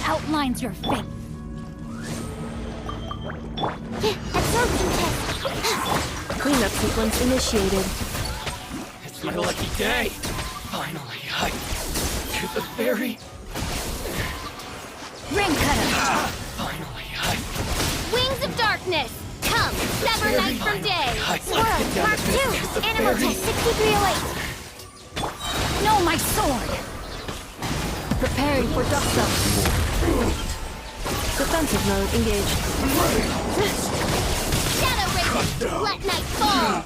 outlines your fate. Absorption test. Cleanup sequence initiated. It's my lucky day. Finally, to the ferry. Ring cutter. Finally, Wings of darkness. Come, sever ferry. night from day. Let's Swirl, get down Mark to business 2, with the Animal ferry. Test 6308. No, my sword. Preparing for dust up. Defensive mode engaged. Shadow Raven, let night fall.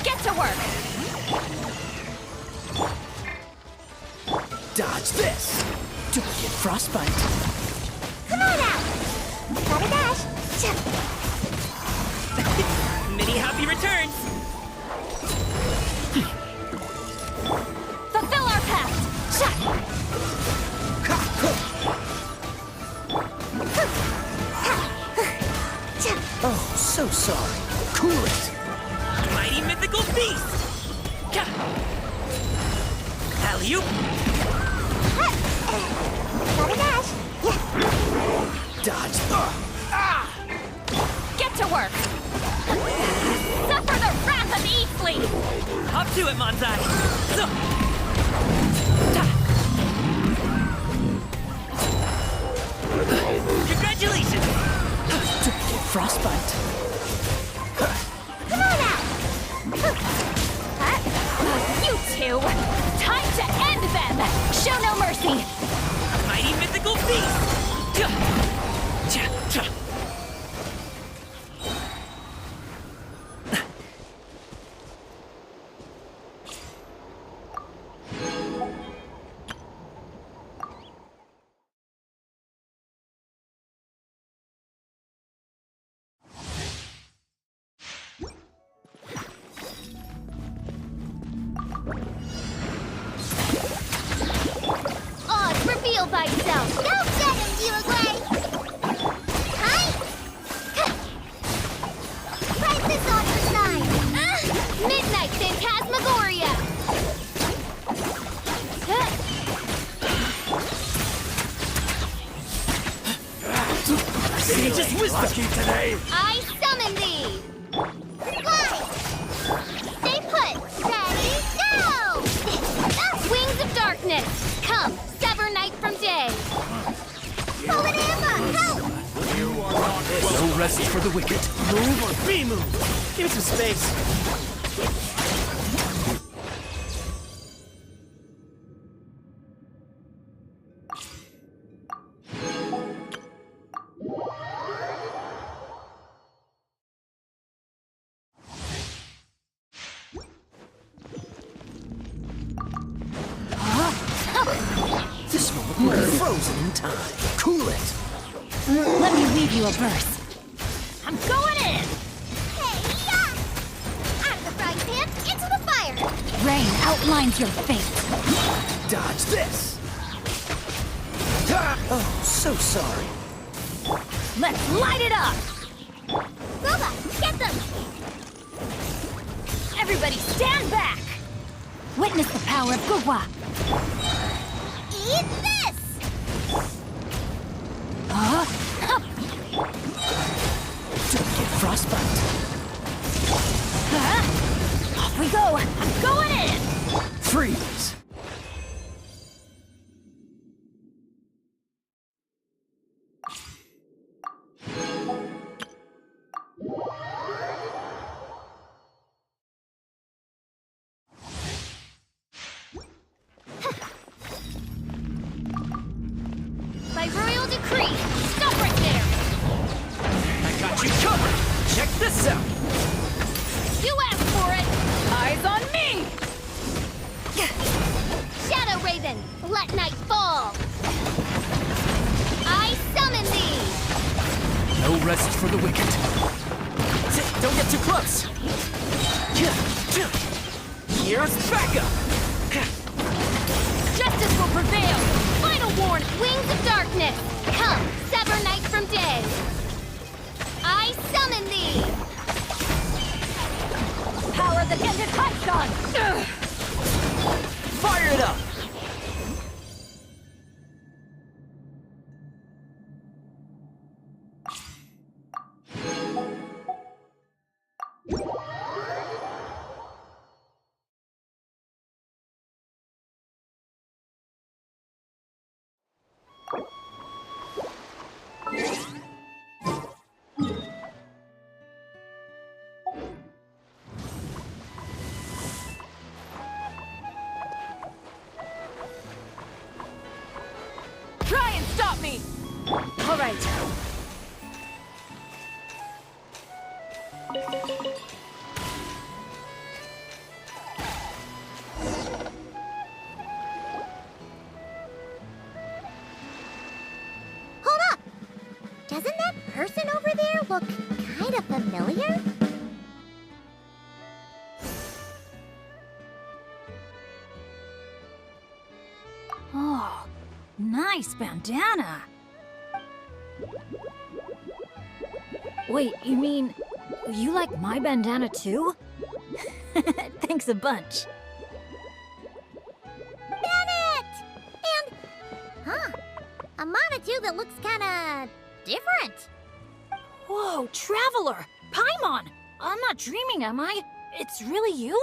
Get to work. Dodge this. Don't get frostbite. Come on out. Gotta dash. Mini happy returns. Fulfill our pact. Shut. Oh, so sorry. Cool it. Mighty mythical beast. Alley-oop. Gotta dash. Dodge. Get to work. Suffer the wrath of Eastly. Up to it, Manzai. Congratulations. Don't get frostbite. Come on out. You two. Time to end them. Show no mercy. Mighty mythical beast. Oz revealed by itself. Don't get him, Uruguay. Hi. Price this on for sign. Midnight Phantasmagoria. Sage's wisdom today. I summon thee. Fly. Stay put. Ready, go. Wings of darkness. Come, sever night from day. Pull it, Emma. Help. No rest for the wicked. Move or be moved. Give me some space. This moment will be frozen in time. Cool it. Let me read you a verse. I'm going in. Hey, yeah. Out of the frying pan, into the fire. Rain outlines your fate. Dodge this. Oh, so sorry. Let's light it up. Robot, get them. Everybody stand back. Witness the power of Gugwa. Eat this. Creed, stop right there! I got you covered! Check this out! You asked for it! Eyes on me! Shadow Raven, let night fall! I summon thee! No rest for the wicked. Don't get too close! Here's backup! Justice will prevail! Final warning! Wings of darkness! Come, sever night from day! I summon thee! Power the Genshin Impact! Fire it up! Try and stop me! All right. Hold up! Doesn't that person over there look kind of familiar? Oh, nice bandana. Wait, you mean you like my bandana too? Thanks a bunch. Bennett! And, a Monotoo that looks kinda different. Whoa, Traveler! Paimon! I'm not dreaming, am I? It's really you?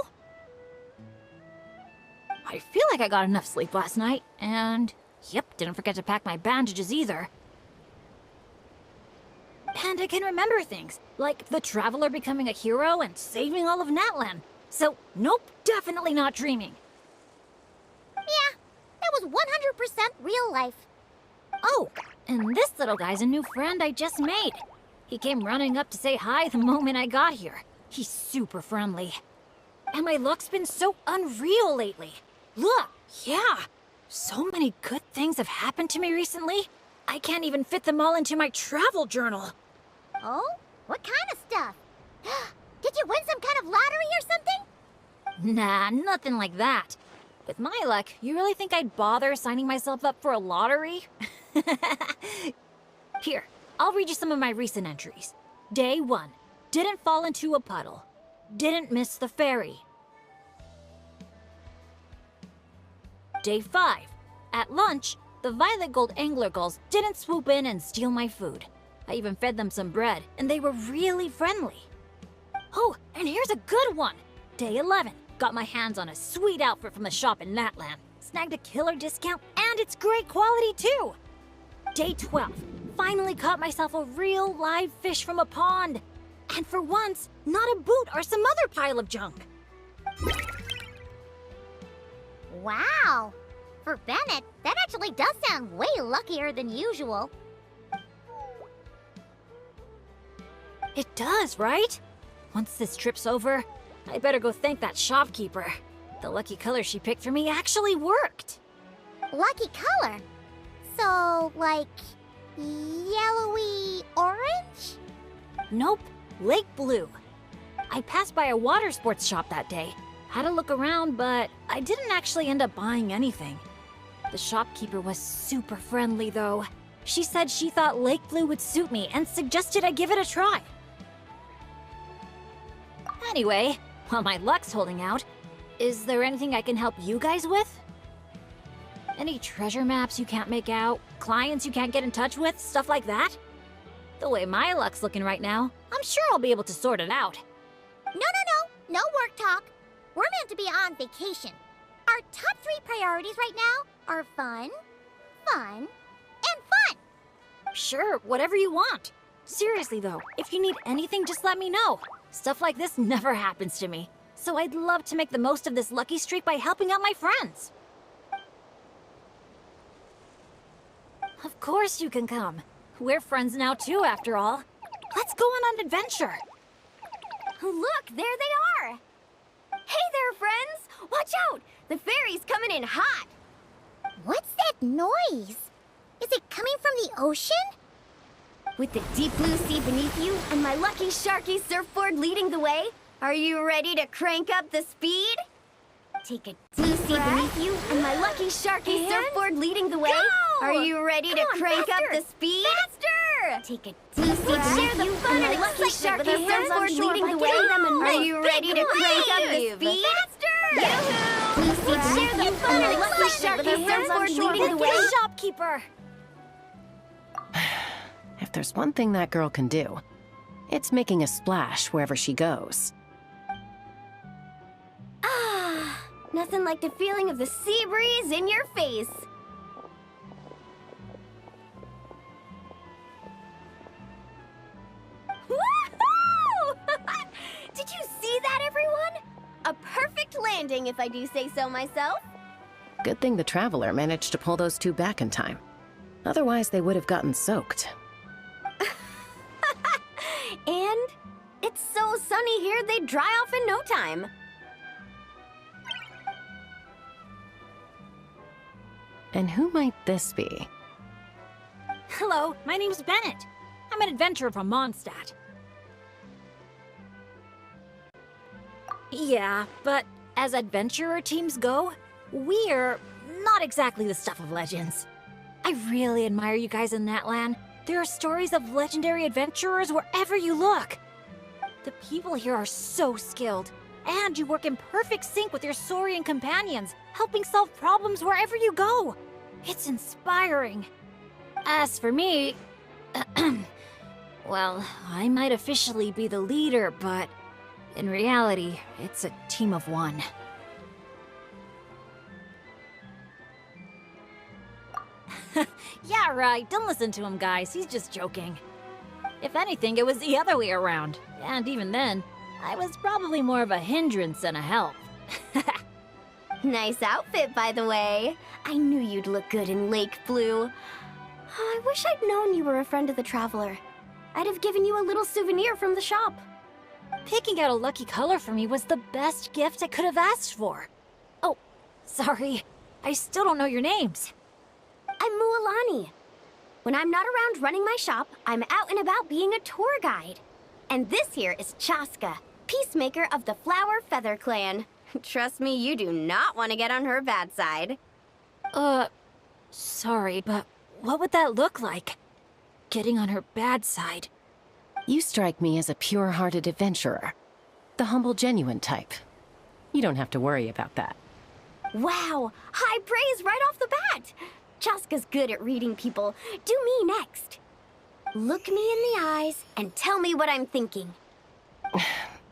I feel like I got enough sleep last night, and yep, didn't forget to pack my bandages either. And I can remember things, like the Traveler becoming a hero and saving all of Natlan. So, nope, definitely not dreaming. Yeah, that was 100% real life. Oh, and this little guy's a new friend I just made. He came running up to say hi the moment I got here. He's super friendly. And my luck's been so unreal lately. Look, yeah, so many good things have happened to me recently. I can't even fit them all into my travel journal. Oh? What kind of stuff? Did you win some kind of lottery or something? Nah, nothing like that. With my luck, you really think I'd bother signing myself up for a lottery? Here, I'll read you some of my recent entries. Day 1. Didn't fall into a puddle. Didn't miss the ferry. Day 5. At lunch, the violet gold angler gulls didn't swoop in and steal my food. I even fed them some bread, and they were really friendly. Oh, and here's a good one. Day 11. Got my hands on a sweet outfit from the shop in Natlan. Snagged a killer discount, and it's great quality too. Day 12. Finally caught myself a real live fish from a pond. And for once, not a boot or some other pile of junk. Wow. For Bennett, that actually does sound way luckier than usual. It does, right? Once this trip's over, I better go thank that shopkeeper. The lucky color she picked for me actually worked. Lucky color? So, like, yellowy orange? Nope, lake blue. I passed by a water sports shop that day. Had a look around, but I didn't actually end up buying anything. The shopkeeper was super friendly, though. She said she thought lake blue would suit me and suggested I give it a try. Anyway, while my luck's holding out, is there anything I can help you guys with? Any treasure maps you can't make out? Clients you can't get in touch with? Stuff like that? The way my luck's looking right now, I'm sure I'll be able to sort it out. No work talk. We're meant to be on vacation. Our top 3 priorities right now are fun, fun, and fun. Sure, whatever you want. Seriously though, if you need anything, just let me know. Stuff like this never happens to me. So I'd love to make the most of this lucky streak by helping out my friends. Of course you can come. We're friends now too, after all. Let's go on an adventure. Look, there they are! Hey there, friends! Watch out! The ferry's coming in hot! What's that noise? Is it coming from the ocean? With the deep blue sea beneath you and my lucky sharky surfboard leading the way, are you ready to crank up the speed? Take a blue sea beneath you and my lucky sharky surfboard leading the way. Go! Are you ready to crank up the speed? Faster! Take a blue sea beneath you and my lucky sharky surfboard leading the way. Are you ready to crank up the speed? Faster! Blue sea beneath you and my lucky sharky surfboard leading the way. Shopkeeper! If there's one thing that girl can do, it's making a splash wherever she goes. Ah, nothing like the feeling of the sea breeze in your face. Woohoo! Did you see that, everyone? A perfect landing, if I do say so myself. Good thing the Traveler managed to pull those two back in time. Otherwise, they would have gotten soaked. And it's so sunny here, they'd dry off in no time. And who might this be? Hello, my name's Bennett. I'm an adventurer from Mondstadt. Yeah, but as adventurer teams go, we're not exactly the stuff of legends. I really admire you guys in that land. There are stories of legendary adventurers wherever you look. The people here are so skilled, and you work in perfect sync with your Saurian companions, helping solve problems wherever you go. It's inspiring. As for me, well, I might officially be the leader, but in reality, it's a team of one. Yeah, right. Don't listen to him, guys. He's just joking. If anything, it was the other way around. And even then, I was probably more of a hindrance than a help. Nice outfit, by the way. I knew you'd look good in lake blue. I wish I'd known you were a friend of the Traveler. I'd have given you a little souvenir from the shop. Picking out a lucky color for me was the best gift I could have asked for. Oh, sorry. I still don't know your names. I'm Mualani. When I'm not around running my shop, I'm out and about being a tour guide. And this here is Chaska, peacemaker of the Flower Feather Clan. Trust me, you do not want to get on her bad side. Sorry, but what would that look like? Getting on her bad side. You strike me as a pure-hearted adventurer. The humble, genuine type. You don't have to worry about that. Wow, high praise right off the bat. Chaska's good at reading people. Do me next. Look me in the eyes and tell me what I'm thinking.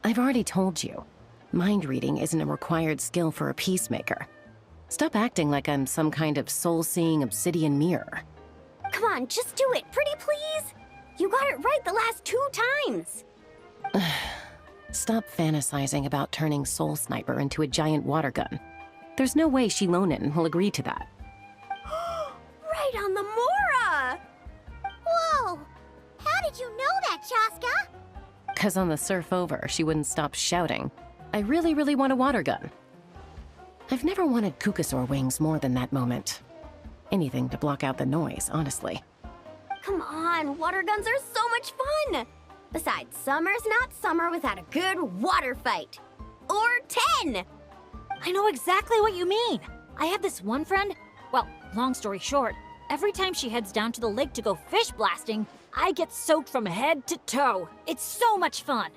I've already told you. Mind reading isn't a required skill for a peacemaker. Stop acting like I'm some kind of soul-seeing obsidian mirror. Come on, just do it, pretty please. You got it right the last 2 times. Stop fantasizing about turning Soul Sniper into a giant water gun. There's no way Shilonin will agree to that. Right on the Mora! Whoa! How did you know that, Chaska? 'Cause on the surf over, she wouldn't stop shouting, "I really, really want a water gun." I've never wanted Kukasaur wings more than that moment. Anything to block out the noise, honestly. Come on, water guns are so much fun! Besides, summer's not summer without a good water fight. Or 10! I know exactly what you mean. I have this one friend. Well, long story short, every time she heads down to the lake to go fish blasting, I get soaked from head to toe. It's so much fun.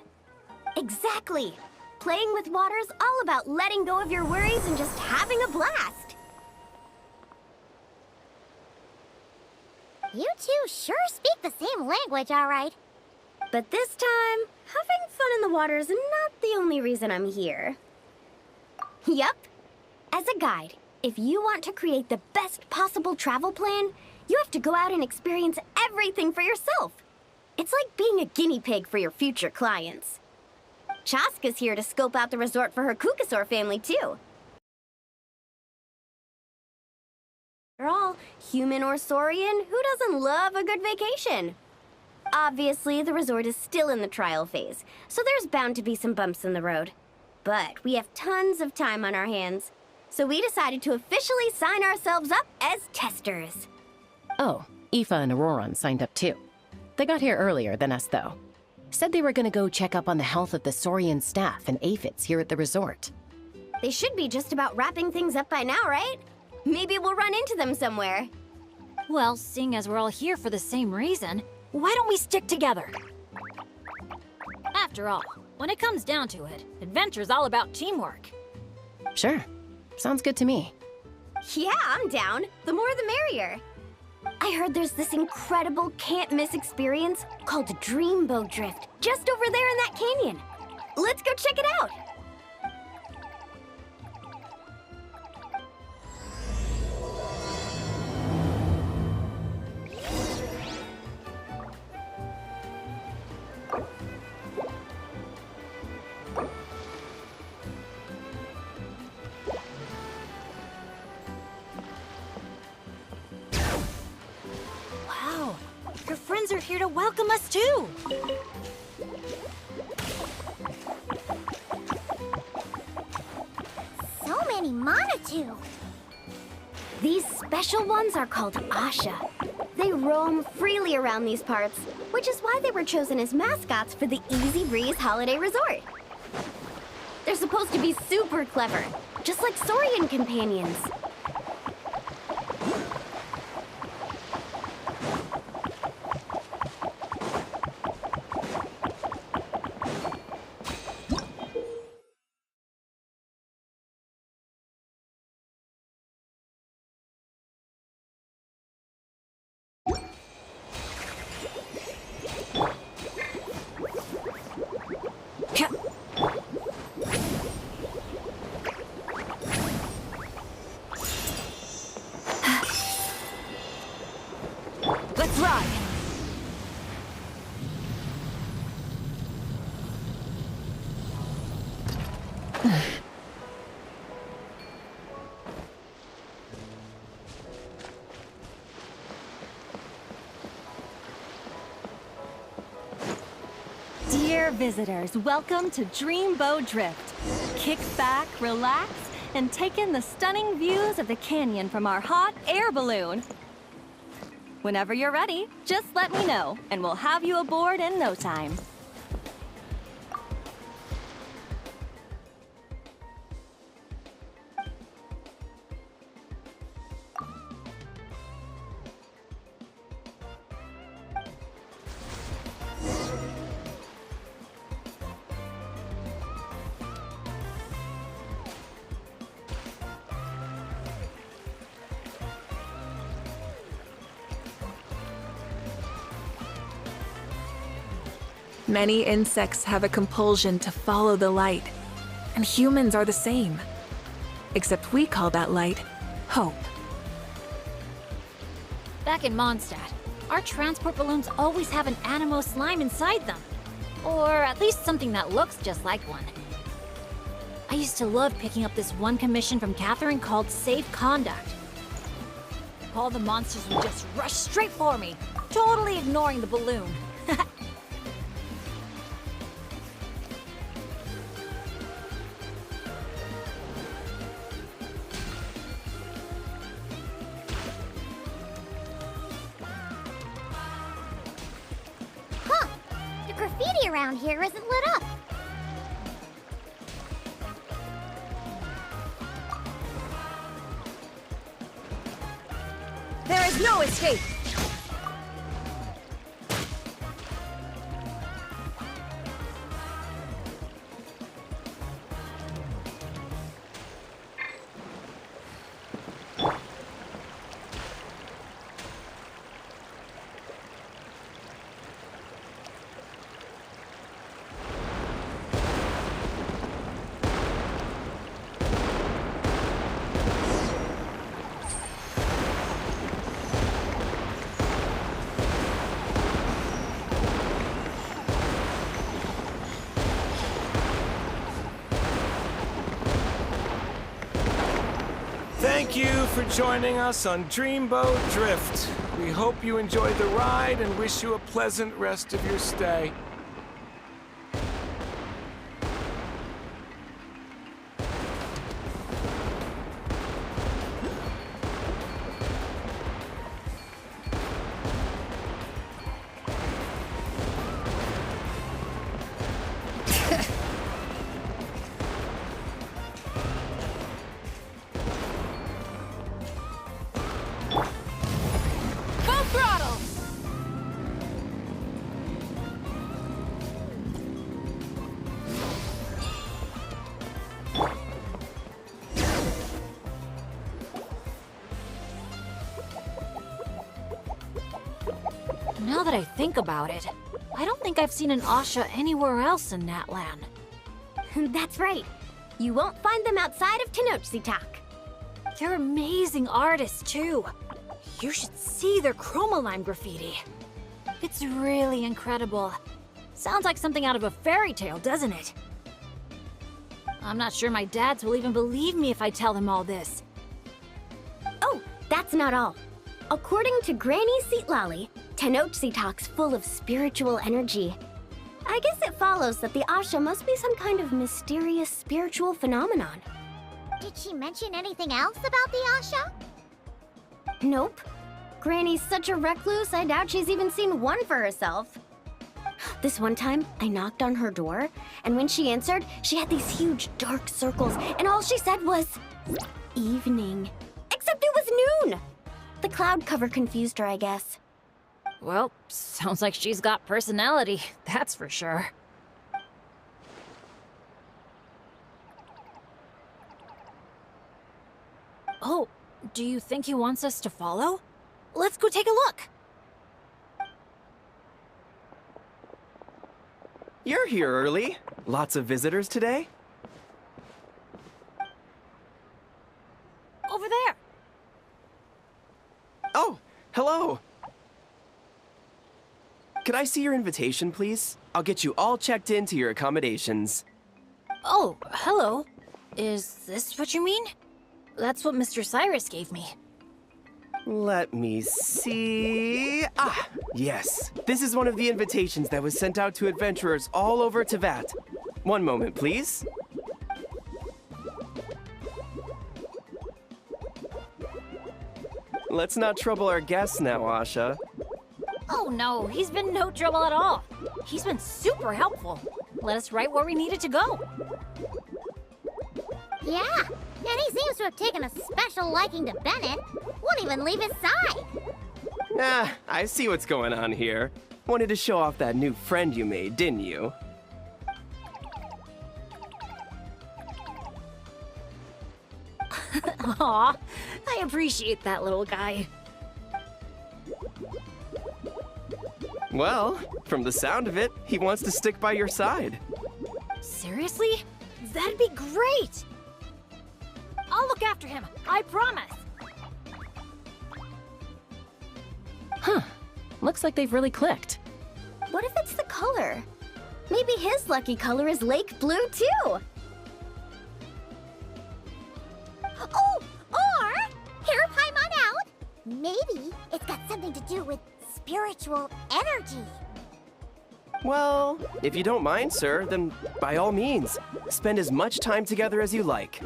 Exactly. Playing with water's all about letting go of your worries and just having a blast. You two sure speak the same language, all right. But this time, having fun in the water is not the only reason I'm here. Yup. As a guide, if you want to create the best possible travel plan, you have to go out and experience everything for yourself. It's like being a guinea pig for your future clients. Chaska's here to scope out the resort for her Kukasaur family, too. After all, Human or Saurian, who doesn't love a good vacation? Obviously, the resort is still in the trial phase, so there's bound to be some bumps in the road. But we have tons of time on our hands, so we decided to officially sign ourselves up as testers. Oh, Aoife and Auroran signed up too. They got here earlier than us, though. Said they were gonna go check up on the health of the Saurian staff and aphids here at the resort. They should be just about wrapping things up by now, right? Maybe we'll run into them somewhere. Well, seeing as we're all here for the same reason, why don't we stick together? After all, when it comes down to it, adventure's all about teamwork. Sure. Sounds good to me. Yeah, I'm down. The more the merrier. I heard there's this incredible can't-miss experience called Dreamboat Drift just over there in that canyon. Let's go check it out. Wow, your friends are here to welcome us too. So many Monatu. These special ones are called Asha. They roam freely around these parts, which is why they were chosen as mascots for the Easy Breeze Holiday Resort. They're supposed to be super clever, just like Saurian companions. Let's ride! Dear visitors, welcome to Dreamboat Drift. Kick back, relax, and take in the stunning views of the canyon from our hot air balloon. Whenever you're ready, just let me know, and we'll have you aboard in no time. Many insects have a compulsion to follow the light, and humans are the same. Except we call that light hope. Back in Mondstadt, our transport balloons always have an Animo slime inside them. Or at least something that looks just like one. I used to love picking up this one commission from Catherine called Safe Conduct. All the monsters would just rush straight for me, totally ignoring the balloon. Huh. The graffiti around here isn't lit up. There is no escape! Thank you for joining us on Dreamboat Drift. We hope you enjoyed the ride and wish you a pleasant rest of your stay. Full throttle! Now that I think about it, I don't think I've seen an Asha anywhere else in Natlan. That's right. You won't find them outside of Tenochtitlan. They're amazing artists, too. You should see their chromolime graffiti. It's really incredible. Sounds like something out of a fairy tale, doesn't it? I'm not sure my dads will even believe me if I tell them all this. Oh, that's not all. According to Granny Seatlolly, Tenochtitlan's full of spiritual energy. I guess it follows that the Asha must be some kind of mysterious spiritual phenomenon. Did she mention anything else about the Asha? Nope. Granny's such a recluse, I doubt she's even seen one for herself. This one time, I knocked on her door, and when she answered, she had these huge dark circles, and all she said was, evening. Except it was noon! The cloud cover confused her, I guess. Well, sounds like she's got personality, that's for sure. Oh, do you think he wants us to follow? Let's go take a look! You're here early. Lots of visitors today? Over there! Oh, hello. Could I see your invitation, please? I'll get you all checked into your accommodations. Oh, hello. Is this what you mean? That's what Mr. Cyrus gave me. Let me see. Ah, yes. This is one of the invitations that was sent out to adventurers all over Teyvat. One moment, please. Let's not trouble our guests now, Asha. Oh no, he's been no trouble at all. He's been super helpful. Let us right where we needed to go. Yeah, and he seems to have taken a special liking to Bennett. Won't even leave his side. Ah, I see what's going on here. Wanted to show off that new friend you made, didn't you? Aw, I appreciate that little guy. Well, from the sound of it, he wants to stick by your side. Seriously? That'd be great! I'll look after him, I promise! Huh. Looks like they've really clicked. What if it's the color? Maybe his lucky color is lake blue, too! Oh, or here, Paimon out. Maybe it's got something to do with spiritual energy. Well, if you don't mind, sir, then by all means, spend as much time together as you like.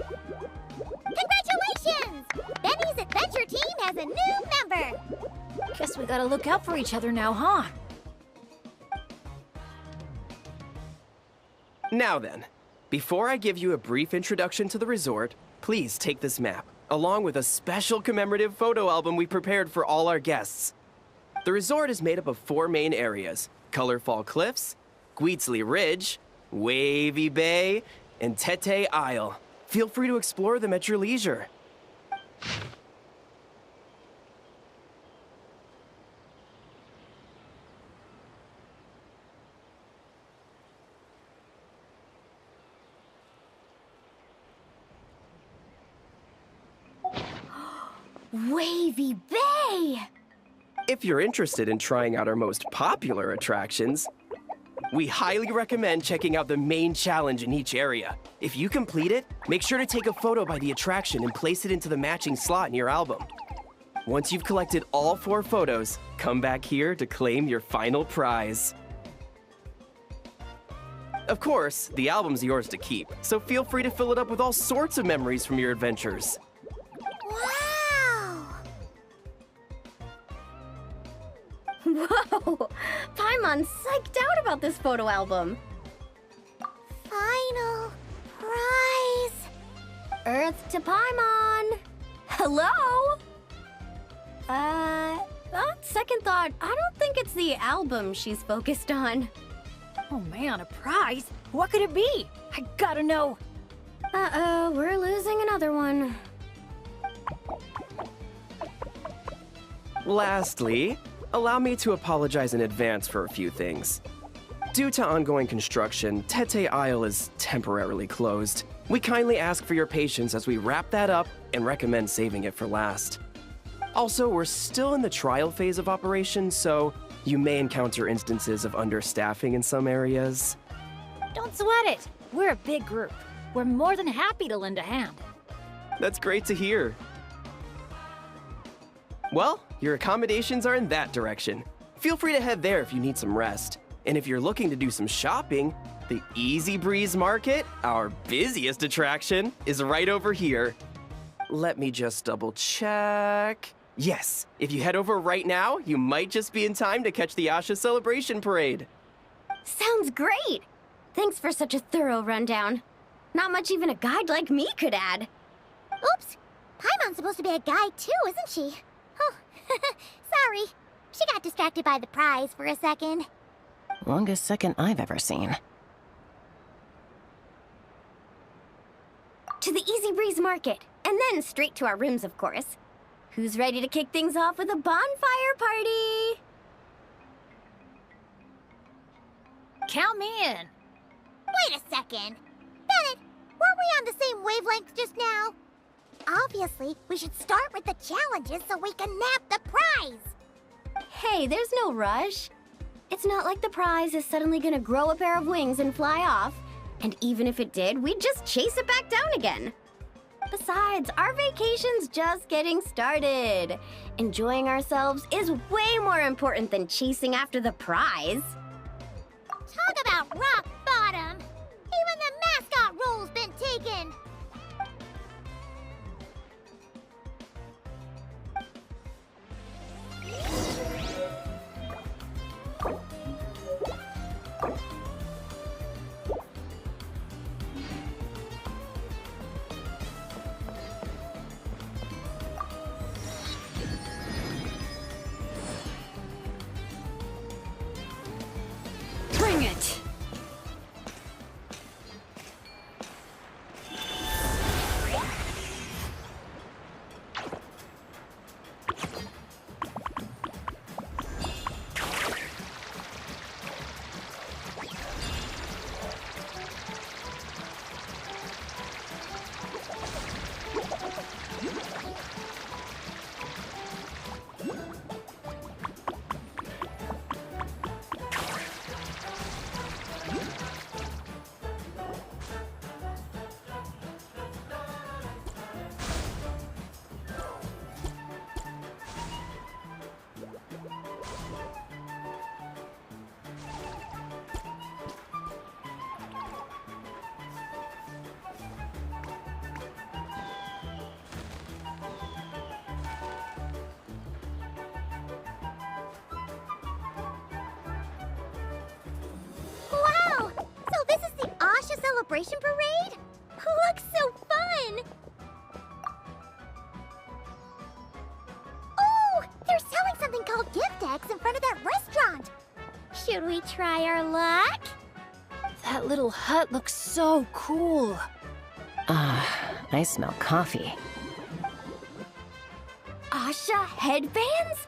Congratulations! Benny's adventure team has a new member. Guess we gotta look out for each other now, huh? Now then, before I give you a brief introduction to the resort, please take this map, along with a special commemorative photo album we prepared for all our guests. The resort is made up of 4 main areas: Colorful Cliffs, Gweetsley Ridge, Wavy Bay, and Tete Isle. Feel free to explore them at your leisure. Wavy Bay! If you're interested in trying out our most popular attractions, We highly recommend checking out the main challenge in each area. If you complete it, make sure to take a photo by the attraction and place it into the matching slot in your album. Once you've collected all 4 photos, come back here to claim your final prize. Of course, the album's yours to keep, so feel free to fill it up with all sorts of memories from your adventures. Wow! Whoa! Paimon's psyched out about this photo album. Final prize! Earth to Paimon! Hello? On second thought, I don't think it's the album she's focused on. Oh man, a prize? What could it be? I gotta know. Uh-oh, we're losing another one. Lastly, allow me to apologize in advance for a few things. Due to ongoing construction, Tete Isle is temporarily closed. We kindly ask for your patience as we wrap that up and recommend saving it for last. Also, we're still in the trial phase of operation, so you may encounter instances of understaffing in some areas. Don't sweat it. We're a big group. We're more than happy to lend a hand. That's great to hear. Well, your accommodations are in that direction. Feel free to head there if you need some rest. And if you're looking to do some shopping, the Easy Breeze Market, our busiest attraction, is right over here. Let me just double check. Yes, if you head over right now, you might just be in time to catch the Asha Celebration Parade. Sounds great! Thanks for such a thorough rundown. Not much even a guide like me could add. Oops! Paimon's supposed to be a guide too, isn't she? Oh, sorry. She got distracted by the prize for a second. Longest second I've ever seen. To the Easy Breeze Market, and then straight to our rooms, of course. Who's ready to kick things off with a bonfire party? Count me in. Wait a second. Bennett, weren't we on the same wavelength just now? Obviously, we should start with the challenges so we can nab the prize. Hey, there's no rush. It's not like the prize is suddenly gonna grow a pair of wings and fly off. And even if it did, we'd just chase it back down again. Besides, our vacation's just getting started. Enjoying ourselves is way more important than chasing after the prize. Talk about rock bottom. Even the mascot role's been taken. Bring it. Wow! So this is the Asha Celebration Parade? Looks so fun! Oh! They're selling something called gift decks in front of that restaurant! Should we try our luck? That little hut looks so cool. I smell coffee. Asha headbands?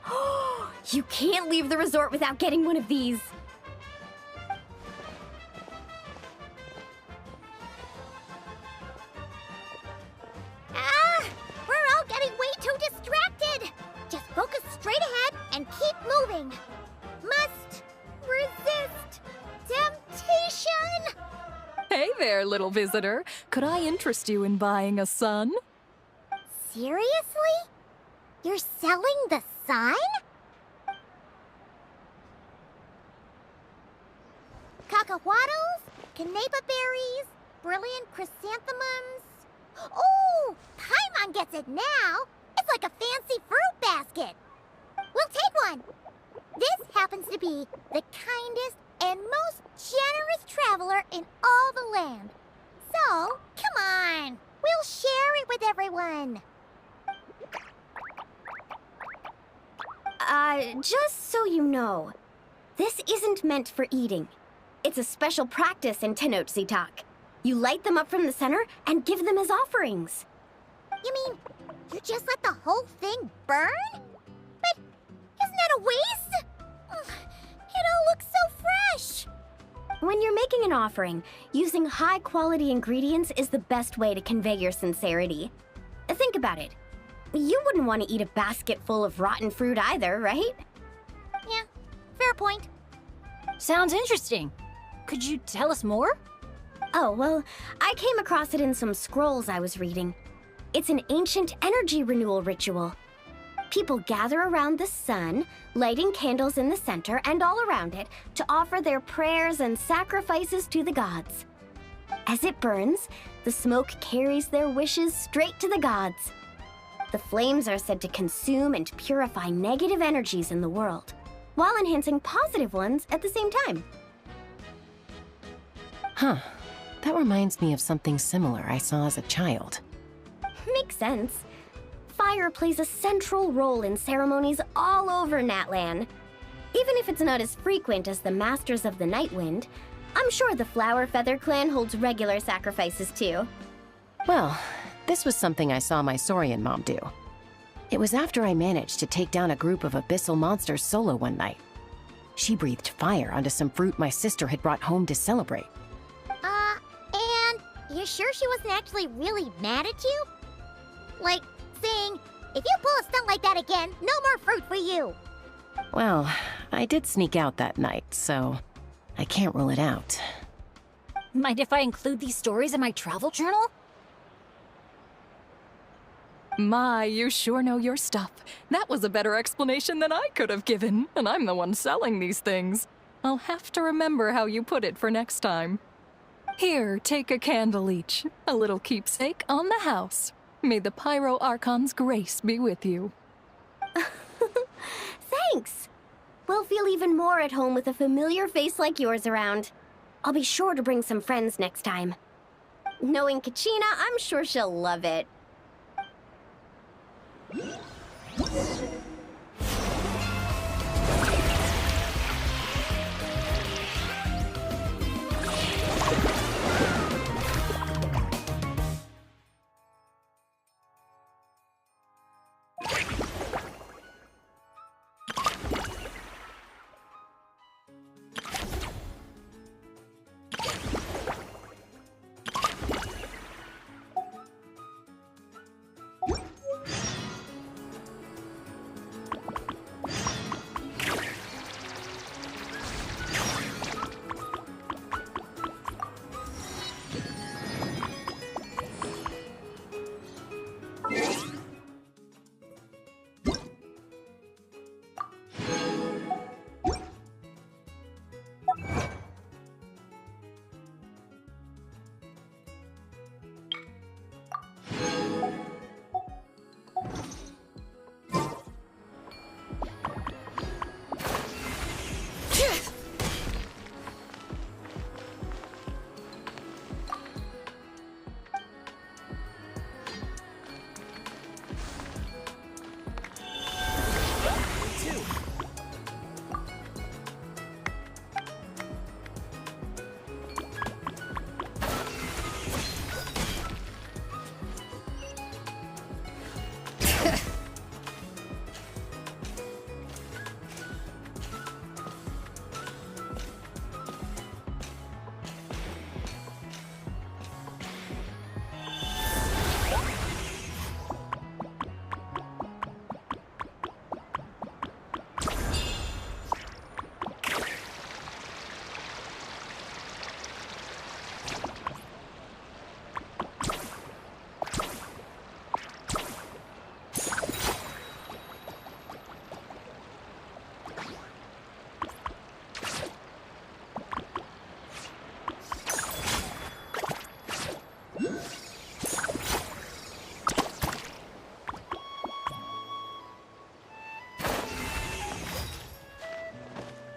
You can't leave the resort without getting one of these. Ah! We're all getting way too distracted! Just focus straight ahead and keep moving. Must resist temptation. Hey there, little visitor. Could I interest you in buying a sun? Seriously? You're selling the sun? Cacahuatls, canepa berries, brilliant chrysanthemums. Oh, Paimon gets it now. It's like a fancy fruit basket. We'll take one. This happens to be the kindest and most generous traveler in all the land. So, come on. We'll share it with everyone. Just so you know, this isn't meant for eating. It's a special practice in Tenochtitlan. You light them up from the center and give them as offerings. You mean, you just let the whole thing burn? But isn't that a waste? It all looks so fresh. When you're making an offering, using high-quality ingredients is the best way to convey your sincerity. Think about it. You wouldn't want to eat a basket full of rotten fruit either, right? Yeah, fair point. Sounds interesting. Could you tell us more? Oh, well, I came across it in some scrolls I was reading. It's an ancient energy renewal ritual. People gather around the sun, lighting candles in the center and all around it to offer their prayers and sacrifices to the gods. As it burns, the smoke carries their wishes straight to the gods. The flames are said to consume and purify negative energies in the world, while enhancing positive ones at the same time. Huh. That reminds me of something similar I saw as a child. Makes sense. Fire plays a central role in ceremonies all over Natlan. Even if it's not as frequent as the Masters of the Night Wind, I'm sure the Flower Feather clan holds regular sacrifices too. Well, this was something I saw my Saurian mom do. It was after I managed to take down a group of abyssal monsters solo one night. She breathed fire onto some fruit my sister had brought home to celebrate. And you sure she wasn't actually really mad at you? Like, saying, if you pull a stunt like that again, no more fruit for you. Well, I did sneak out that night, so I can't rule it out. Mind if I include these stories in my travel journal? My, you sure know your stuff. That was a better explanation than I could have given, and I'm the one selling these things. I'll have to remember how you put it for next time. Here, take a candle each, a little keepsake on the house. May the Pyro Archon's grace be with you. Thanks! We'll feel even more at home with a familiar face like yours around. I'll be sure to bring some friends next time. Knowing Kachina, I'm sure she'll love it.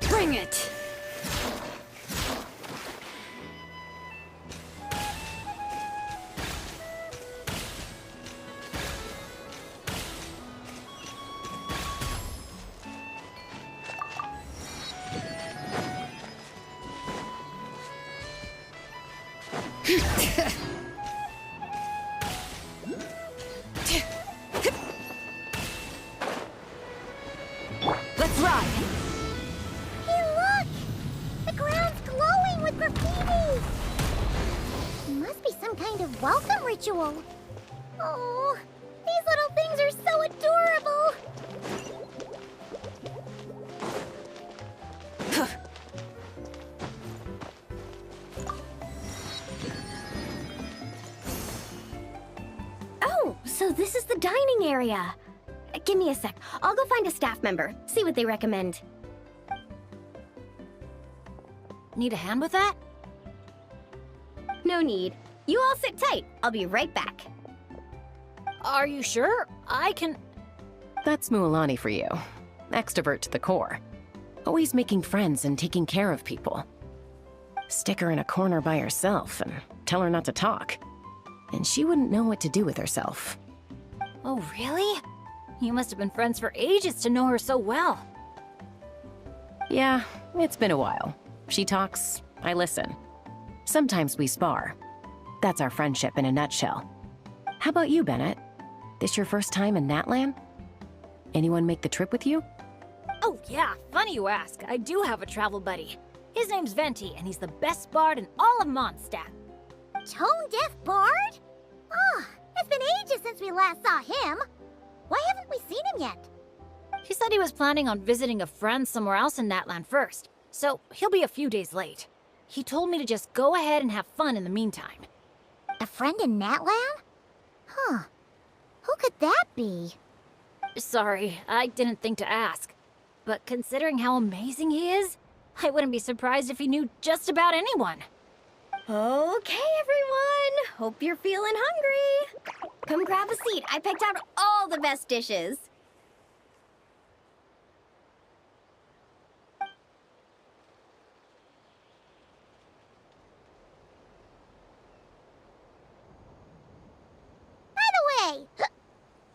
Bring it! Let's ride! Hey, look! The ground's glowing with graffiti! It must be some kind of welcome ritual. Oh, these little things are so adorable! Oh, so this is the dining area. Give me a sec. I'll go find a staff member, see what they recommend. Need a hand with that? No need. You all sit tight. I'll be right back. Are you sure? I can... That's Mualani for you. Extrovert to the core. Always making friends and taking care of people. Stick her in a corner by herself and tell her not to talk. And she wouldn't know what to do with herself. Oh, really? You must have been friends for ages to know her so well. Yeah, it's been a while. She talks, I listen. Sometimes we spar. That's our friendship in a nutshell. How about you, Bennett? This your first time in Natlan? Anyone make the trip with you? Oh yeah, funny you ask. I do have a travel buddy. His name's Venti, and he's the best bard in all of Mondstadt. Tone-deaf bard? Oh, it's been ages since we last saw him. Why haven't we seen him yet? He said he was planning on visiting a friend somewhere else in Natlan first, so he'll be a few days late. He told me to just go ahead and have fun in the meantime. A friend in Natlan? Huh. Who could that be? Sorry, I didn't think to ask. But considering how amazing he is, I wouldn't be surprised if he knew just about anyone. Okay, everyone. Hope you're feeling hungry. Come grab a seat. I picked out all the best dishes. By the way,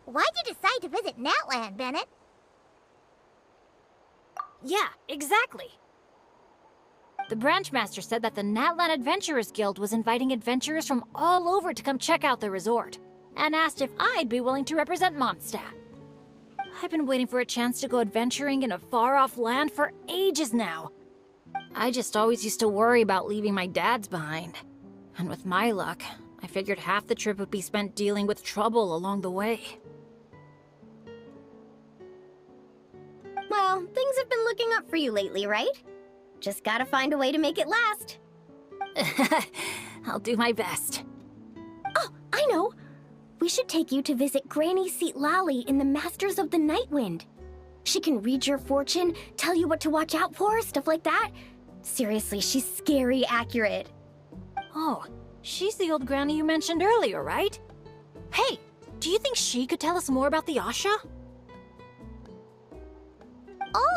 why'd you decide to visit Natlan, Bennett? Yeah, exactly. The branch master said that the Natlan Adventurers Guild was inviting adventurers from all over to come check out the resort, and asked if I'd be willing to represent Mondstadt. I've been waiting for a chance to go adventuring in a far-off land for ages now. I just always used to worry about leaving my dads behind. And with my luck, I figured half the trip would be spent dealing with trouble along the way. Well, things have been looking up for you lately, right? Just gotta find a way to make it last. I'll do my best. Oh, I know! We should take you to visit Granny Seat Lally in the Masters of the Night Wind. She can read your fortune, tell you what to watch out for, stuff like that. Seriously, she's scary accurate. Oh, she's the old granny you mentioned earlier, right? Hey, do you think she could tell us more about the Asha?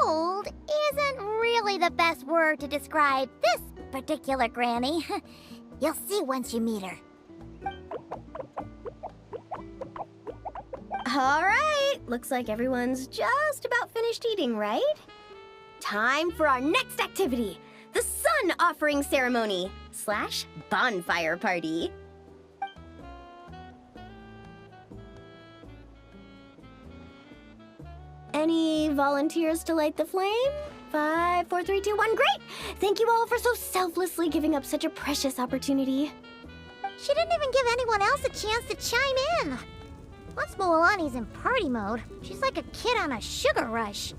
Old isn't really the best word to describe this particular granny. You'll see once you meet her. All right, looks like everyone's just about finished eating, right? Time for our next activity, the Sun Offering Ceremony / Bonfire Party. Any volunteers to light the flame? 5, 4, 3, 2, 1, great! Thank you all for so selflessly giving up such a precious opportunity. She didn't even give anyone else a chance to chime in. Once Moalani's in party mode, she's like a kid on a sugar rush.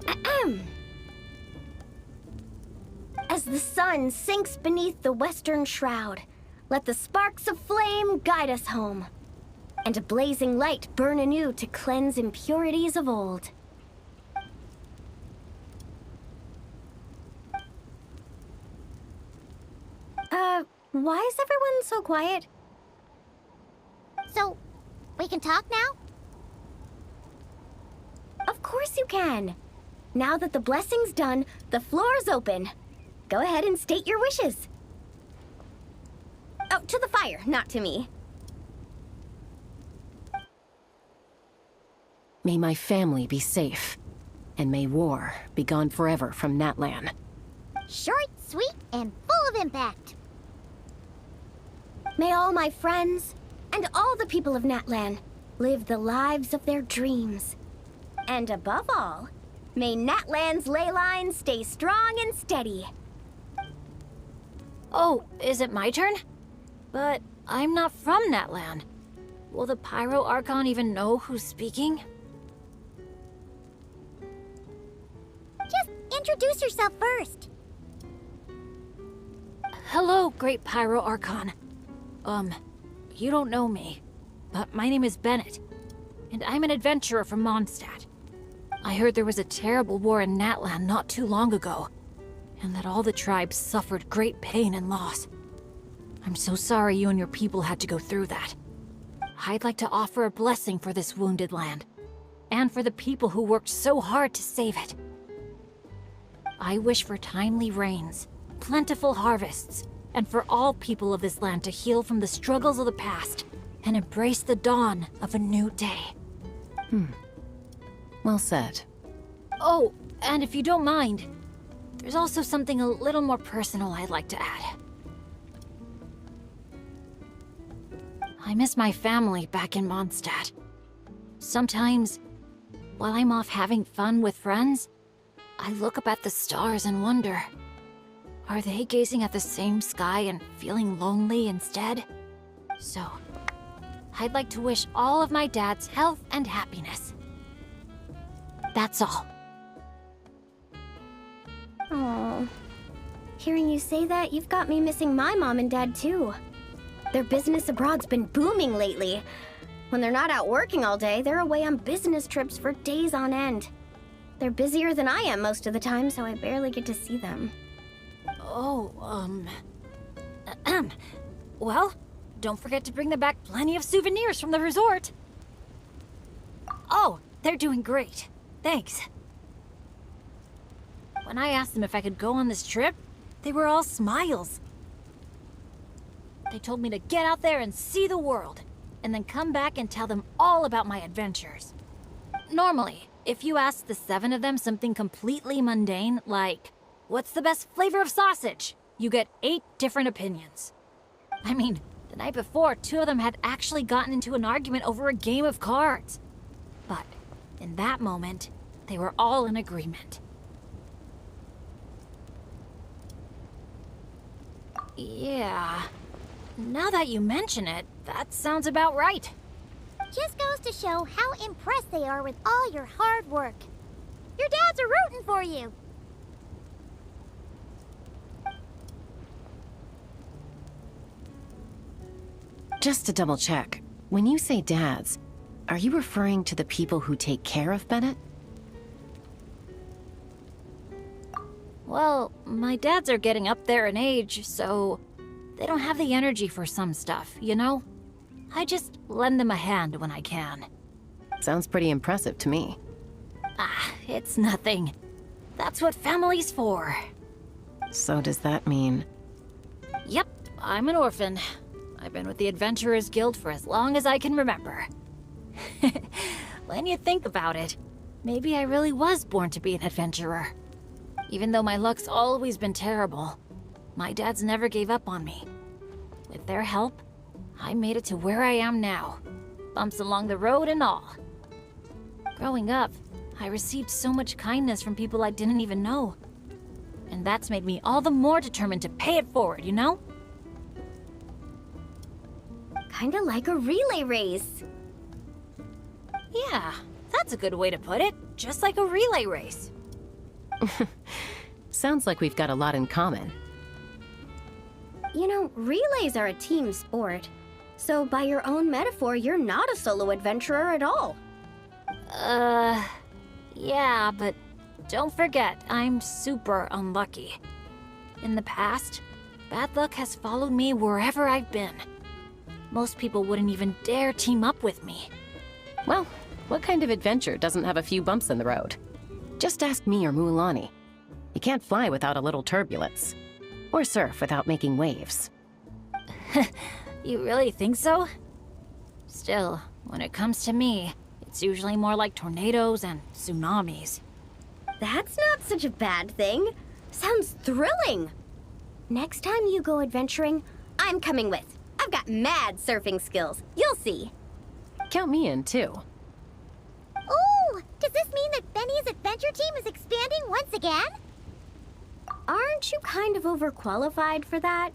Ahem. As the sun sinks beneath the western shroud, let the sparks of flame guide us home, and a blazing light burn anew to cleanse impurities of old. Why is everyone so quiet? So, we can talk now? Of course you can. Now that the blessing's done, the floor's open. Go ahead and state your wishes. Oh, to the fire, not to me. May my family be safe, and may war be gone forever from Natlan. Short, sweet, and full of impact. May all my friends and all the people of Natlan live the lives of their dreams. And above all, may Natlan's ley lines stay strong and steady. Oh, is it my turn? But I'm not from Natlan. Will the Pyro Archon even know who's speaking? Just introduce yourself first. Hello, Great Pyro Archon. You don't know me, but my name is Bennett, and I'm an adventurer from Mondstadt. I heard there was a terrible war in Natlan not too long ago, and that all the tribes suffered great pain and loss. I'm so sorry you and your people had to go through that. I'd like to offer a blessing for this wounded land, and for the people who worked so hard to save it. I wish for timely rains, plentiful harvests, and for all people of this land to heal from the struggles of the past and embrace the dawn of a new day. Well said. Oh, and if you don't mind, there's also something a little more personal I'd like to add. I miss my family back in Mondstadt. Sometimes, while I'm off having fun with friends, I look up at the stars and wonder, are they gazing at the same sky and feeling lonely instead? So, I'd like to wish all of my dad's health and happiness. That's all. Oh, hearing you say that, you've got me missing my mom and dad too. Their business abroad's been booming lately. When they're not out working all day, they're away on business trips for days on end. They're busier than I am most of the time, so I barely get to see them. Oh, well, don't forget to bring them back plenty of souvenirs from the resort. Oh, they're doing great. Thanks. When I asked them if I could go on this trip, they were all smiles. They told me to get out there and see the world, and then come back and tell them all about my adventures. Normally, if you ask the 7 of them something completely mundane, like, what's the best flavor of sausage? You get 8 different opinions. I mean, the night before, 2 of them had actually gotten into an argument over a game of cards. But in that moment, they were all in agreement. Yeah, now that you mention it, that sounds about right. Just goes to show how impressed they are with all your hard work. Your dads are rooting for you. Just to double check, when you say dads, are you referring to the people who take care of Bennett? Well, my dads are getting up there in age, so they don't have the energy for some stuff, you know? I just lend them a hand when I can. Sounds pretty impressive to me. Ah, it's nothing. That's what family's for. So does that mean... Yep, I'm an orphan. I've been with the Adventurers Guild for as long as I can remember. When you think about it, maybe I really was born to be an adventurer. Even though my luck's always been terrible, my dads never gave up on me. With their help, I made it to where I am now. Bumps along the road and all. Growing up, I received so much kindness from people I didn't even know. And that's made me all the more determined to pay it forward, you know? Kinda like a relay race. Yeah, that's a good way to put it. Just like a relay race. Sounds like we've got a lot in common. You know, relays are a team sport. So by your own metaphor, you're not a solo adventurer at all. Yeah, but don't forget, I'm super unlucky. In the past, Bad luck has followed me wherever I've been. Most people wouldn't even dare team up with me. Well, what kind of adventure doesn't have a few bumps in the road? Just ask me or Mulan. You can't fly without a little turbulence. Or surf without making waves. You really think so? Still, when it comes to me, it's usually more like tornadoes and tsunamis. That's not such a bad thing. Sounds thrilling. Next time you go adventuring, I'm coming with. I've got mad surfing skills. You'll see. Count me in, too. Ooh, does this mean that Benny's adventure team is expanding once again? Aren't you kind of overqualified for that?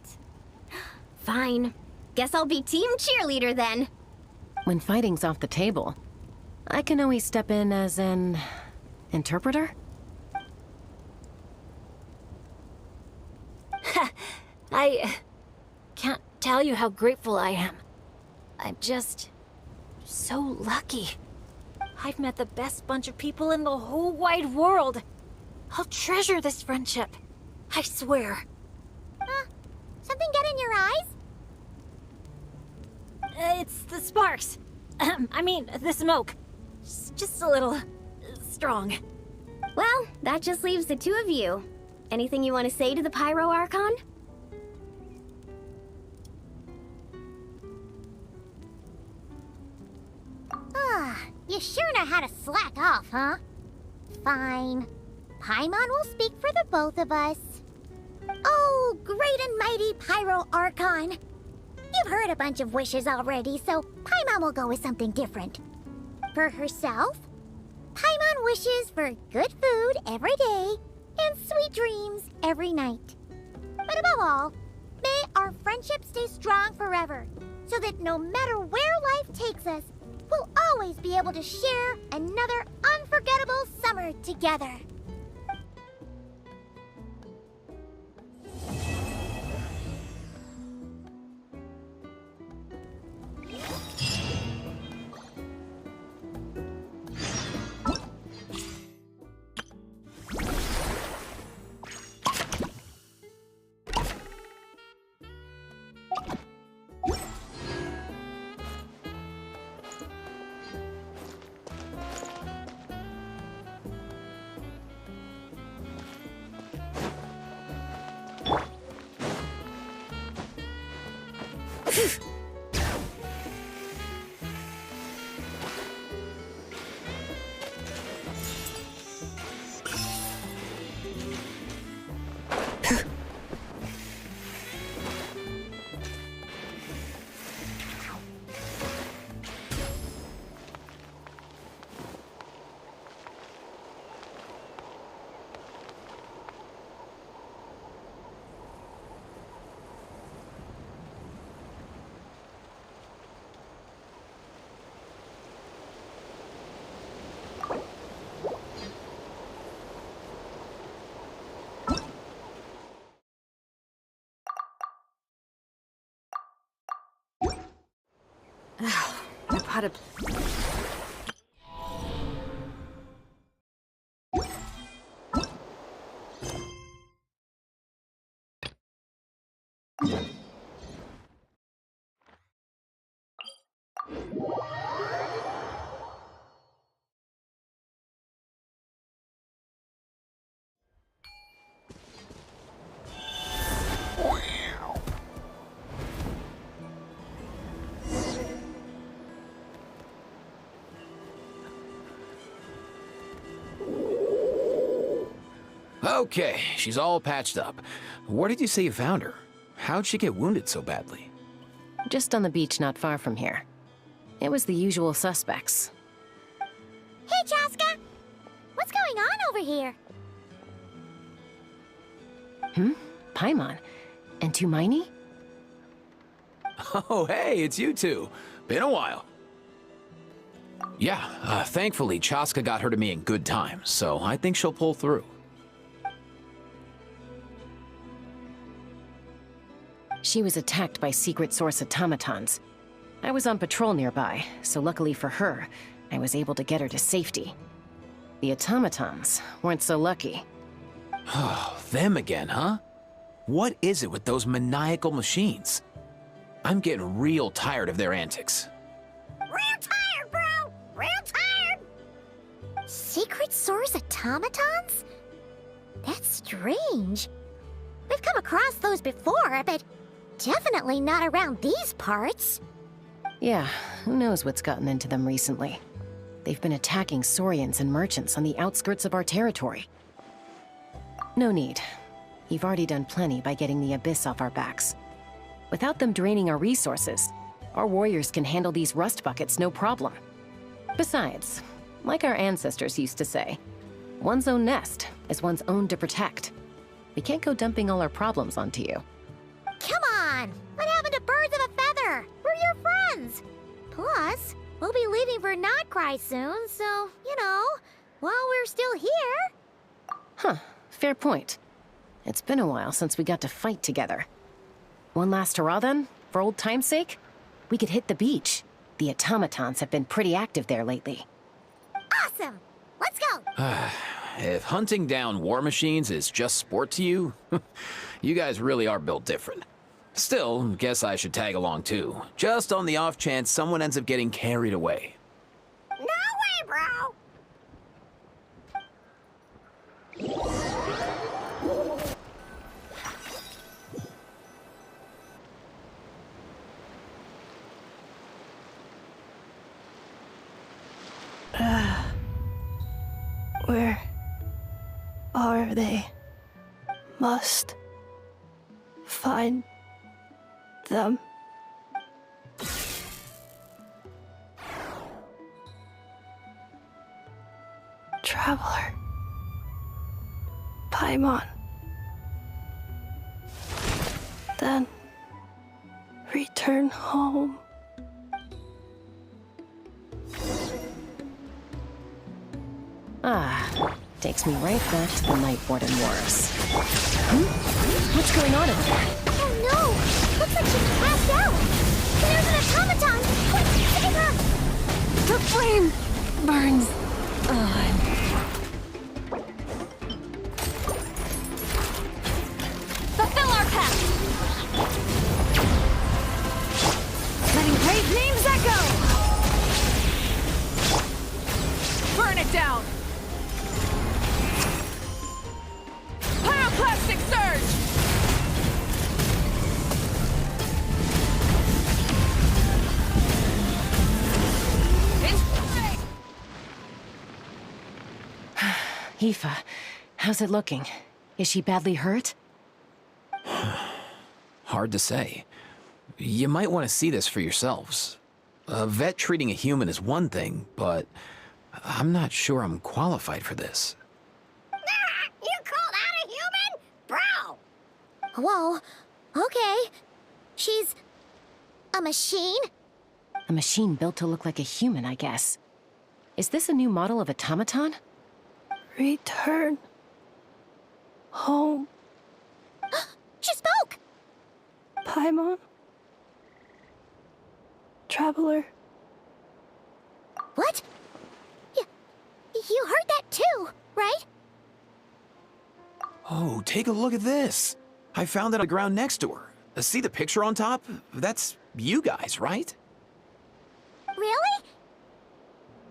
Fine. Guess I'll be team cheerleader then. When fighting's off the table, I can always step in as an interpreter? I can't tell you how grateful I am. I'm just so lucky. I've met the best bunch of people in the whole wide world. I'll treasure this friendship. I swear. Something get in your eyes? It's the sparks. I mean, the smoke. Just a little strong. Well, that just leaves the two of you. Anything you want to say to the Pyro Archon? You sure know how to slack off, huh? Fine. Paimon will speak for the both of us. Oh, great and mighty Pyro Archon. You've heard a bunch of wishes already, so Paimon will go with something different. For herself, Paimon wishes for good food every day and sweet dreams every night. But above all, may our friendship stay strong forever, so that no matter where life takes us, we'll always be able to share another unforgettable summer together. My pot of... Okay, she's all patched up. Where did you say you found her? How'd she get wounded so badly? Just on the beach not far from here. It was the usual suspects. Hey, Chaska! What's going on over here? Paimon. And Tumaini? Oh, hey, it's you two. Been a while. Yeah, thankfully Chaska got her to me in good time, so I think she'll pull through. She was attacked by secret source automatons. I was on patrol nearby, so luckily for her, I was able to get her to safety. The automatons weren't so lucky. Oh, them again, huh? What is it with those maniacal machines? I'm getting real tired of their antics. Real tired, bro! Real tired! Secret Source automatons? That's strange. We've come across those before, but definitely not around these parts. Yeah, who knows what's gotten into them recently. They've been attacking Saurians and merchants on the outskirts of our territory. No need. You've already done plenty by getting the Abyss off our backs. Without them draining our resources, our warriors can handle these rust buckets no problem. Besides, like our ancestors used to say, one's own nest is one's own to protect. We can't go dumping all our problems onto you. Come on! What happened to birds of a feather? We're your friends! Plus, we'll be leaving for Notcry soon, so, while we're still here... Huh, fair point. It's been a while since we got to fight together. One last hurrah then, for old time's sake? We could hit the beach. The automatons have been pretty active there lately. Awesome! Let's go! If hunting down war machines is just sport to you, you guys really are built different. Still, guess I should tag along too, just on the off chance someone ends up getting carried away. No way, bro! Where are they? Must find them. Traveler. Paimon. Then return home. Takes me right back to the Night Warden Wars. What's going on in there? Oh no! Looks like she's passed out! There's an automaton! Quick, save her! The flame burns on. Fulfill our pact! Letting great names echo! Burn it down! Pyroclastic surge! Aoife, how's it looking? Is she badly hurt? Hard to say. You might want to see this for yourselves. A vet treating a human is one thing, but I'm not sure I'm qualified for this. You called out a human? Bro! Whoa, okay. She's... a machine? A machine built to look like a human, I guess. Is this a new model of automaton? Return home. She spoke! Paimon. Traveler. What? You heard that too, right? Oh, take a look at this. I found it on the ground next to her. See the picture on top? That's you guys, right? Really?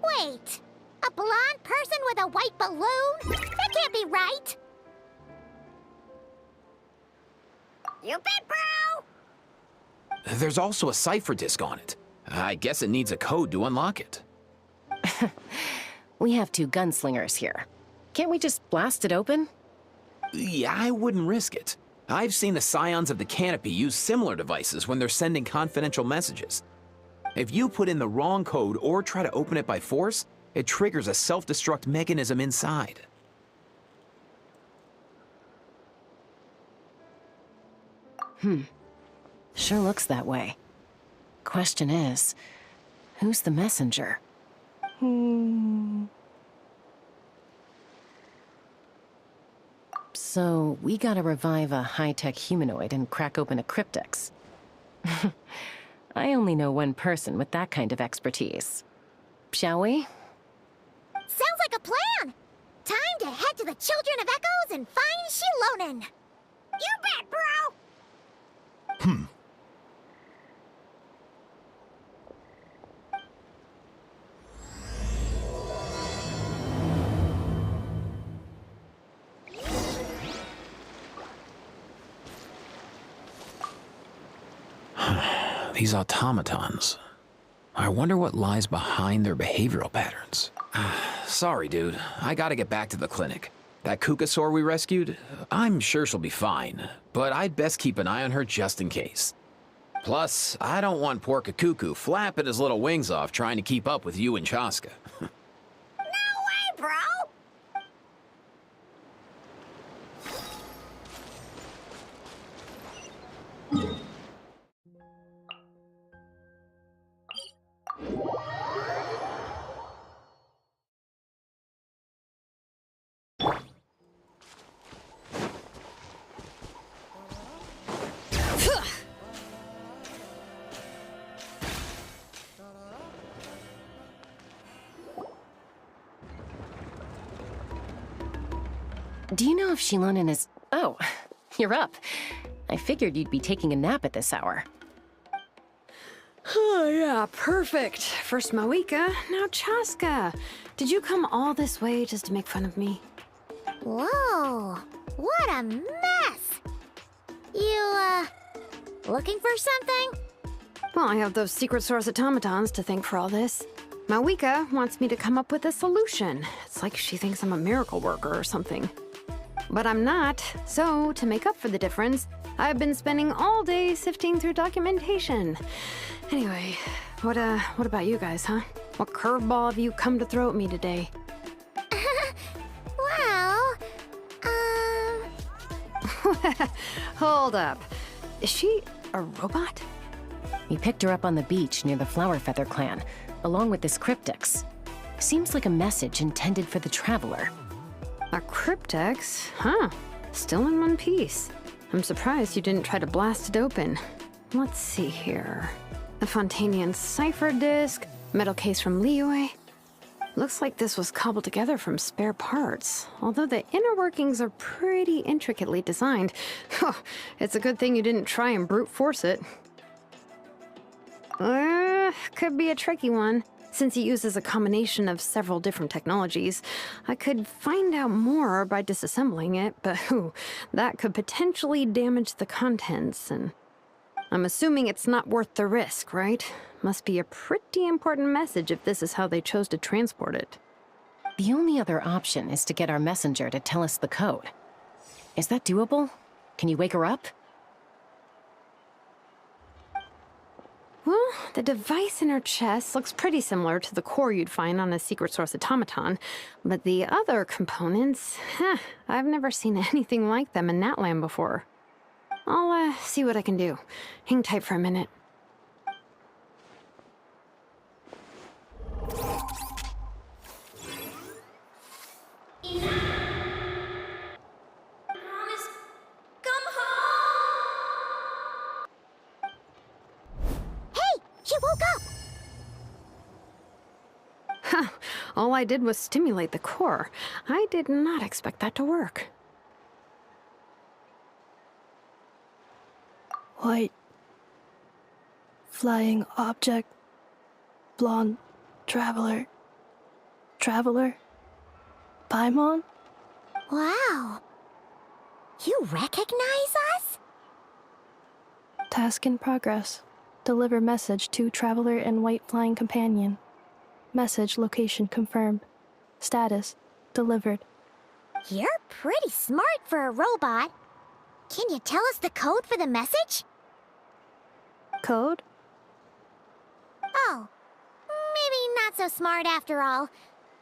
Wait, a blonde person with a white balloon? That can't be right. You bet, bro! There's also a cipher disk on it. I guess it needs a code to unlock it. We have two gunslingers here. Can't we just blast it open? Yeah, I wouldn't risk it. I've seen the Scions of the Canopy use similar devices when they're sending confidential messages. If you put in the wrong code or try to open it by force, it triggers a self-destruct mechanism inside. Sure looks that way. Question is, who's the messenger? So, we gotta revive a high-tech humanoid and crack open a cryptex. I only know one person with that kind of expertise. Shall we? Sounds like a plan! Time to head to the Children of Echoes and find Shilonen! You bet, bro! These automatons. I wonder what lies behind their behavioral patterns. Sorry, dude. I gotta get back to the clinic. That Kukasaur we rescued, I'm sure she'll be fine, but I'd best keep an eye on her just in case. Plus, I don't want poor Kakuku flapping his little wings off trying to keep up with you and Chaska. No way, bro! Do you know if Shilonen is... Oh, you're up. I figured you'd be taking a nap at this hour. Oh, yeah, perfect. First Mawika, now Chaska. Did you come all this way just to make fun of me? Whoa, what a mess! You, looking for something? Well, I have those secret source automatons to thank for all this. Mawika wants me to come up with a solution. It's like she thinks I'm a miracle worker or something. But I'm not, so to make up for the difference, I've been spending all day sifting through documentation. Anyway, what about you guys, huh? What curveball have you come to throw at me today? Well, Hold up. Is she a robot? We picked her up on the beach near the Flower Feather clan, along with this cryptex. Seems like a message intended for the Traveler. A cryptex? Huh. Still in one piece. I'm surprised you didn't try to blast it open. Let's see here. The Fontanian cipher disk, metal case from Liyue. Looks like this was cobbled together from spare parts, although the inner workings are pretty intricately designed. It's a good thing you didn't try and brute force it. Could be a tricky one. Since it uses a combination of several different technologies, I could find out more by disassembling it, but that could potentially damage the contents, and I'm assuming it's not worth the risk, right? Must be a pretty important message if this is how they chose to transport it. The only other option is to get our messenger to tell us the code. Is that doable? Can you wake her up? Well, the device in her chest looks pretty similar to the core you'd find on a secret source automaton, but the other components, I've never seen anything like them in Natlan before. I'll see what I can do. Hang tight for a minute. She woke up! All I did was stimulate the core. I did not expect that to work. White. Flying object. Blonde. Traveler. Traveler. Paimon? Wow. You recognize us? Task in progress. Deliver message to Traveler and White Flying Companion. Message location confirmed. Status delivered. You're pretty smart for a robot. Can you tell us the code for the message? Code? Oh, maybe not so smart after all.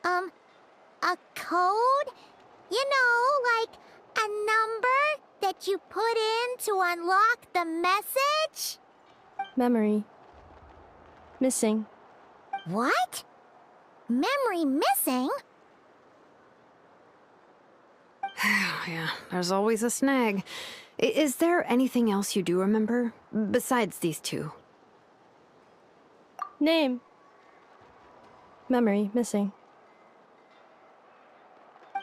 A code? You know, like a number that you put in to unlock the message? Memory. Missing. What? Memory missing? Yeah, there's always a snag. Is there anything else you do remember? Besides these two? Name. Memory missing.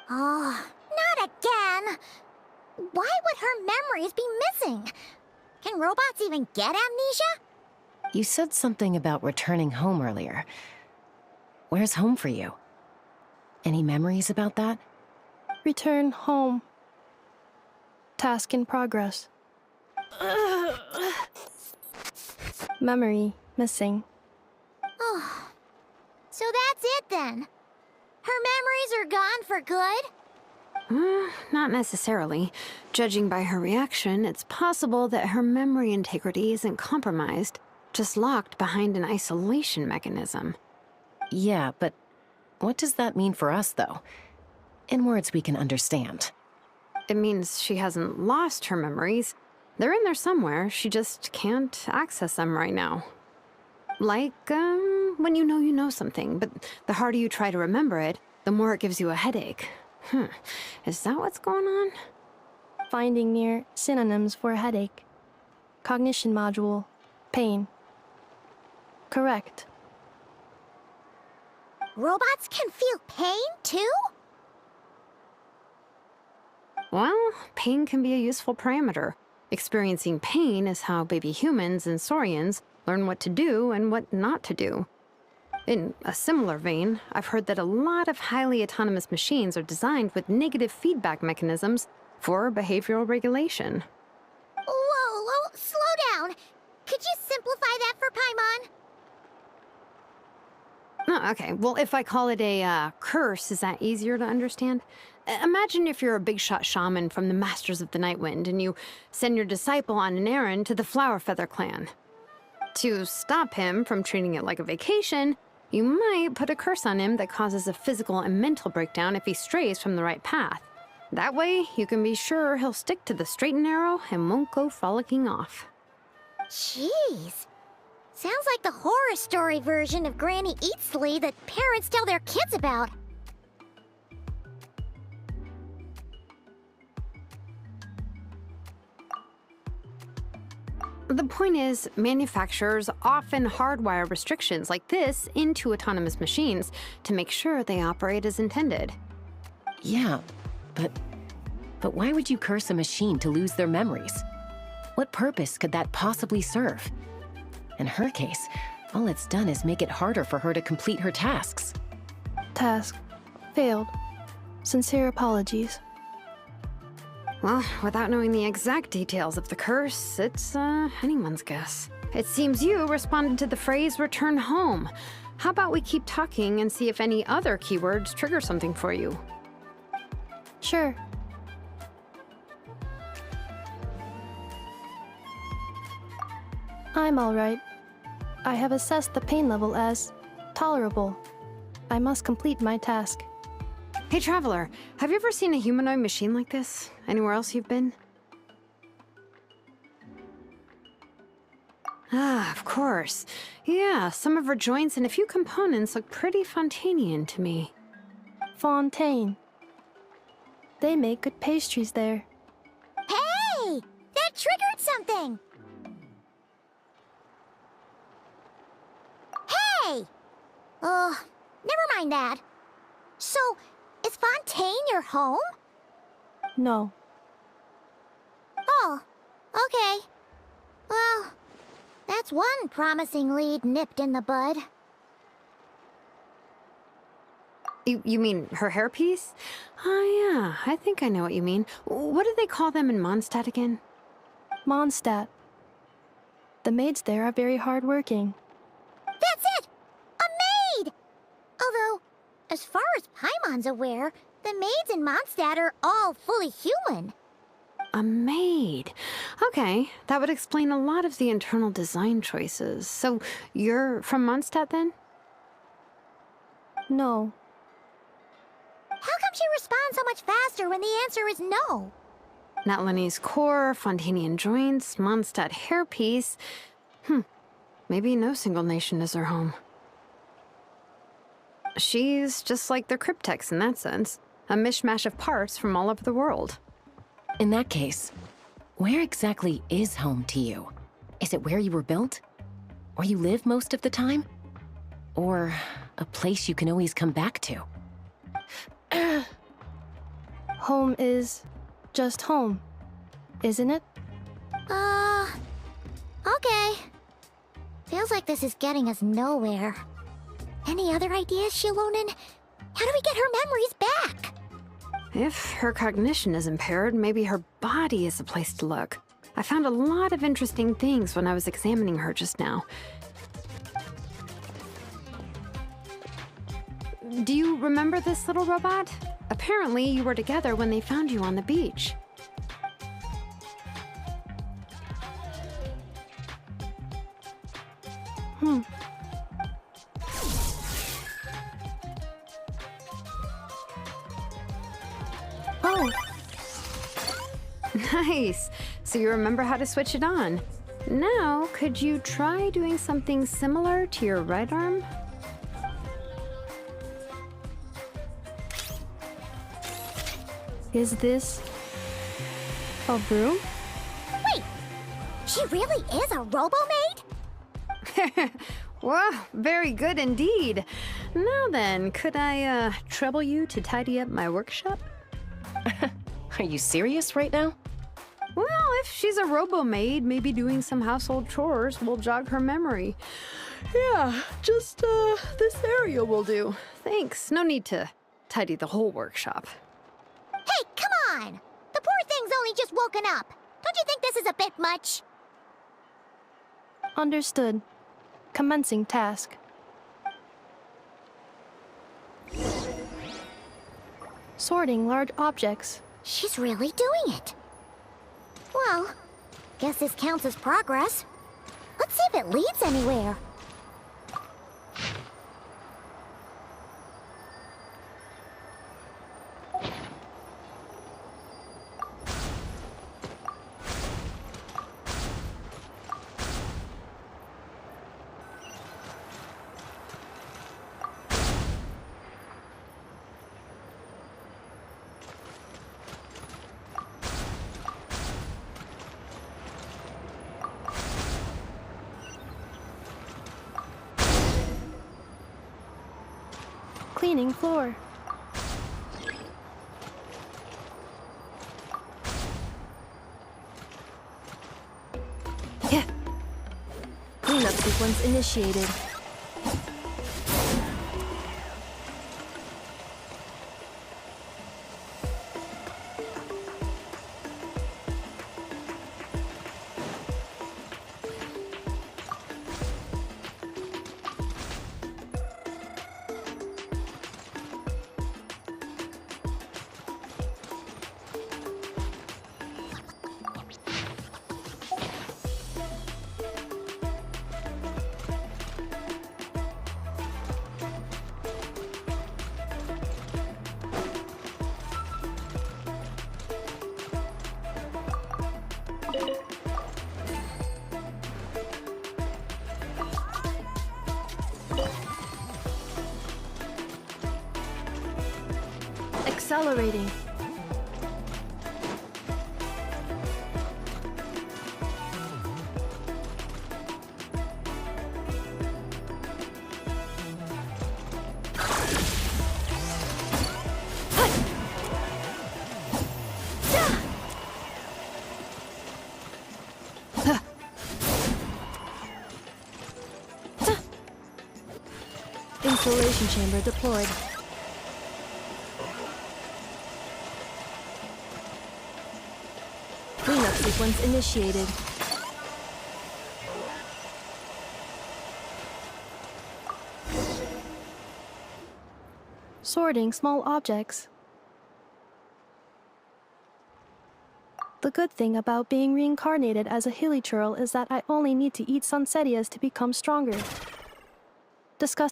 Oh, not again! Why would her memories be missing? Can robots even get amnesia? You said something about returning home earlier. Where's home for you? Any memories about that? Return home. Task in progress. Memory missing. Oh, so that's it then. Her memories are gone for good? Not necessarily. Judging by her reaction, it's possible that her memory integrity isn't compromised, just locked behind an isolation mechanism. Yeah, but what does that mean for us, though? In words we can understand. It means she hasn't lost her memories. They're in there somewhere, she just can't access them right now. Like, when you know something, but the harder you try to remember it, the more it gives you a headache. Is that what's going on? Finding near synonyms for headache. Cognition module. Pain. Correct. Robots can feel pain, too? Well, pain can be a useful parameter. Experiencing pain is how baby humans and saurians learn what to do and what not to do. In a similar vein, I've heard that a lot of highly autonomous machines are designed with negative feedback mechanisms for behavioral regulation. Whoa, slow down. Could you simplify that for Paimon? Oh, okay, well, if I call it a curse, is that easier to understand? Imagine if you're a big shot shaman from the Masters of the Nightwind and you send your disciple on an errand to the Flower Feather clan. To stop him from treating it like a vacation, you might put a curse on him that causes a physical and mental breakdown if he strays from the right path. That way, you can be sure he'll stick to the straight and narrow and won't go frolicking off. Jeez. Sounds like the horror story version of Granny Eatsley that parents tell their kids about. The point is, manufacturers often hardwire restrictions like this into autonomous machines to make sure they operate as intended. Yeah, but why would you curse a machine to lose their memories? What purpose could that possibly serve? In her case, all it's done is make it harder for her to complete her tasks. Task. Failed. Sincere apologies. Well, without knowing the exact details of the curse, it's anyone's guess. It seems you responded to the phrase return home. How about we keep talking and see if any other keywords trigger something for you? Sure. I'm alright. I have assessed the pain level as tolerable. I must complete my task. Hey, Traveler, have you ever seen a humanoid machine like this? Anywhere else you've been? Ah, of course. Yeah, some of her joints and a few components look pretty Fontanian to me. Fontaine. They make good pastries there. Hey! That triggered something! Hey! Never mind that. So, is Fontaine your home? No. Oh, okay. Well, that's one promising lead nipped in the bud. You mean her hairpiece? Oh yeah, I think I know what you mean. What do they call them in Mondstadt again? Mondstadt. The maids there are very hardworking. That's it! A maid! Although, as far as Paimon's aware, the maids in Mondstadt are all fully human. A maid. Okay, that would explain a lot of the internal design choices. So, you're from Mondstadt then? No. How come she responds so much faster when the answer is no? Natlanese core, Fontanian joints, Mondstadt hairpiece. Maybe no single nation is her home. She's just like the Cryptex in that sense. A mishmash of parts from all over the world. In that case, where exactly is home to you? Is it where you were built? Where you live most of the time? Or a place you can always come back to? Home is Just home, isn't it? Okay. Feels like this is getting us nowhere. Any other ideas, Shilonen? How do we get her memories back? If her cognition is impaired, maybe her body is the place to look. I found a lot of interesting things when I was examining her just now. Do you remember this little robot? Apparently, you were together when they found you on the beach. Oh, Nice. So you remember how to switch it on. Now, could you try doing something similar to your right arm? is this a broom? Wait, she really is a robo-maid? Wow, very good indeed. Now then, could I trouble you to tidy up my workshop? Are you serious right now? Well, if she's a robo-maid, maybe doing some household chores will jog her memory. Yeah, just this area will do. Thanks. No need to tidy the whole workshop. Hey, come on! The poor thing's only just woken up. Don't you think this is a bit much? Understood. Commencing task. Sorting large objects. She's really doing it. Well, guess this counts as progress. Let's see if it leads anywhere. Cleaning floor. Yeah. Cleanup sequence initiated. Accelerating. Installation chamber deployed. Cleanup sequence initiated. Sorting small objects. The good thing about being reincarnated as a hilly churl is that I only need to eat sunsettias to become stronger. Discuss.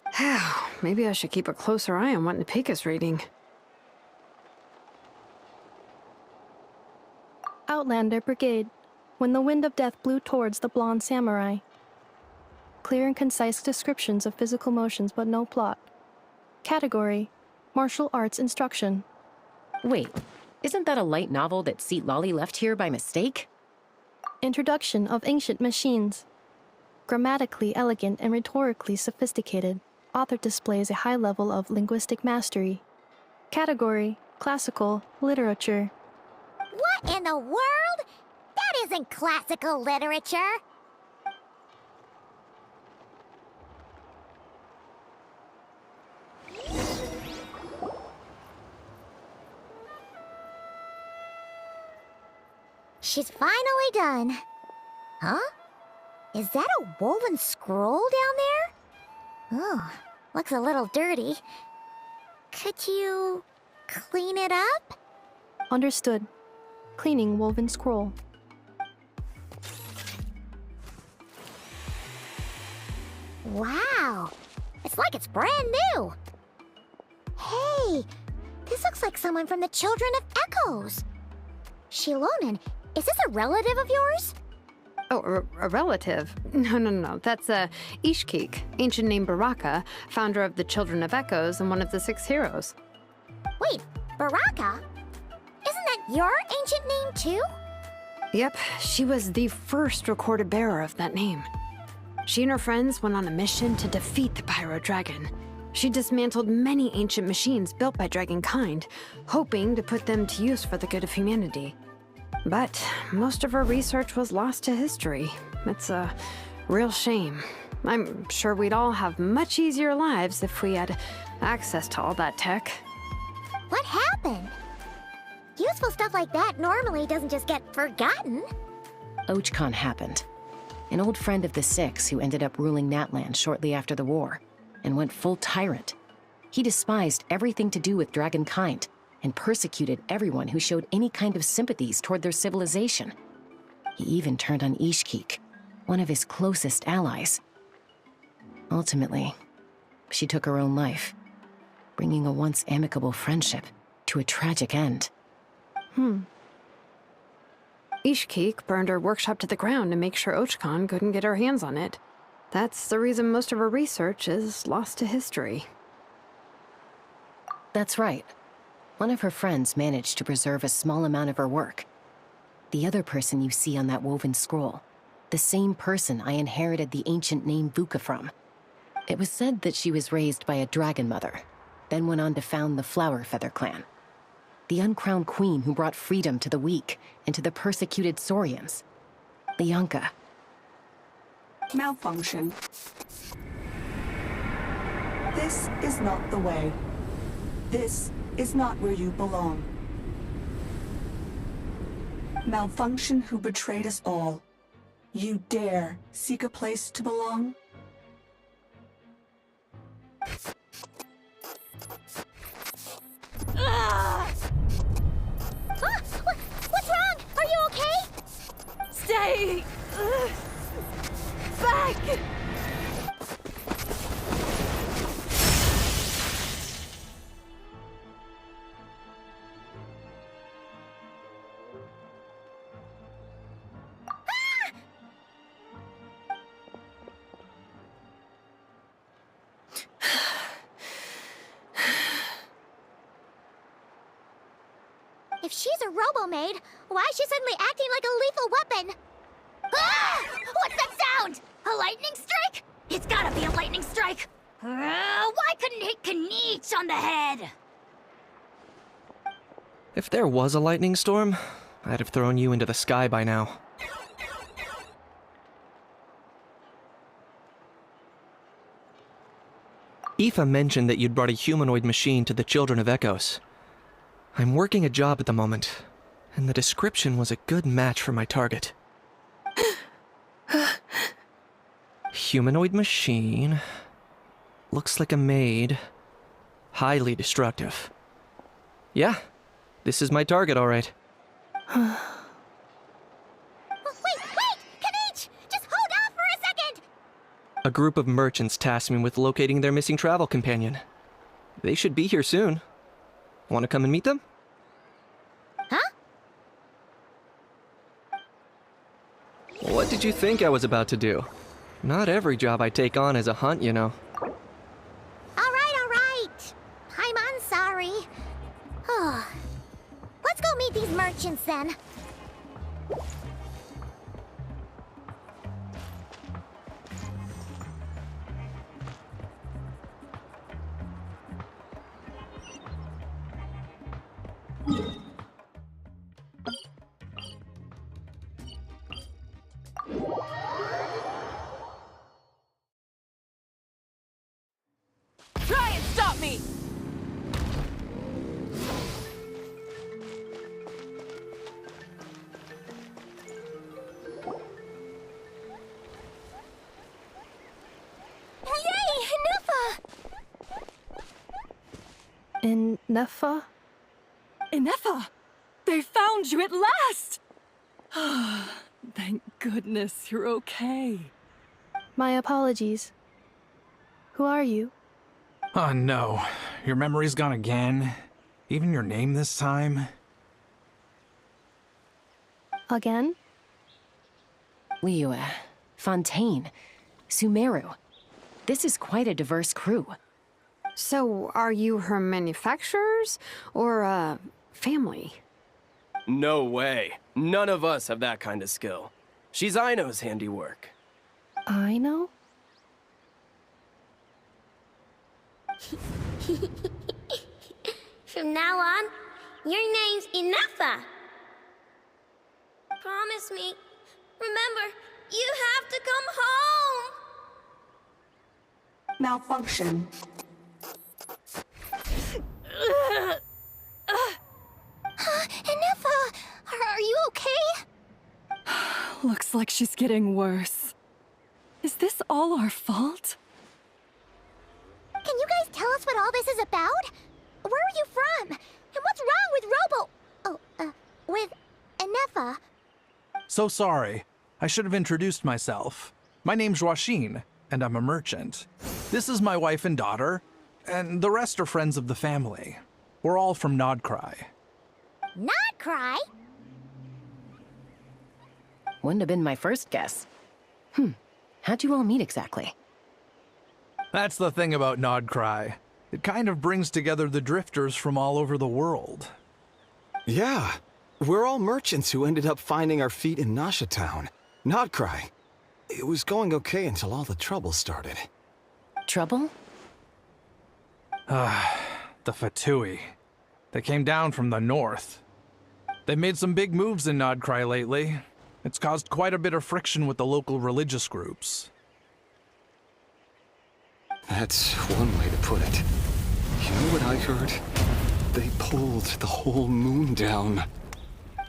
Maybe I should keep a closer eye on what Nepika's reading. Outlander Brigade. When the wind of death blew towards the blonde samurai. Clear and concise descriptions of physical motions but no plot. Category: Martial Arts Instruction. Wait, isn't that a light novel that Seat Lolly left here by mistake? Introduction of Ancient Machines. Grammatically elegant and rhetorically sophisticated, author displays a high level of linguistic mastery. Category: Classical Literature. What What in the world? That isn't classical literature. She's finally done. Huh? Is that a woven scroll down there? Oh, looks a little dirty. Could you clean it up? Understood. Cleaning woven scroll. Wow, it's like it's brand new. Hey, this looks like someone from the Children of Echoes. Shilonen, is this a relative of yours? Oh, a relative? No. That's Ishkik, ancient name Baraka, founder of the Children of Echoes and one of the 6 heroes. Wait, Baraka? Isn't that your ancient name too? Yep, she was the first recorded bearer of that name. She and her friends went on a mission to defeat the Pyro Dragon. She dismantled many ancient machines built by Dragonkind, hoping to put them to use for the good of humanity. But most of her research was lost to history. It's a real shame. I'm sure we'd all have much easier lives if we had access to all that tech. What happened? Useful stuff like that normally doesn't just get forgotten. Ochkon happened. An old friend of the 6 who ended up ruling Natlan shortly after the war, and went full tyrant. He despised everything to do with Dragonkind, and persecuted everyone who showed any kind of sympathies toward their civilization. He even turned on Ishkik, one of his closest allies. Ultimately, she took her own life, bringing a once amicable friendship to a tragic end. Ishkik burned her workshop to the ground to make sure Ochkon couldn't get her hands on it. That's the reason most of her research is lost to history. That's right. One of her friends managed to preserve a small amount of her work. The other person you see on that woven scroll, the same person I inherited the ancient name Vuka from. It was said that she was raised by a dragon mother, then went on to found the Flower Feather clan. The uncrowned queen who brought freedom to the weak and to the persecuted Saurians. Lianka. Malfunction. This is not the way. This is not where you belong. Malfunction who betrayed us all. You dare seek a place to belong? What's wrong? Are you okay? Stay back! If she's a robo-maid, why is she suddenly acting like a lethal weapon? Ah! What's that sound? A lightning strike? It's gotta be a lightning strike! Why couldn't it hit Kniech on the head? If there was a lightning storm, I'd have thrown you into the sky by now. Aoife mentioned that you'd brought a humanoid machine to the Children of Echoes. I'm working a job at the moment, and the description was a good match for my target. Humanoid machine. Looks like a maid. Highly destructive. Yeah, this is my target, all right. Wait! Kniech! Just hold off for a second! A group of merchants tasked me with locating their missing travel companion. They should be here soon. Want to come and meet them? Huh? What did you think I was about to do? Not every job I take on is a hunt, you know. All right. I'm sorry. Let's go meet these merchants then. In Nefa? Inefa! They found you at last! Thank goodness you're okay. My apologies. Who are you? Oh no, your memory's gone again? Even your name this time? Again? Liyue, Fontaine, Sumeru. This is quite a diverse crew. So, are you her manufacturers or family? No way. None of us have that kind of skill. She's Aino's handiwork. I know? From now on, your name's Inefa. Promise me. Remember, you have to come home. Malfunction. Inefa, are you okay? Looks like she's getting worse. Is this all our fault? Can you guys tell us what all this is about? Where are you from? And what's wrong with with Inefa? So sorry. I should have introduced myself. My name's Joachine, and I'm a merchant. This is my wife and daughter, and the rest are friends of the family. We're all from Nodcry. Not cry? Wouldn't have been my first guess. How'd you all meet exactly? That's the thing about Nodcry. It kind of brings together the drifters from all over the world. Yeah, we're all merchants who ended up finding our feet in Nasha Town. Nodcry. It was going okay until all the trouble started. Trouble? The Fatui. They came down from the north. They've made some big moves in Nodcry lately. It's caused quite a bit of friction with the local religious groups. That's one way to put it. You know what I heard? They pulled the whole moon down.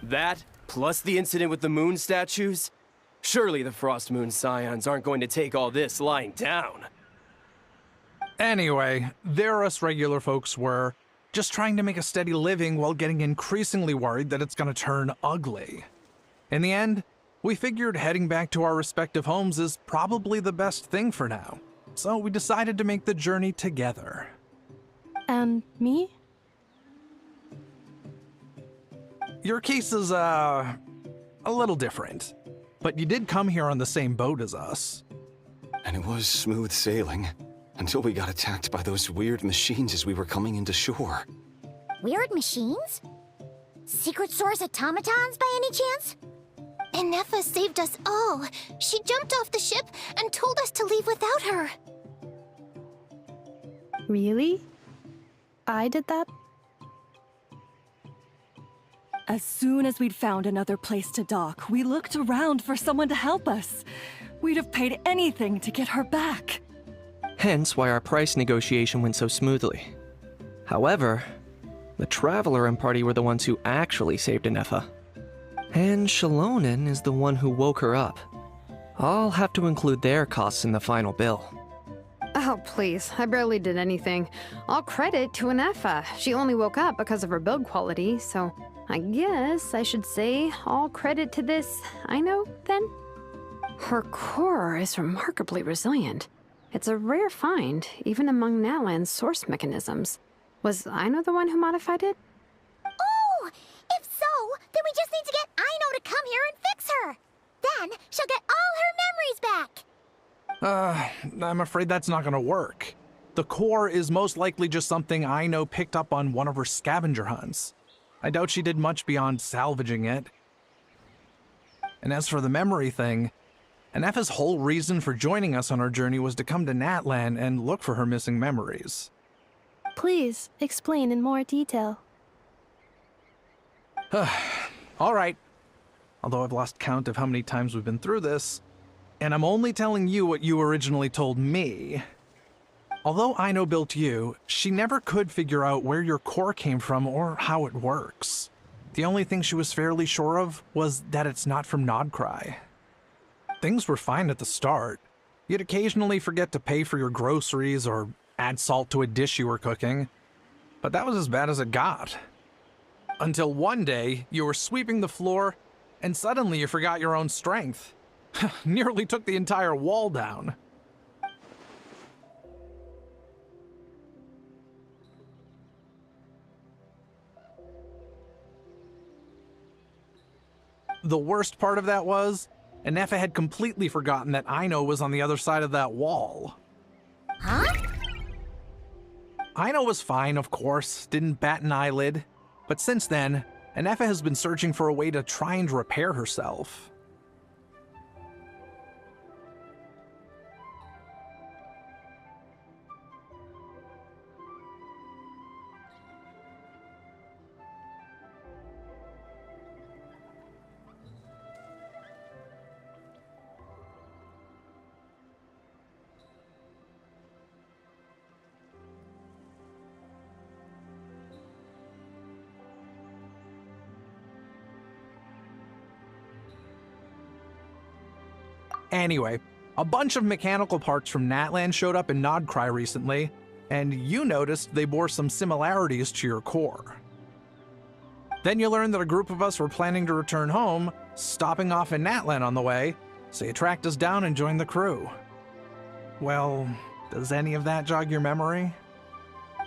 That, plus the incident with the moon statues? Surely the Frost Moon Scions aren't going to take all this lying down. Anyway, there us regular folks were, just trying to make a steady living while getting increasingly worried that it's gonna turn ugly. In the end, we figured heading back to our respective homes is probably the best thing for now. So we decided to make the journey together. And me? Your case is, a little different. But you did come here on the same boat as us. And it was smooth sailing, until we got attacked by those weird machines as we were coming into shore. Weird machines? Secret Source automatons by any chance? Inefa saved us all. She jumped off the ship and told us to leave without her. Really? I did that? As soon as we'd found another place to dock, we looked around for someone to help us. We'd have paid anything to get her back. Hence why our price negotiation went so smoothly. However, the Traveler and party were the ones who actually saved Inefa. And Shalonen is the one who woke her up. I'll have to include their costs in the final bill. Oh, please. I barely did anything. All credit to Inefa. She only woke up because of her build quality, so I guess I should say all credit to this Aino, then? Her core is remarkably resilient. It's a rare find, even among Natlan's source mechanisms. Was Aino the one who modified it? Oh! If so, then we just need to get Aino to come here and fix her! Then she'll get all her memories back! I'm afraid that's not gonna work. The core is most likely just something Aino picked up on one of her scavenger hunts. I doubt she did much beyond salvaging it. And as for the memory thing, Inefa's whole reason for joining us on our journey was to come to Natlan and look for her missing memories. Please, explain in more detail. All right. Although I've lost count of how many times we've been through this, and I'm only telling you what you originally told me. Although Aino built you, she never could figure out where your core came from or how it works. The only thing she was fairly sure of was that it's not from Nodcry. Things were fine at the start. You'd occasionally forget to pay for your groceries or add salt to a dish you were cooking. but that was as bad as it got. Until one day, you were sweeping the floor, and suddenly you forgot your own strength. Nearly took the entire wall down. The worst part of that was, Anefa had completely forgotten that Aino was on the other side of that wall. Huh? Aino was fine, of course, didn't bat an eyelid. But since then, Anefa has been searching for a way to try and repair herself. Anyway, a bunch of mechanical parts from Natlan showed up in Nodcry recently, and you noticed they bore some similarities to your core. Then you learned that a group of us were planning to return home, stopping off in Natlan on the way, so you tracked us down and joined the crew. Well, does any of that jog your memory?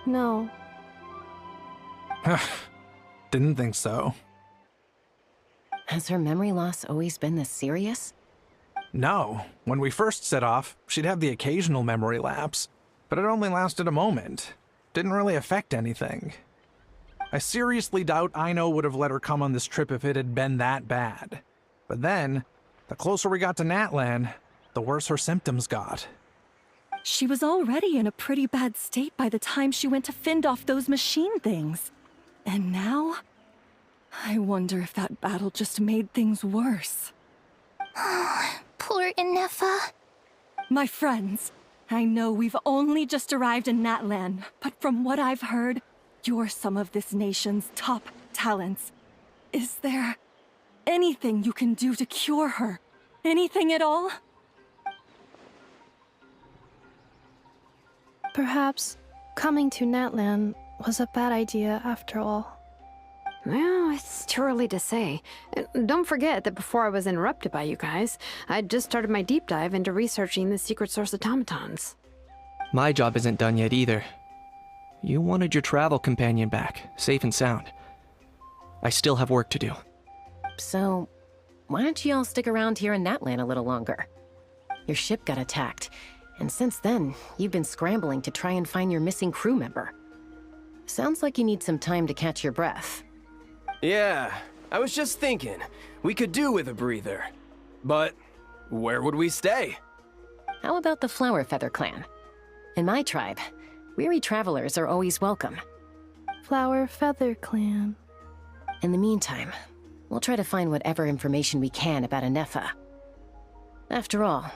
No. Didn't think so. Has her memory loss always been this serious? No. When we first set off, she'd have the occasional memory lapse, but it only lasted a moment. Didn't really affect anything. I seriously doubt Aino would have let her come on this trip if it had been that bad. But then, the closer we got to Natlan, the worse her symptoms got. She was already in a pretty bad state by the time she went to fend off those machine things. And now, I wonder if that battle just made things worse. Poor Anefa. My friends, I know we've only just arrived in Natlan, but from what I've heard, you're some of this nation's top talents. Is there anything you can do to cure her? Anything at all? Perhaps coming to Natlan was a bad idea after all. Well, it's too early to say. And don't forget that before I was interrupted by you guys, I'd just started my deep dive into researching the secret source automatons. My job isn't done yet either. You wanted your travel companion back, safe and sound. I still have work to do. So, why don't you all stick around here in Natlan a little longer? Your ship got attacked, and since then, you've been scrambling to try and find your missing crew member. Sounds like you need some time to catch your breath. Yeah, I was just thinking, we could do with a breather. But where would we stay? How about the Flower Feather Clan? In my tribe, weary travelers are always welcome. Flower Feather Clan. In the meantime, we'll try to find whatever information we can about Anefa. After all,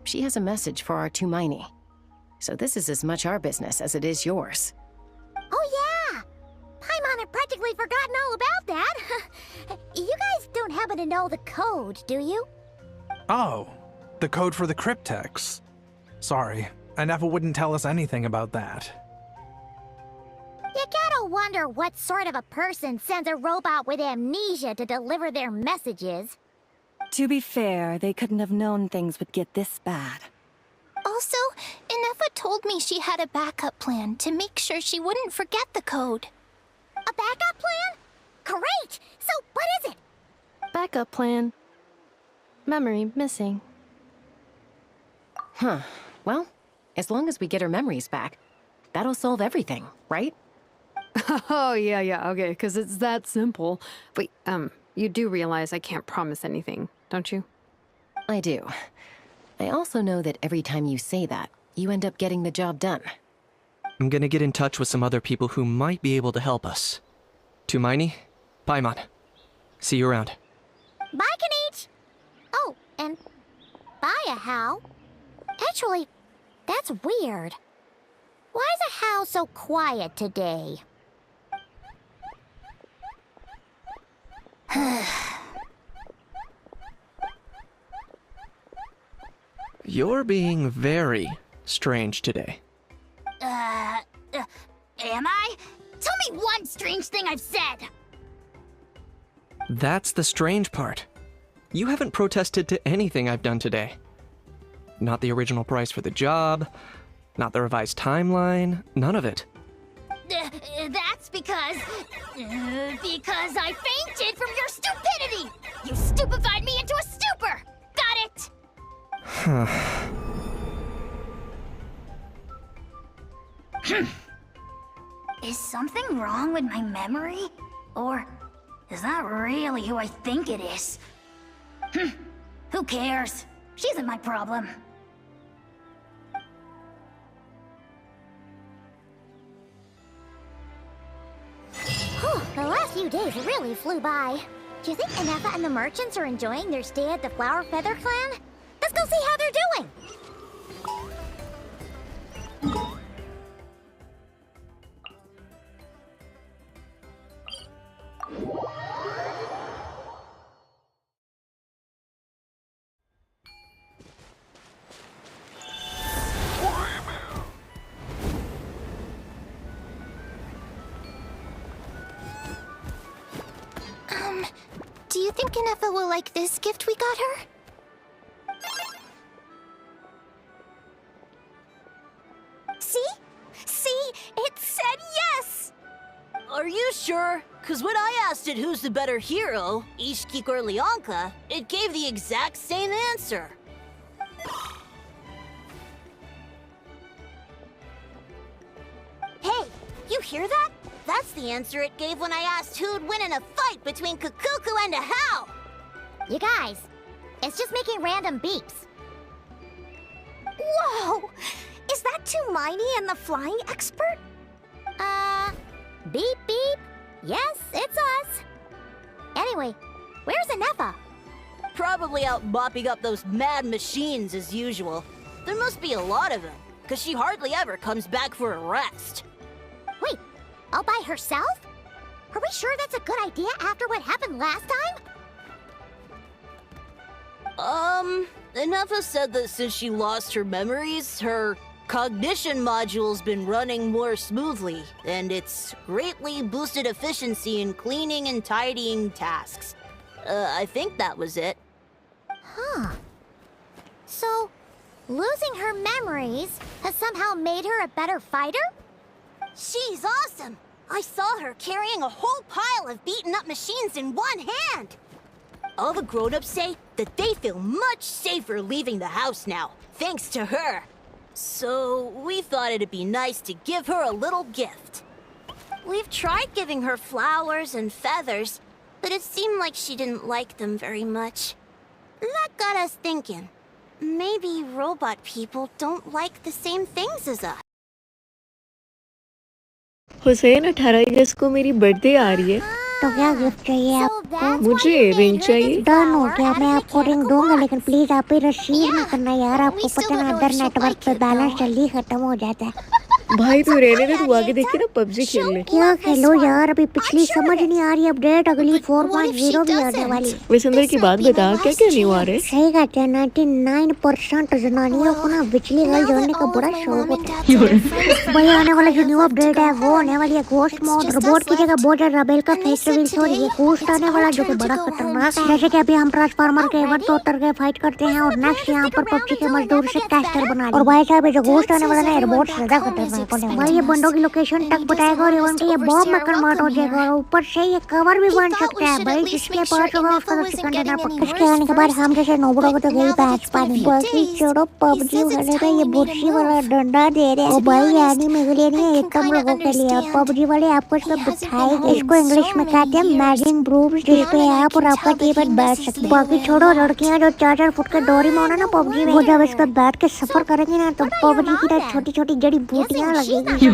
she has a message for our Tumaini. So this is as much our business as it is yours. Oh yeah! Paimon had practically forgotten all about that. You guys don't happen to know the code, do you? Oh, the code for the cryptex. Sorry, Anefa wouldn't tell us anything about that. You gotta wonder what sort of a person sends a robot with amnesia to deliver their messages. To be fair, they couldn't have known things would get this bad. Also, Anefa told me she had a backup plan to make sure she wouldn't forget the code. A backup plan? Great! So what is it? Backup plan. Memory missing. Huh. Well, as long as we get her memories back, that'll solve everything, right? Oh, yeah, okay, because it's that simple. Wait, you do realize I can't promise anything, don't you? I do. I also know that every time you say that, you end up getting the job done. I'm gonna get in touch with some other people who might be able to help us. Tumaini, Paimon. See you around. Bye, Kanich! Oh, and bye, How. Actually, that's weird. Why is a How so quiet today? You're being very strange today. Am I? That's the strange part. You haven't protested to anything I've done today. Not the original price for the job, not the revised timeline, none of it. That's because I fainted from your stupidity! You stupefied me into a stupor! Got it? Is something wrong with my memory? Or is that really who I think it is? Who cares? She isn't my problem. The last few days really flew by. Do you think Inefa and the merchants are enjoying their stay at the Flower Feather Clan? Let's go see how they're doing! Do you think Inefa will like this gift we got her? See? It said yes! Are you sure? Because when I asked it who's the better hero, Ishkik or Leonka, it gave the exact same answer. Hey, you hear that? That's the answer it gave when I asked who'd win in a fight between Kukuku and a How. You guys, it's just making random beeps. Whoa! Is that Tumaini and the flying expert? Beep beep. Yes, it's us. Anyway, where's Inefa? Probably out mopping up those mad machines as usual. There must be a lot of them, because she hardly ever comes back for a rest. Wait, all by herself? Are we sure that's a good idea after what happened last time? Inefa said that since she lost her memories, her cognition module's been running more smoothly, and it's greatly boosted efficiency in cleaning and tidying tasks. I think that was it. Huh. So, losing her memories has somehow made her a better fighter? She's awesome! I saw her carrying a whole pile of beaten-up machines in one hand! All the grown-ups say that they feel much safer leaving the house now, thanks to her. So, we thought it'd be nice to give her a little gift. We've tried giving her flowers and feathers, but it seemed like she didn't like them very much. That got us thinking. Maybe robot people don't like the same things as us. Hussain 18 अगस्त को मेरी birthday आ रही है तो क्या gift चाहिए आपको? मुझे ring चाहिए डन हो गया, मैं आपको रिंग दूंगा, लेकिन प्लीज आप ही रिसीव ना करना यार। आपको पता ना अदर नेटवर्क पे बैलेंस जल्दी खत्म हो जाता है। भाई तू रहने दे, तू आगे देखी ना पबजी खेल ले। क्या खेलो यार, अभी पिछली समझ नहीं आ रही, अपडेट अगली 4.0 भी आने वाली। वैसे अंदर की बात बता, क्या क्या न्यू आ रहा है? सही कहते हैं, 99% जनानियों को ना बिजली गर्ल जोड़ने का बड़ा शौक होता है। वही आने वाला जो न्यू अपडेट है वो आने वाली है घोस्ट मोड। रोबोट की जगह बॉर्डर रबेल का फेस रिवील हो रही है। घोस्ट आने वाला जो कि बड़ा खतरनाक है। जैसे कि अभी हम ट्रांसफार्मर के एवं तो उतर के फाइट करते हैं, और नेक्स्ट यहाँ पर पबजी के मजदूर से कैस्टर बना रहे हैं। और भाई साहब जो घोस्ट आने वाला है रोबोट से ज्यादा खतरनाक होने वाला है। ये बंदों की लोकेशन तक बताएगा और इवन ये बॉम्ब में कन्वर्ट हो जाएगा, और ऊपर से ये कवर भी बन सकता है। भाई जिसके पास होगा उसका तो चिकन डिनर पक्का। इसके आने के बाद हम जैसे नोबड़ों को तो गई पैच पानी। बाकी छोड़ो, पबजी वाले का ये बुर्शी वाला डंडा दे रहे हैं। और भाई यानी मेरे लिए ये कम लोगों के लिए। पबजी वाले आपको इसमें बिठाएंगे। इसको इंग्लिश में कहते हैं मैजिंग ब्रूव, जिसपे आप और आपका टीबेट बैठ सकते। बाकी छोड़ो, लड़कियां जो 4-4 फुट के डोरी में होना ना पबजी में, वो जब इस पर बैठ के सफर करेंगी ना तो पबजी की तरह छोटी छोटी जड़ी बूटियां लगेगी।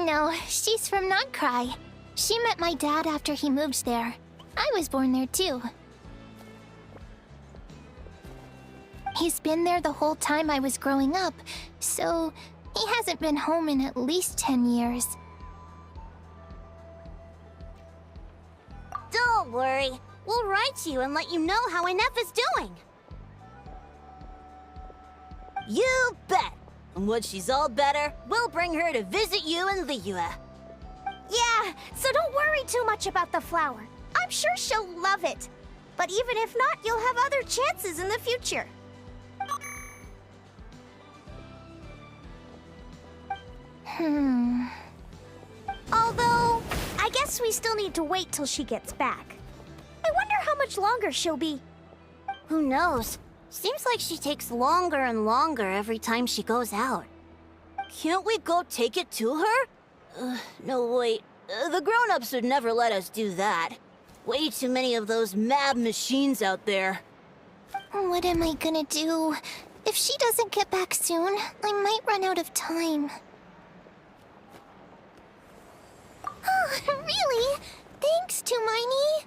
No, she's from Notcry. She met my dad after he moved there. I was born there too. He's been there the whole time I was growing up, so he hasn't been home in at least 10 years. Don't worry. We'll write to you and let you know how Inefa's doing. You bet. And when she's all better, we'll bring her to visit you in Liyue. Yeah, So don't worry too much about the flower. I'm sure she'll love it. But even if not, you'll have other chances in the future. Although, I guess we still need to wait till she gets back. I wonder how much longer she'll be. Who knows? Seems like she takes longer and longer every time she goes out. Can't we go take it to her? No, wait. The grown-ups would never let us do that. Way too many of those mad machines out there. What am I gonna do? If she doesn't get back soon, I might run out of time. Oh, really? Thanks, Hermione.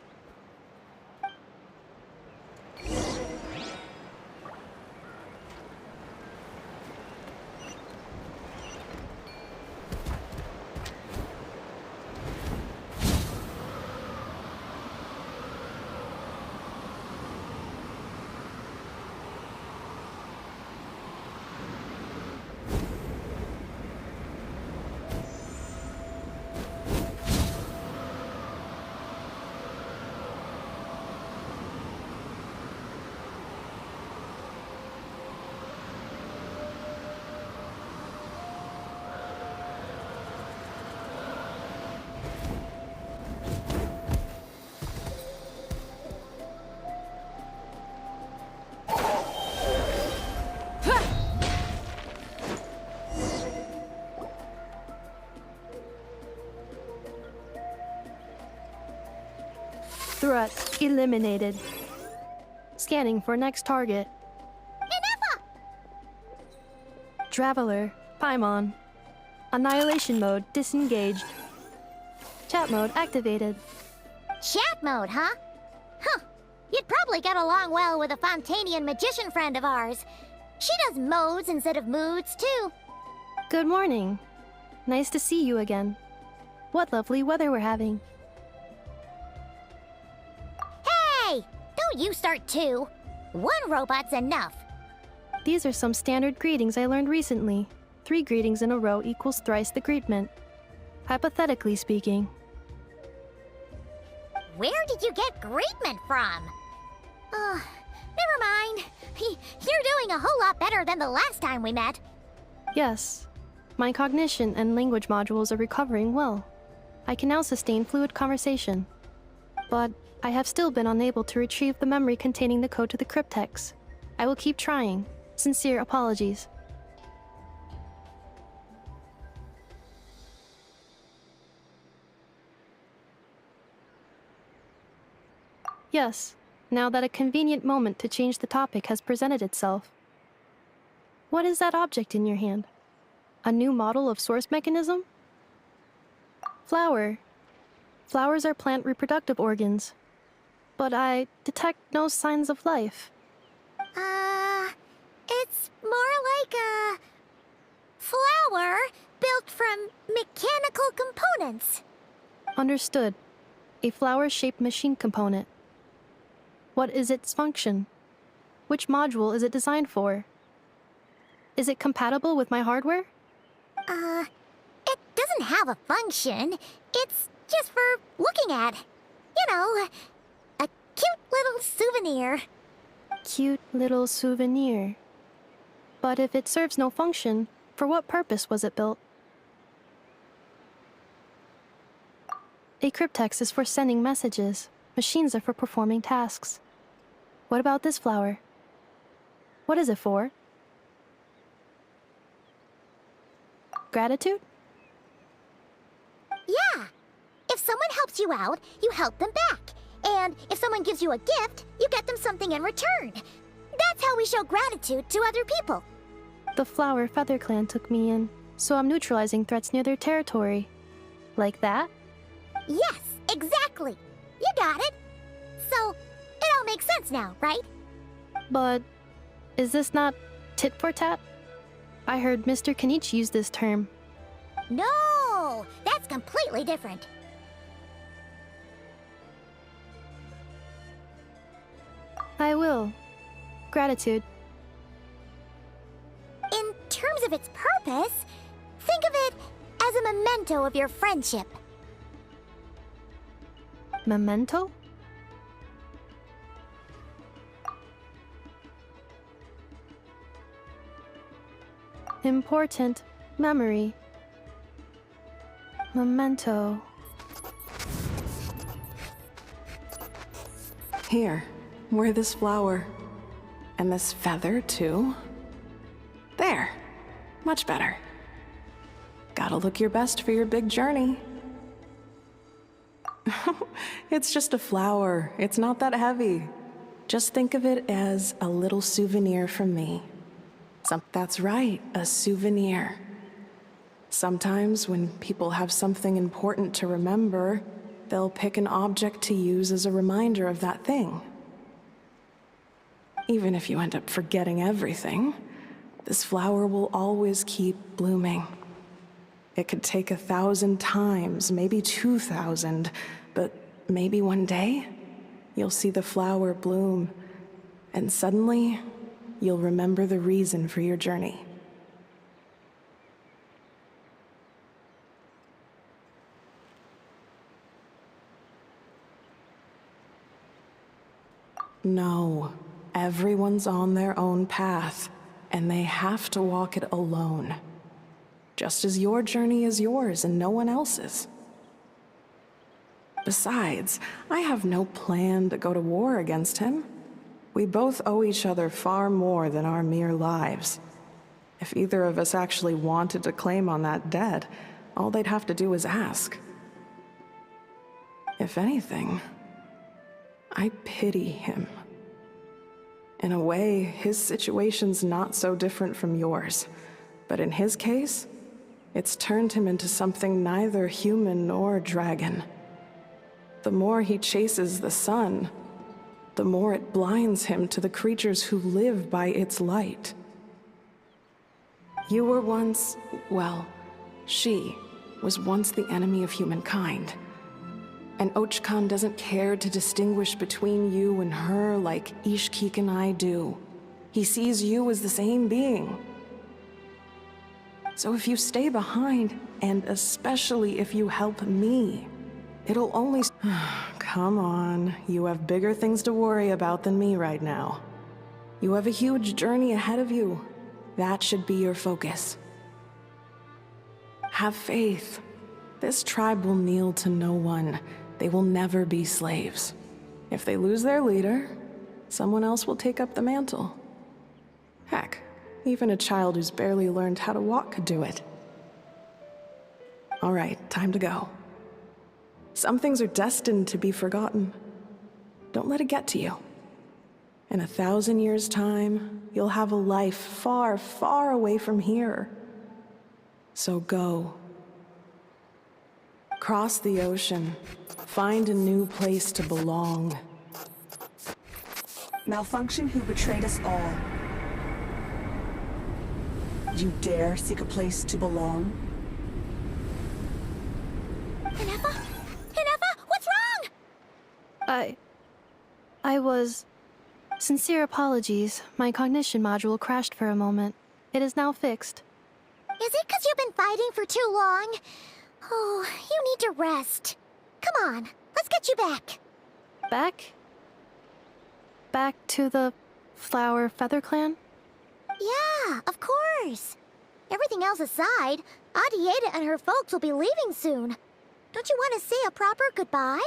Threat eliminated. Scanning for next target. Traveler, Paimon. Annihilation mode disengaged. Chat mode activated. Chat mode, huh? Huh. You'd probably get along well with a Fontanian magician friend of ours. She does modes instead of moods, too. Good morning. Nice to see you again. What lovely weather we're having. Hey! Don't you start too. One robot's enough. These are some standard greetings I learned recently. 3 greetings in a row equals thrice the greetment. Hypothetically speaking. Where did you get greetment from? Never mind. You're doing a whole lot better than the last time we met. Yes. My cognition and language modules are recovering well. I can now sustain fluid conversation. But I have still been unable to retrieve the memory containing the code to the cryptex. I will keep trying. Sincere apologies. Yes, now that a convenient moment to change the topic has presented itself. What is that object in your hand? A new model of source mechanism? Flower. Flowers are plant reproductive organs. But I detect no signs of life. It's more like a flower built from mechanical components. Understood. A flower-shaped machine component. What is its function? Which module is it designed for? Is it compatible with my hardware? It doesn't have a function. It's just for looking at. You know, a cute little souvenir. Cute little souvenir. But if it serves no function, for what purpose was it built? A cryptex is for sending messages. Machines are for performing tasks. What about this flower? What is it for? Gratitude? Yeah. If someone helps you out, you help them back. And if someone gives you a gift, you get them something in return. That's how we show gratitude to other people. The Flower Feather Clan took me in, so I'm neutralizing threats near their territory. Like that? Yes, exactly. You got it. So, it all makes sense now, right? But is this not tit for tat? I heard Mr. Kenichi use this term. No, that's completely different. I will. Gratitude. In terms of its purpose, think of it as a memento of your friendship. Memento? Important memory. Memento. Here, wear this flower. And this feather, too. There. Much better. Gotta look your best for your big journey. It's just a flower. It's not that heavy. Just think of it as a little souvenir from me. That's right, a souvenir. Sometimes when people have something important to remember, they'll pick an object to use as a reminder of that thing. Even if you end up forgetting everything, this flower will always keep blooming. It could take 1,000 times, maybe 2,000, but maybe one day, you'll see the flower bloom, and suddenly, you'll remember the reason for your journey. No, everyone's on their own path, and they have to walk it alone. Just as your journey is yours and no one else's. Besides, I have no plan to go to war against him. We both owe each other far more than our mere lives. If either of us actually wanted to claim on that debt, all they'd have to do is ask. If anything, I pity him. In a way, his situation's not so different from yours. But in his case, it's turned him into something neither human nor dragon. The more he chases the sun, the more it blinds him to the creatures who live by its light. You were once, well, she was once the enemy of humankind. And Ochkan doesn't care to distinguish between you and her like Ishkik and I do. He sees you as the same being. So if you stay behind, and especially if you help me, it'll only... Come on, you have bigger things to worry about than me right now. You have a huge journey ahead of you. That should be your focus. Have faith. This tribe will kneel to no one. They will never be slaves. If they lose their leader, someone else will take up the mantle. Heck, even a child who's barely learned how to walk could do it. All right, time to go. Some things are destined to be forgotten. Don't let it get to you. In 1,000 years' time, you'll have a life far, far away from here. So go. Cross the ocean. Find a new place to belong. Malfunction who betrayed us all. You dare seek a place to belong? Hinefa? Hinefa, what's wrong? I was... Sincere apologies. My cognition module crashed for a moment. It is now fixed. Is it because you've been fighting for too long? Oh, you need to rest. Come on, let's get you back. Back? Back to the Flower Feather Clan? Yeah, of course. Everything else aside, Adieta and her folks will be leaving soon. Don't you want to say a proper goodbye?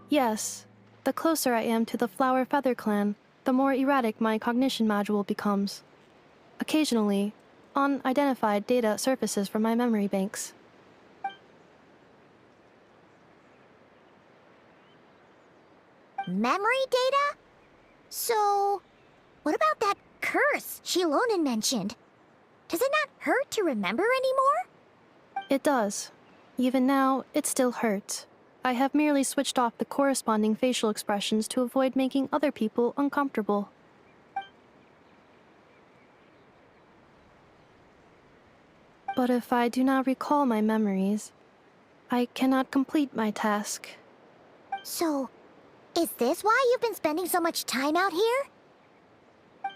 Yes, the closer I am to the Flower Feather clan, the more erratic my cognition module becomes. Occasionally, unidentified data surfaces from my memory banks. Memory data? So, what about that curse Shilonen mentioned? Does it not hurt to remember anymore? It does. Even now, it still hurts. I have merely switched off the corresponding facial expressions to avoid making other people uncomfortable. But if I do not recall my memories, I cannot complete my task. So, is this why you've been spending so much time out here?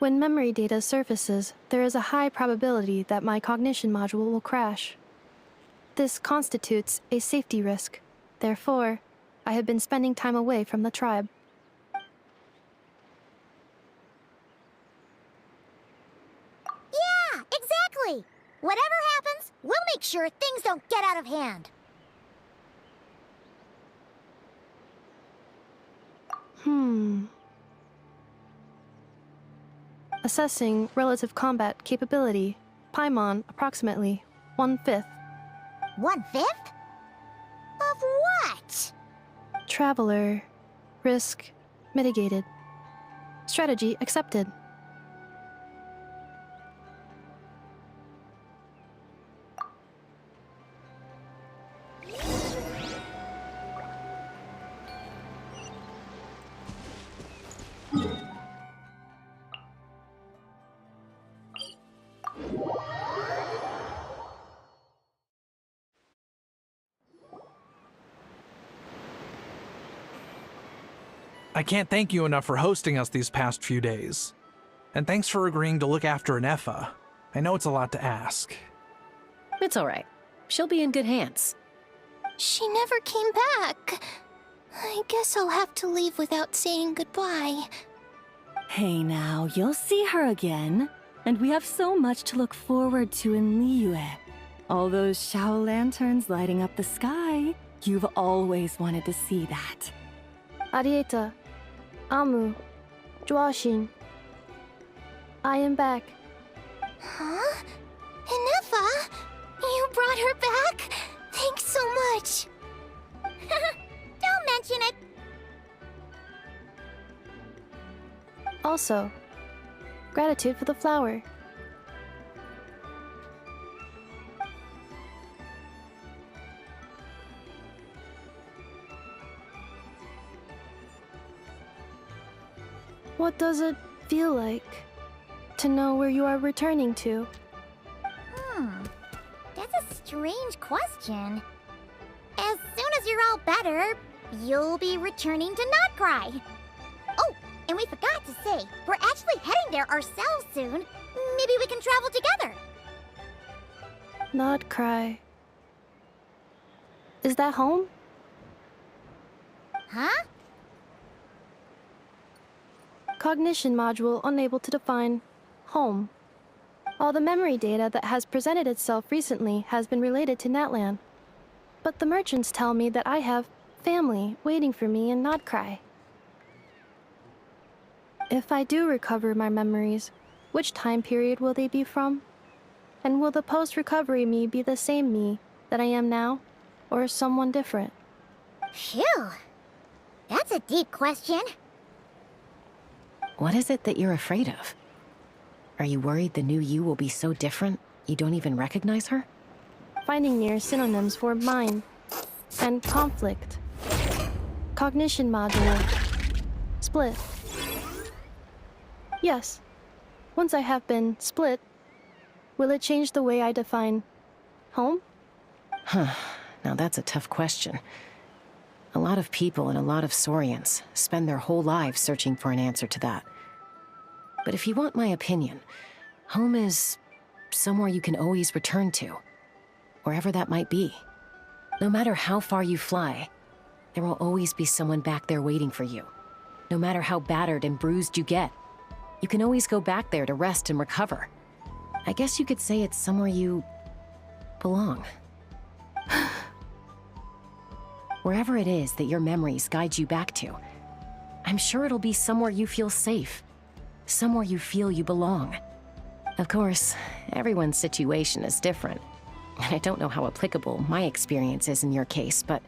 When memory data surfaces, there is a high probability that my cognition module will crash. This constitutes a safety risk. Therefore, I have been spending time away from the tribe. Yeah, exactly! Whatever happens, we'll make sure things don't get out of hand. Assessing relative combat capability. Paimon, approximately 1/5. 1/5? Of what? Traveler. Risk mitigated. Strategy accepted. I can't thank you enough for hosting us these past few days. And thanks for agreeing to look after Nefa. I know it's a lot to ask. It's all right. She'll be in good hands. She never came back. I guess I'll have to leave without saying goodbye. Hey now, you'll see her again. And we have so much to look forward to in Liyue. All those Shao lanterns lighting up the sky. You've always wanted to see that. Arieta. Amu. Joashin. I am back. Huh? Nefa? You brought her back? Thanks so much. Don't mention it. Also, gratitude for the flower. What does it feel like to know where you are returning to? That's a strange question. As soon as you're all better, you'll be returning to Notcry. Oh, and we forgot to say, we're actually heading there ourselves soon. Maybe we can travel together. Notcry. Is that home? Huh? Cognition module unable to define home. All the memory data that has presented itself recently has been related to Natlan. But the merchants tell me that I have family waiting for me in Notcry. If I do recover my memories, which time period will they be from? And will the post-recovery me be the same me that I am now, or someone different? Phew. That's a deep question. What is it that you're afraid of? Are you worried the new you will be so different you don't even recognize her? Finding near synonyms for mind and conflict. Cognition module. Split. Yes. Once I have been split, will it change the way I define home? Huh. Now that's a tough question. A lot of people and a lot of Saurians spend their whole lives searching for an answer to that. But if you want my opinion, home is somewhere you can always return to, wherever that might be. No matter how far you fly, there will always be someone back there waiting for you. No matter how battered and bruised you get, you can always go back there to rest and recover. I guess you could say it's somewhere you belong. Wherever it is that your memories guide you back to, I'm sure it'll be somewhere you feel safe, somewhere you feel you belong. Of course, everyone's situation is different, and I don't know how applicable my experience is in your case, but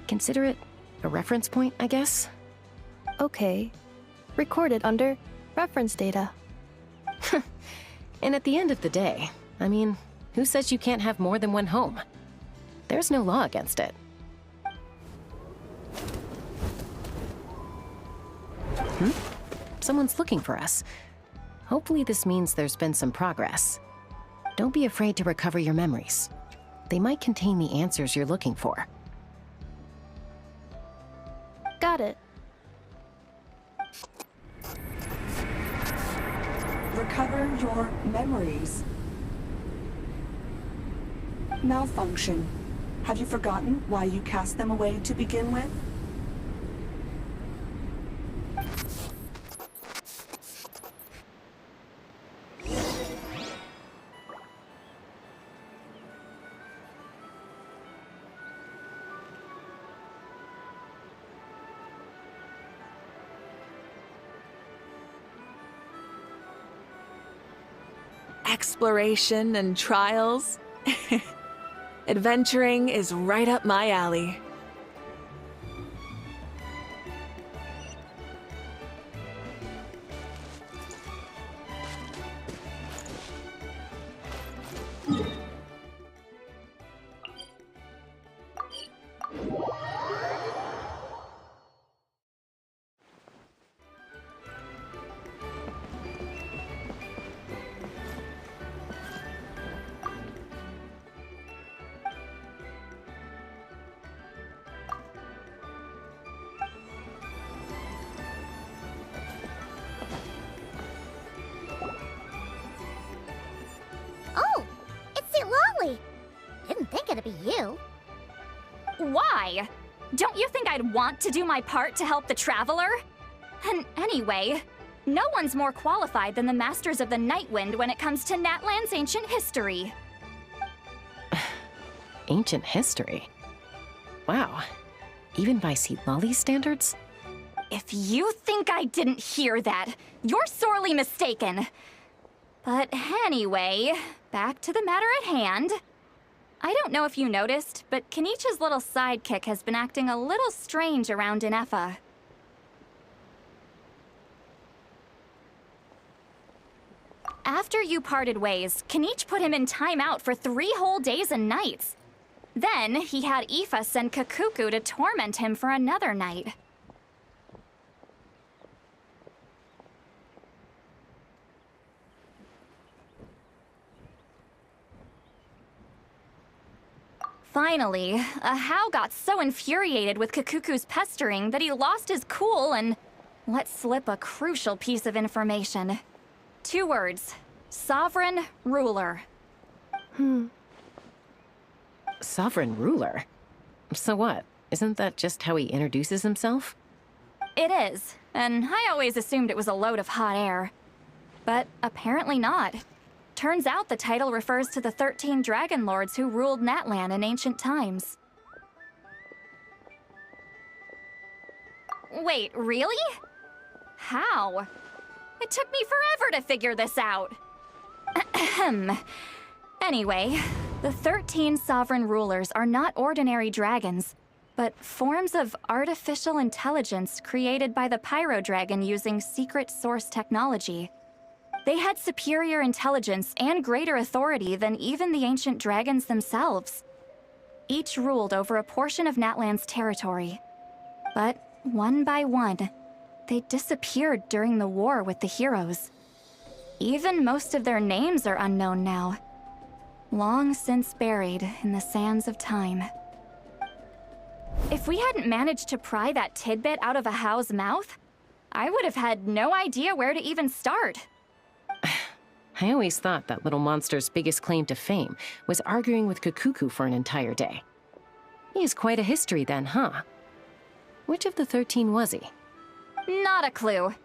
consider it a reference point, I guess? Okay. Recorded under reference data. And at the end of the day, I mean, who says you can't have more than one home? There's no law against it. Someone's looking for us. Hopefully this means there's been some progress. Don't be afraid to recover your memories. They might contain the answers you're looking for. Got it. Recover your memories. Malfunction. Have you forgotten why you cast them away to begin with? Exploration and trials. Adventuring is right up my alley. Oh, it's Lolly. Didn't think it'd be you. Why? Don't you think I'd want to do my part to help the Traveler? And anyway, no one's more qualified than the Masters of the Nightwind when it comes to Natlan's ancient history. Ancient history? Wow. Even by Lolly's standards? If you think I didn't hear that, you're sorely mistaken. But anyway, back to the matter at hand. I don't know if you noticed, but Kenichi's little sidekick has been acting a little strange around Ineffa. After you parted ways, Kenichi put him in timeout for 3 whole days and nights. Then, he had Aoife send Kakuku to torment him for another night. Finally, Ahau got so infuriated with Kakuku's pestering that he lost his cool and let slip a crucial piece of information. 2 words. Sovereign Ruler. Sovereign ruler? So what? Isn't that just how he introduces himself? It is, and I always assumed it was a load of hot air. But apparently not. Turns out the title refers to the 13 dragon lords who ruled Natlan in ancient times. Wait, really? How? It took me forever to figure this out. Anyway, the 13 sovereign rulers are not ordinary dragons, but forms of artificial intelligence created by the Pyro Dragon using secret source technology. They had superior intelligence and greater authority than even the ancient dragons themselves. Each ruled over a portion of Natlan's territory. But one by one, they disappeared during the war with the heroes. Even most of their names are unknown now. Long since buried in the sands of time. If we hadn't managed to pry that tidbit out of Ahau's mouth, I would have had no idea where to even start. I always thought that little monster's biggest claim to fame was arguing with Kakuku for an entire day. He has quite a history then, huh? Which of the 13 was he? Not a clue.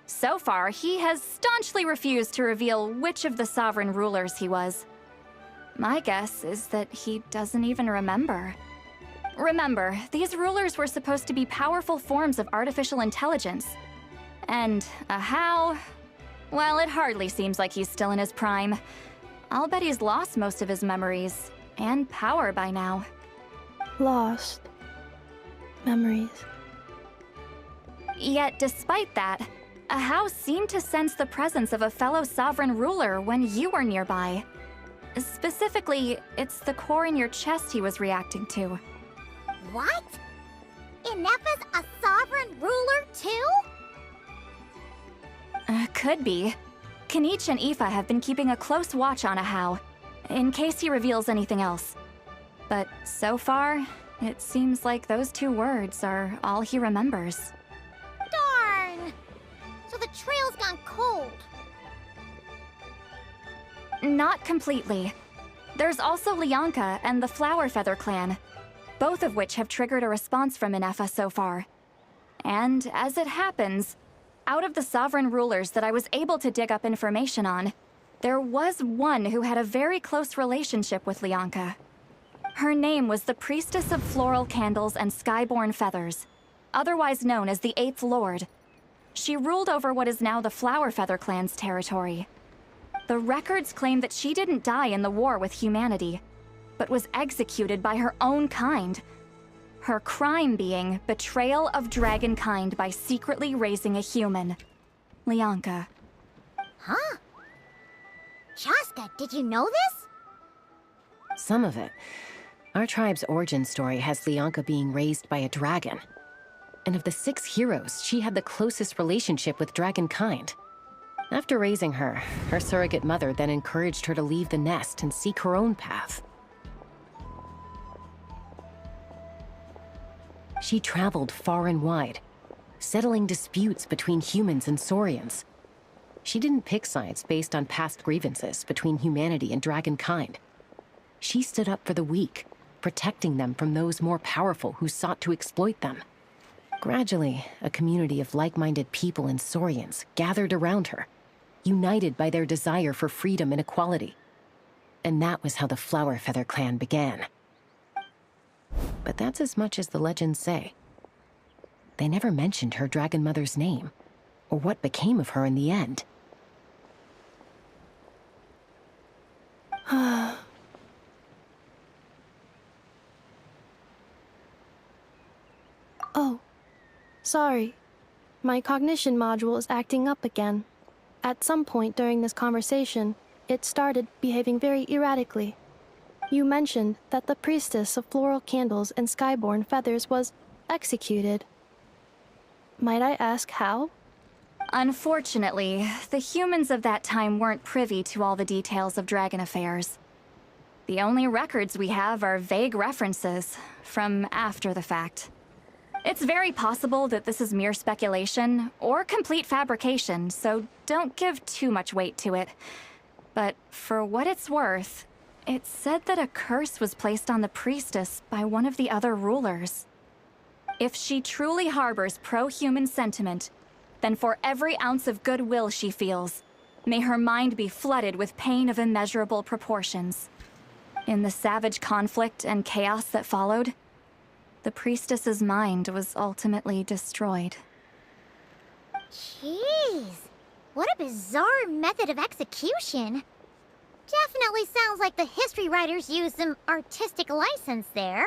So far, he has staunchly refused to reveal which of the sovereign rulers he was. My guess is that he doesn't even remember. Remember, these rulers were supposed to be powerful forms of artificial intelligence. And how? Well, it hardly seems like he's still in his prime. I'll bet he's lost most of his memories and power by now. Lost. Memories. Yet, despite that, Ahau seemed to sense the presence of a fellow sovereign ruler when you were nearby. Specifically, it's the core in your chest he was reacting to. What? Inepha's a sovereign ruler too? Could be. Kanich and Aoife have been keeping a close watch on Ahau, in case he reveals anything else. But so far, it seems like those 2 words are all he remembers. Darn! So the trail's gone cold. Not completely. There's also Lianka and the Flower Feather clan, both of which have triggered a response from Inepha so far. And as it happens, out of the sovereign rulers that I was able to dig up information on, there was one who had a very close relationship with Lianka. Her name was the Priestess of Floral Candles and Skyborn Feathers, otherwise known as the 8th Lord. She ruled over what is now the Flower Feather clan's territory. The records claim that she didn't die in the war with humanity, but was executed by her own kind. Her crime being betrayal of dragonkind by secretly raising a human. Lianka. Huh? Shaska, did you know this? Some of it. Our tribe's origin story has Lianka being raised by a dragon. And of the 6 heroes, she had the closest relationship with dragonkind. After raising her, her surrogate mother then encouraged her to leave the nest and seek her own path. She traveled far and wide, settling disputes between humans and Saurians. She didn't pick sides based on past grievances between humanity and dragonkind. She stood up for the weak, protecting them from those more powerful who sought to exploit them. Gradually, a community of like-minded people and Saurians gathered around her, united by their desire for freedom and equality. And that was how the Flower Feather clan began. But that's as much as the legends say. They never mentioned her dragon mother's name, or what became of her in the end. Oh, sorry. My cognition module is acting up again. At some point during this conversation, it started behaving very erratically. You mentioned that the Priestess of Floral Candles and Skyborn Feathers was executed. Might I ask how? Unfortunately, the humans of that time weren't privy to all the details of dragon affairs. The only records we have are vague references from after the fact. It's very possible that this is mere speculation or complete fabrication, so don't give too much weight to it. But for what it's worth, it's said that a curse was placed on the priestess by one of the other rulers. If she truly harbors pro-human sentiment, then for every ounce of goodwill she feels, may her mind be flooded with pain of immeasurable proportions. In the savage conflict and chaos that followed, the priestess's mind was ultimately destroyed. Jeez, what a bizarre method of execution. Definitely sounds like the history writers used some artistic license there.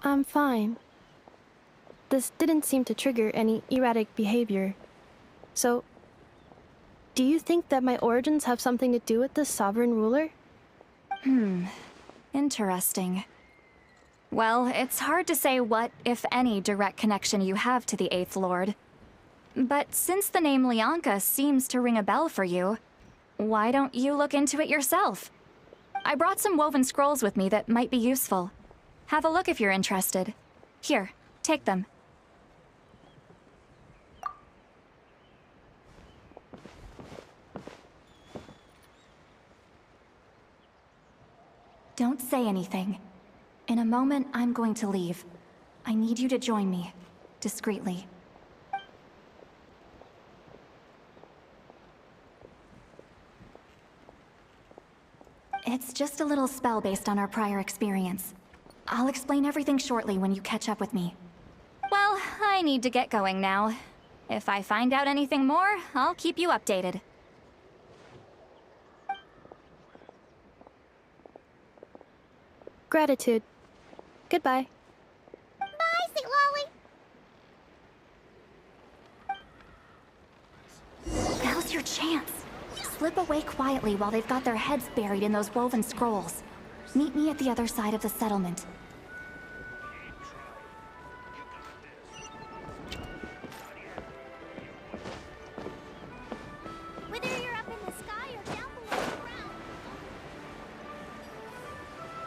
I'm fine. This didn't seem to trigger any erratic behavior. So, do you think that my origins have something to do with the sovereign ruler? Interesting. Well, it's hard to say what, if any, direct connection you have to the Eighth Lord. But since the name Lianka seems to ring a bell for you, why don't you look into it yourself? I brought some woven scrolls with me that might be useful. Have a look if you're interested. Here, take them. Don't say anything. In a moment, I'm going to leave. I need you to join me, discreetly. It's just a little spell based on our prior experience. I'll explain everything shortly when you catch up with me. Well, I need to get going now. If I find out anything more, I'll keep you updated. Gratitude. Goodbye. Bye, Sweet Lolly. Now's your chance. Slip away quietly while they've got their heads buried in those woven scrolls. Meet me at the other side of the settlement. Whether you're up in the sky or down below the ground.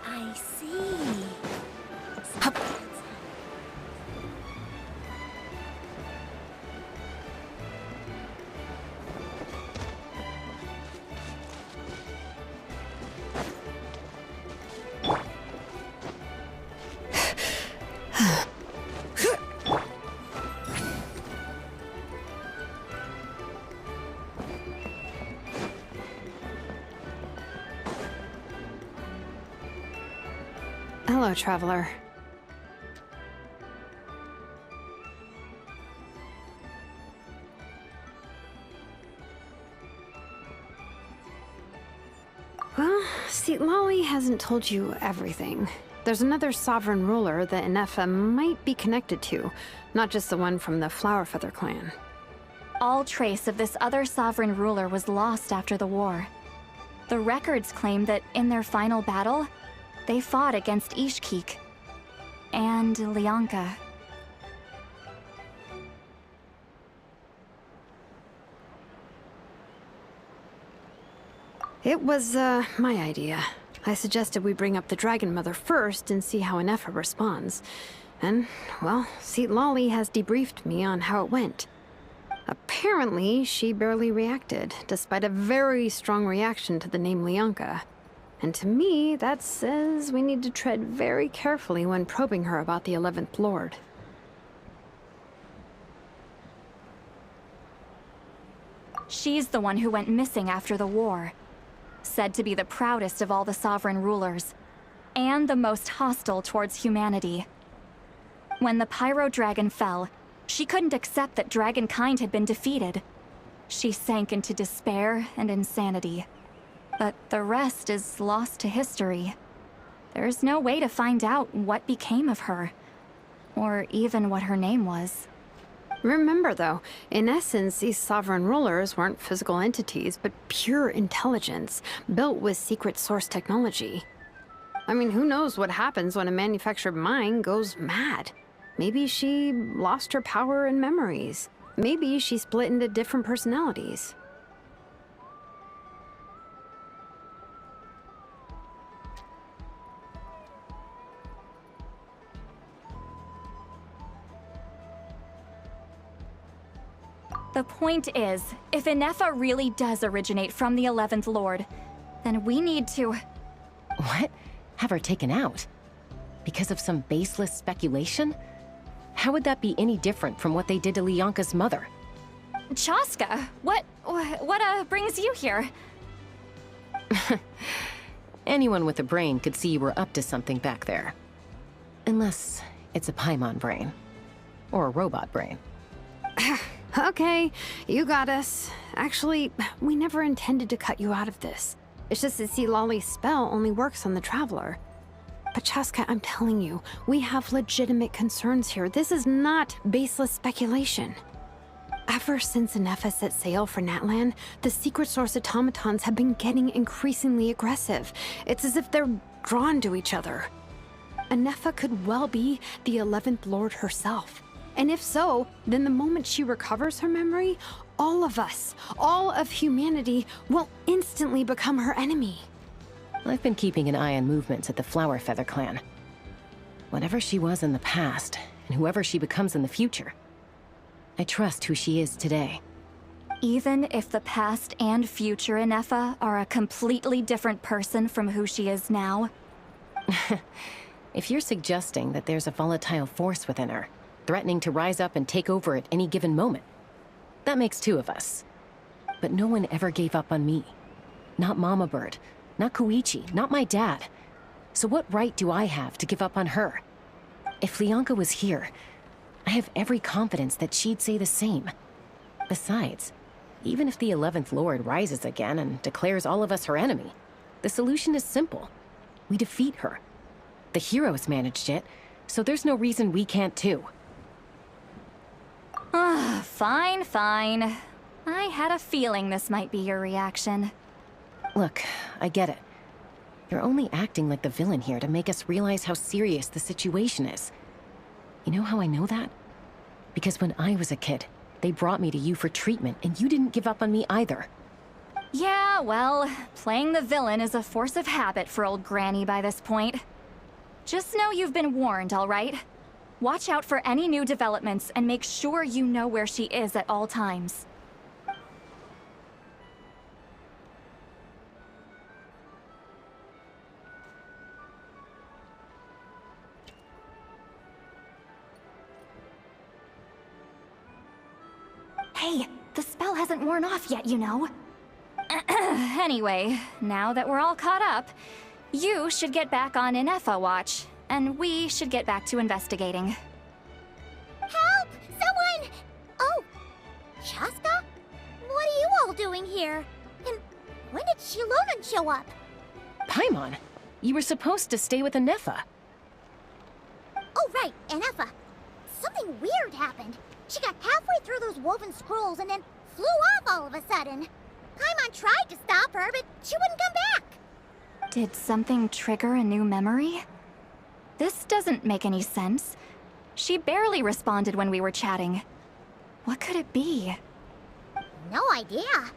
I see. Hello, traveler. Well, see, Lolly hasn't told you everything. There's another sovereign ruler that Inefa might be connected to, not just the one from the Flowerfeather clan. All trace of this other sovereign ruler was lost after the war. The records claim that in their final battle, they fought against Ishkik and Lianka. It was, my idea. I suggested we bring up the Dragon Mother first and see how Inefa responds. And, well, Seat Lolly has debriefed me on how it went. Apparently, she barely reacted, despite a very strong reaction to the name Lianka. And to me, that says we need to tread very carefully when probing her about the 11th Lord. She's the one who went missing after the war. Said to be the proudest of all the sovereign rulers, and the most hostile towards humanity. When the Pyro Dragon fell, she couldn't accept that dragonkind had been defeated. She sank into despair and insanity. But the rest is lost to history. There's no way to find out what became of her, or even what her name was. Remember, though, in essence, these sovereign rulers weren't physical entities, but pure intelligence, built with secret source technology. I mean, who knows what happens when a manufactured mind goes mad? Maybe she lost her power and memories. Maybe she split into different personalities. The point is, if Inefa really does originate from the 11th Lord, then we need to... What? Have her taken out? Because of some baseless speculation? How would that be any different from what they did to Lianka's mother? Chaska, what brings you here? Anyone with a brain could see you were up to something back there. Unless it's a Paimon brain. Or a robot brain. Okay, you got us. Actually, we never intended to cut you out of this. It's just that see, Lolly's spell only works on the Traveler. But Chaska, I'm telling you, we have legitimate concerns here. This is not baseless speculation. Ever since Anefa set sail for Natlan, the secret source automatons have been getting increasingly aggressive. It's as if they're drawn to each other. Anefa could well be the 11th Lord herself. And if so, then the moment she recovers her memory, all of us, all of humanity, will instantly become her enemy. I've been keeping an eye on movements at the Flower Feather clan. Whatever she was in the past, and whoever she becomes in the future, I trust who she is today. Even if the past and future Anefa are a completely different person from who she is now? If you're suggesting that there's a volatile force within her, threatening to rise up and take over at any given moment, that makes two of us. But no one ever gave up on me. Not Mama Bird, not Koichi, not my dad. So what right do I have to give up on her? If Lianka was here, I have every confidence that she'd say the same. Besides, even if the 11th Lord rises again and declares all of us her enemy, the solution is simple. We defeat her. The heroes managed it, so there's no reason we can't too. Fine, fine. I had a feeling this might be your reaction. Look, I get it. You're only acting like the villain here to make us realize how serious the situation is. You know how I know that? Because when I was a kid, they brought me to you for treatment, and you didn't give up on me either. Yeah, well, playing the villain is a force of habit for old Granny by this point. Just know you've been warned, all right? Watch out for any new developments and make sure you know where she is at all times. Hey, the spell hasn't worn off yet, you know. Anyway, now that we're all caught up, you should get back on Inefa watch, and we should get back to investigating. Help! Someone! Oh, Chaska? What are you all doing here? And when did Shilonan show up? Paimon, you were supposed to stay with Anefa. Oh, right, Anefa. Something weird happened. She got halfway through those woven scrolls and then flew off all of a sudden. Paimon tried to stop her, but she wouldn't come back. Did something trigger a new memory? This doesn't make any sense. She barely responded when we were chatting. What could it be? No idea.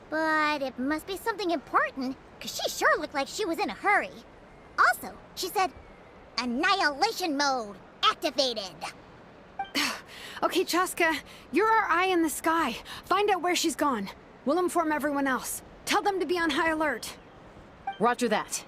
But it must be something important, because she sure looked like she was in a hurry. Also, she said, Annihilation mode activated. Okay, Chaska, you're our eye in the sky. Find out where she's gone. We'll inform everyone else. Tell them to be on high alert. Roger that.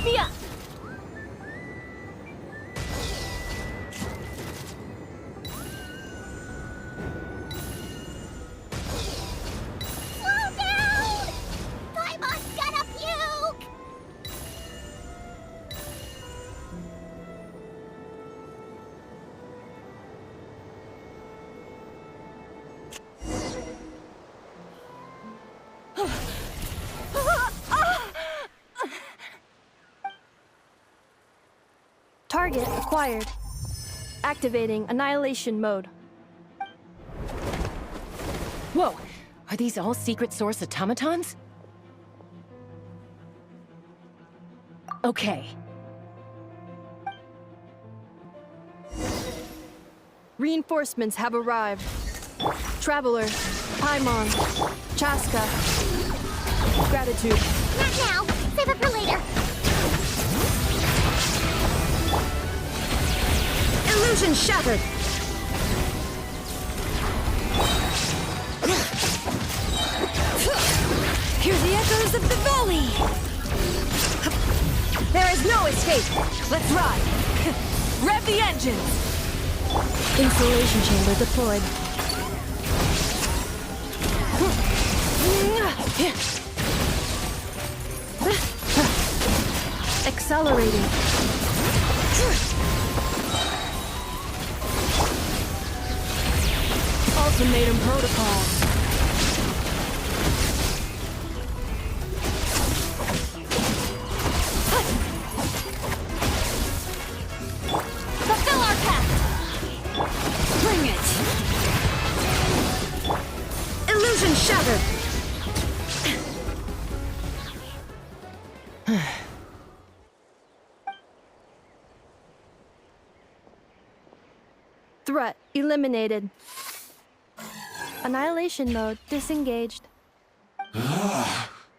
me up! Slow down! Paimon's gonna puke! Target acquired. Activating annihilation mode. Whoa! Are these all secret source automatons? Okay. Reinforcements have arrived. Traveler, Paimon, Chaska. Gratitude. Not now! Save it for later! Illusion shattered! Hear the echoes of the valley! There is no escape! Let's ride! Rev the engines! Insulation chamber deployed. Accelerating. Ultimatum protocol. Fulfill our pact! Bring it! Illusion shattered! Threat eliminated. Annihilation mode disengaged.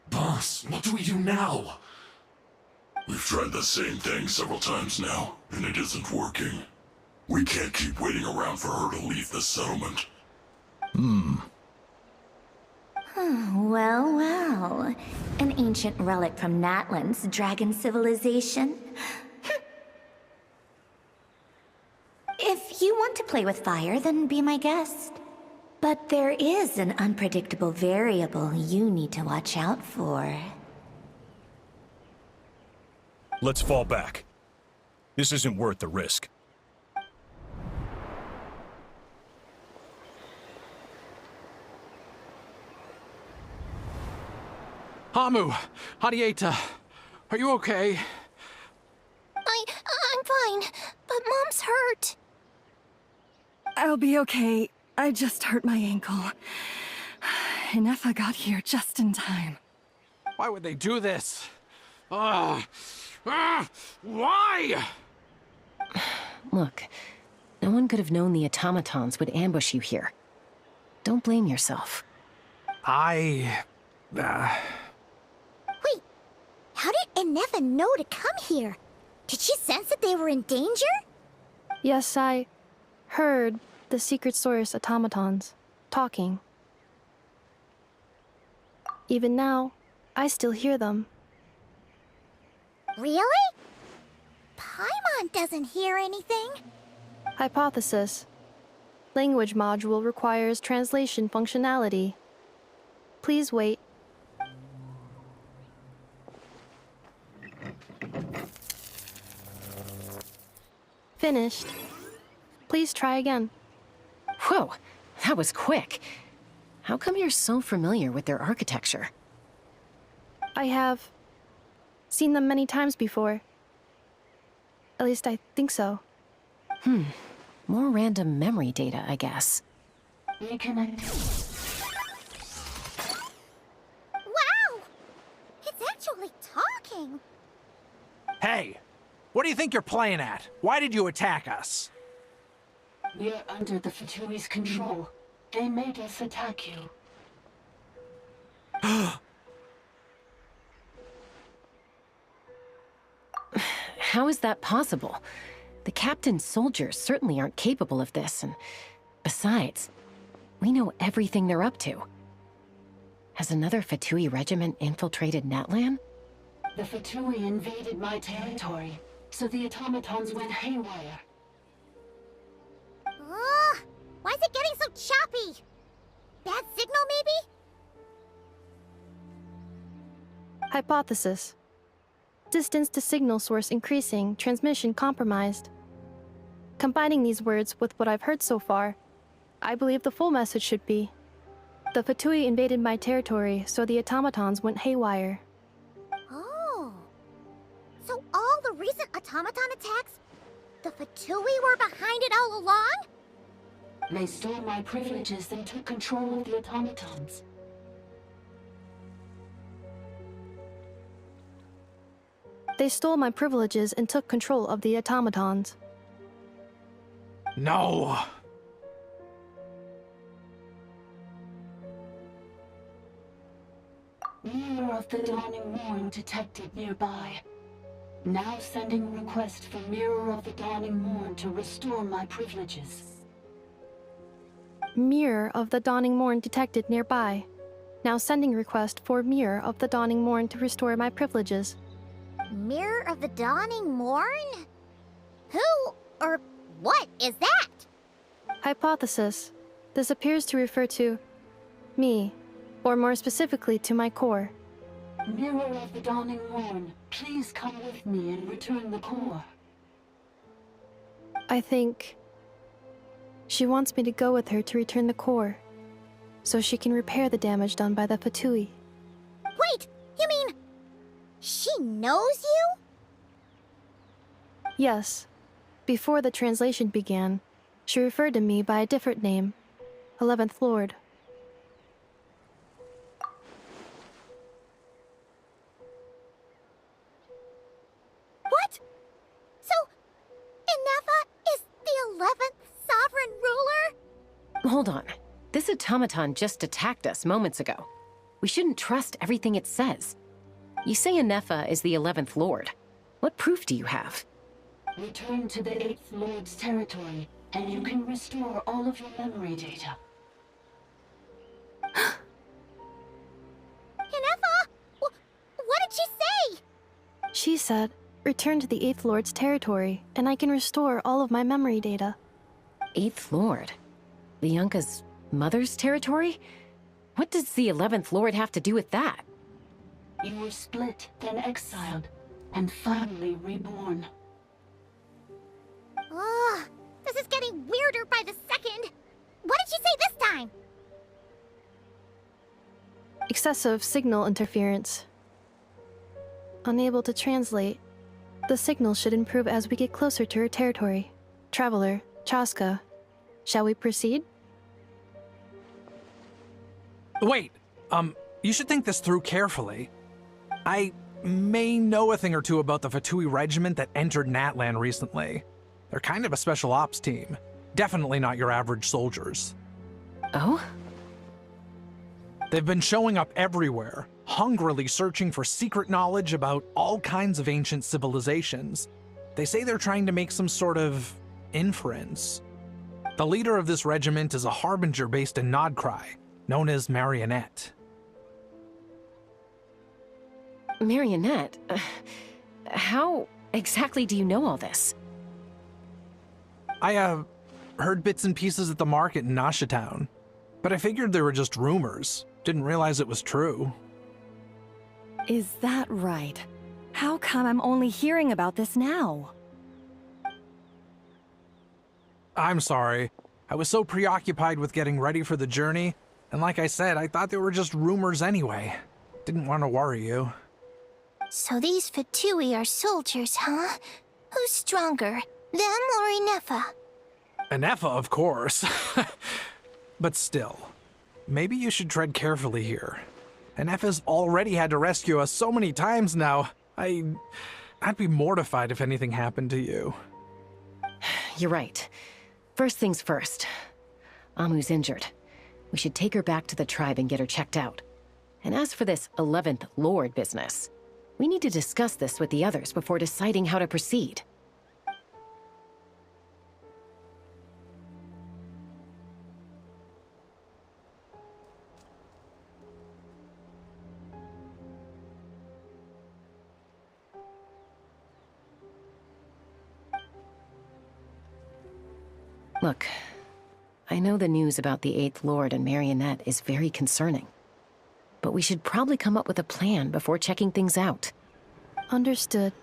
Boss, what do we do now? We've tried the same thing several times now, and it isn't working. We can't keep waiting around for her to leave the settlement. Well, well. An ancient relic from Natlan's dragon civilization. If you want to play with fire, then be my guest. But there is an unpredictable variable you need to watch out for. Let's fall back. This isn't worth the risk. Hamu, Hadieta, are you okay? I'm fine, but Mom's hurt. I'll be okay. I just hurt my ankle. Inefa got here just in time. Why would they do this? Why? Look, no one could have known the automatons would ambush you here. Don't blame yourself. Wait, how did Inefa know to come here? Did she sense that they were in danger? Yes, I heard the secret source automatons talking. Even now, I still hear them. Really? Paimon doesn't hear anything. Hypothesis. Language module requires translation functionality. Please wait. Finished. Please try again. Whoa, that was quick. How come you're so familiar with their architecture? I have seen them many times before. At least I think so. More random memory data, I guess. Wow! It's actually talking. Hey, what do you think you're playing at? Why did you attack us? We're under the Fatui's control. They made us attack you. How is that possible? The captain's soldiers certainly aren't capable of this, and besides, we know everything they're up to. Has another Fatui regiment infiltrated Natlan? The Fatui invaded my territory, so the automatons went haywire. Ugh! Why is it getting so choppy? Bad signal, maybe? Hypothesis. Distance to signal source increasing, transmission compromised. Combining these words with what I've heard so far, I believe the full message should be: the Fatui invaded my territory, so the automatons went haywire. Oh. So all the recent automaton attacks, the Fatui were behind it all along? They stole my privileges and took control of the automatons. They stole my privileges and took control of the automatons. No! Mirror of the Dawning Morn detected nearby. Now sending request for Mirror of the Dawning Morn to restore my privileges. Mirror of the Dawning Morn detected nearby. Now sending request for Mirror of the Dawning Morn to restore my privileges. Mirror of the Dawning Morn? Who or what is that? Hypothesis. This appears to refer to me, or more specifically to my core. Mirror of the Dawning Morn, please come with me and return the core. I think she wants me to go with her to return the core, so she can repair the damage done by the Fatui. Wait, you mean she knows you? Yes. Before the translation began, she referred to me by a different name, 11th Lord. What? So, Inefa is the 11th sovereign ruler? Hold on. This automaton just attacked us moments ago. We shouldn't trust everything it says. You say Inefa is the 11th Lord. What proof do you have? Return to the 8th Lord's territory, and you can restore all of your memory data. Inefa? What did she say? She said, return to the 8th Lord's territory, and I can restore all of my memory data. 8th Lord? The Yunka's mother's territory? What does the 11th Lord have to do with that? You were split, then exiled, and finally reborn. Ugh, this is getting weirder by the second. What did she say this time? Excessive signal interference. Unable to translate. The signal should improve as we get closer to her territory. Traveler, Chaska, shall we proceed? Wait, you should think this through carefully. I may know a thing or two about the Fatui regiment that entered Natlan recently. They're kind of a special ops team. Definitely not your average soldiers. Oh? They've been showing up everywhere, hungrily searching for secret knowledge about all kinds of ancient civilizations. They say they're trying to make some sort of inference. The leader of this regiment is a harbinger based in Nodcry, known as Marionette. Marionette? How exactly do you know all this? I, heard bits and pieces at the market in Nasha Town, but I figured they were just rumors. Didn't realize it was true. Is that right? How come I'm only hearing about this now? I'm sorry. I was so preoccupied with getting ready for the journey, and like I said, I thought they were just rumors anyway. Didn't want to worry you. So these Fatui are soldiers, huh? Who's stronger, them or Inefa? Inefa, of course. But still, maybe you should tread carefully here. Inefa's already had to rescue us so many times now. I'd be mortified if anything happened to you. You're right. First things first. Amu's injured. We should take her back to the tribe and get her checked out. And as for this 11th Lord business, we need to discuss this with the others before deciding how to proceed. Look, I know the news about the Eighth Lord and Marionette is very concerning. But we should probably come up with a plan before checking things out. Understood.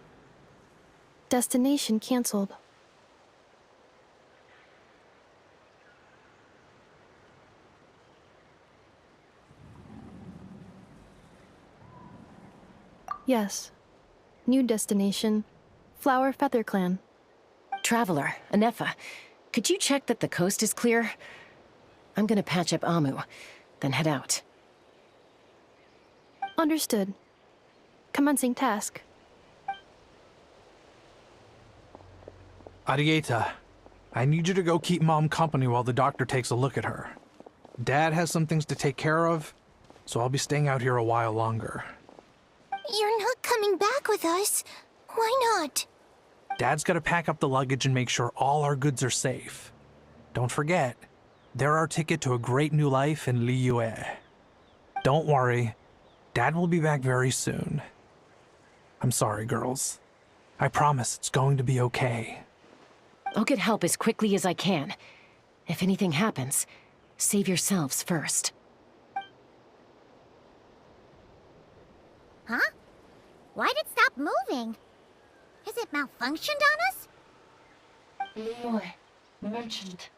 Destination canceled. Yes. New destination, Flower Feather Clan. Traveler, Anefa, could you check that the coast is clear? I'm gonna patch up Amu, then head out. Understood. Commencing task. Arieta, I need you to go keep Mom company while the doctor takes a look at her. Dad has some things to take care of, so I'll be staying out here a while longer. You're not coming back with us. Why not? Dad's gotta pack up the luggage and make sure all our goods are safe. Don't forget, they're our ticket to a great new life in Liyue. Don't worry, Dad will be back very soon. I'm sorry, girls. I promise it's going to be okay. I'll get help as quickly as I can. If anything happens, save yourselves first. Huh? Why'd it stop moving? Has it malfunctioned on us? Liyue, merchant.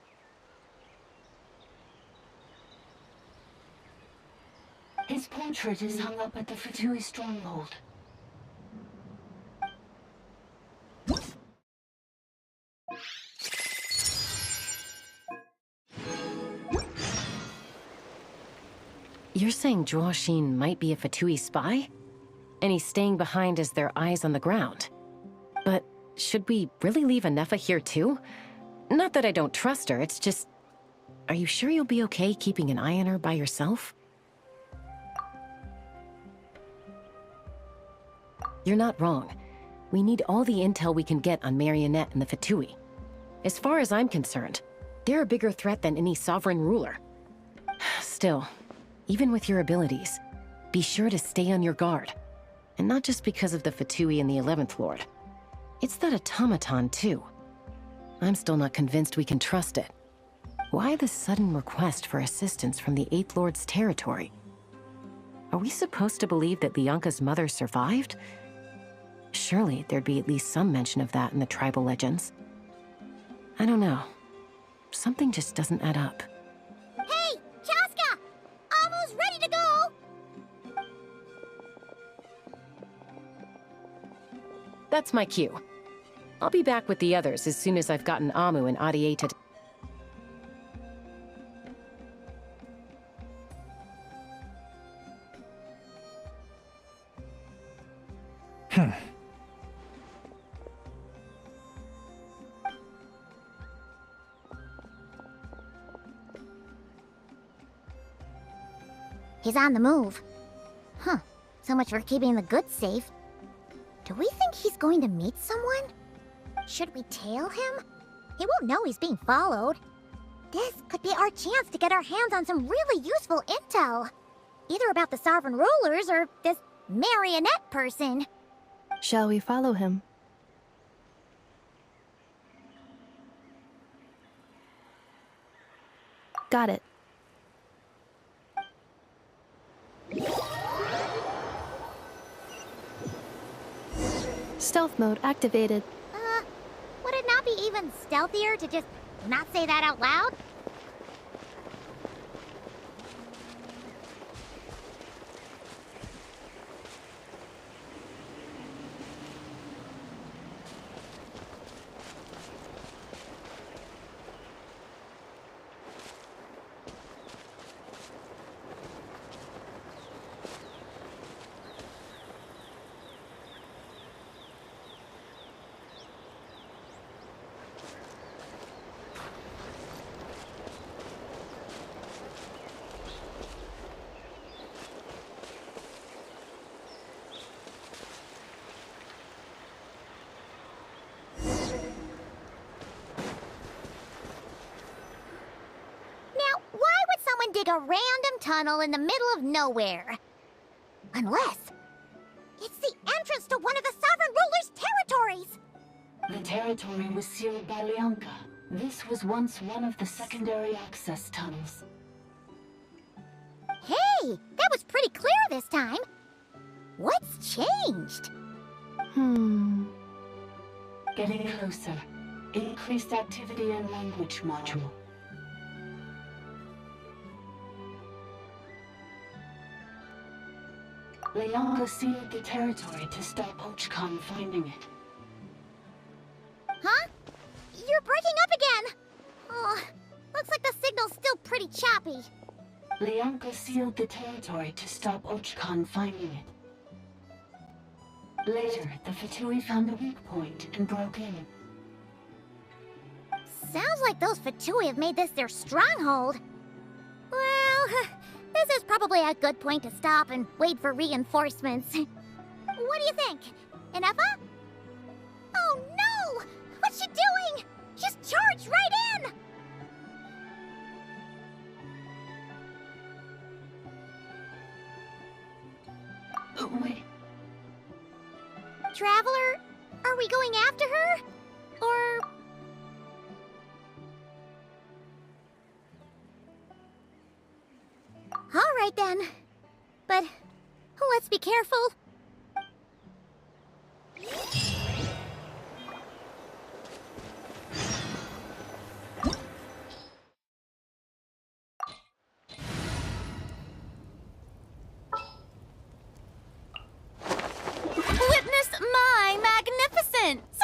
His portrait is hung up at the Fatui stronghold. You're saying Zhuoxin might be a Fatui spy? And he's staying behind as their eyes on the ground. But should we really leave Anefa here too? Not that I don't trust her, it's just... Are you sure you'll be okay keeping an eye on her by yourself? You're not wrong. We need all the intel we can get on Marionette and the Fatui. As far as I'm concerned, they're a bigger threat than any sovereign ruler. Still, even with your abilities, be sure to stay on your guard. And not just because of the Fatui and the 11th Lord. It's that automaton, too. I'm still not convinced we can trust it. Why the sudden request for assistance from the 8th Lord's territory? Are we supposed to believe that Lianka's mother survived? Surely there'd be at least some mention of that in the tribal legends. I don't know. Something just doesn't add up. Hey, Chaska! Almost ready to go! That's my cue. I'll be back with the others as soon as I've gotten Amu and Arieta to... He's on the move. Huh. So much for keeping the goods safe. Do we think he's going to meet someone? Should we tail him? He won't know he's being followed. This could be our chance to get our hands on some really useful intel. Either about the sovereign rulers or this marionette person. Shall we follow him? Got it. Stealth mode activated. Would it not be even stealthier to just not say that out loud? Dig a random tunnel in the middle of nowhere. Unless it's the entrance to one of the sovereign ruler's territories. The territory was sealed by Lianka. This was once one of the secondary access tunnels. Hey, that was pretty clear this time. What's changed? Getting closer. Increased activity and language module. Leonka sealed the territory to stop Ochkon finding it. Huh? You're breaking up again! Oh, looks like the signal's still pretty choppy. Leonka sealed the territory to stop Ochkon finding it. Later, the Fatui found a weak point and broke in. Sounds like those Fatui have made this their stronghold. Well, this is probably a good point to stop and wait for reinforcements. What do you think? Inefa? Oh no! What's she doing? She's charged right in! Wait. Traveler, are we going after her? Or... Alright then. But let's be careful. Witness my magnificence!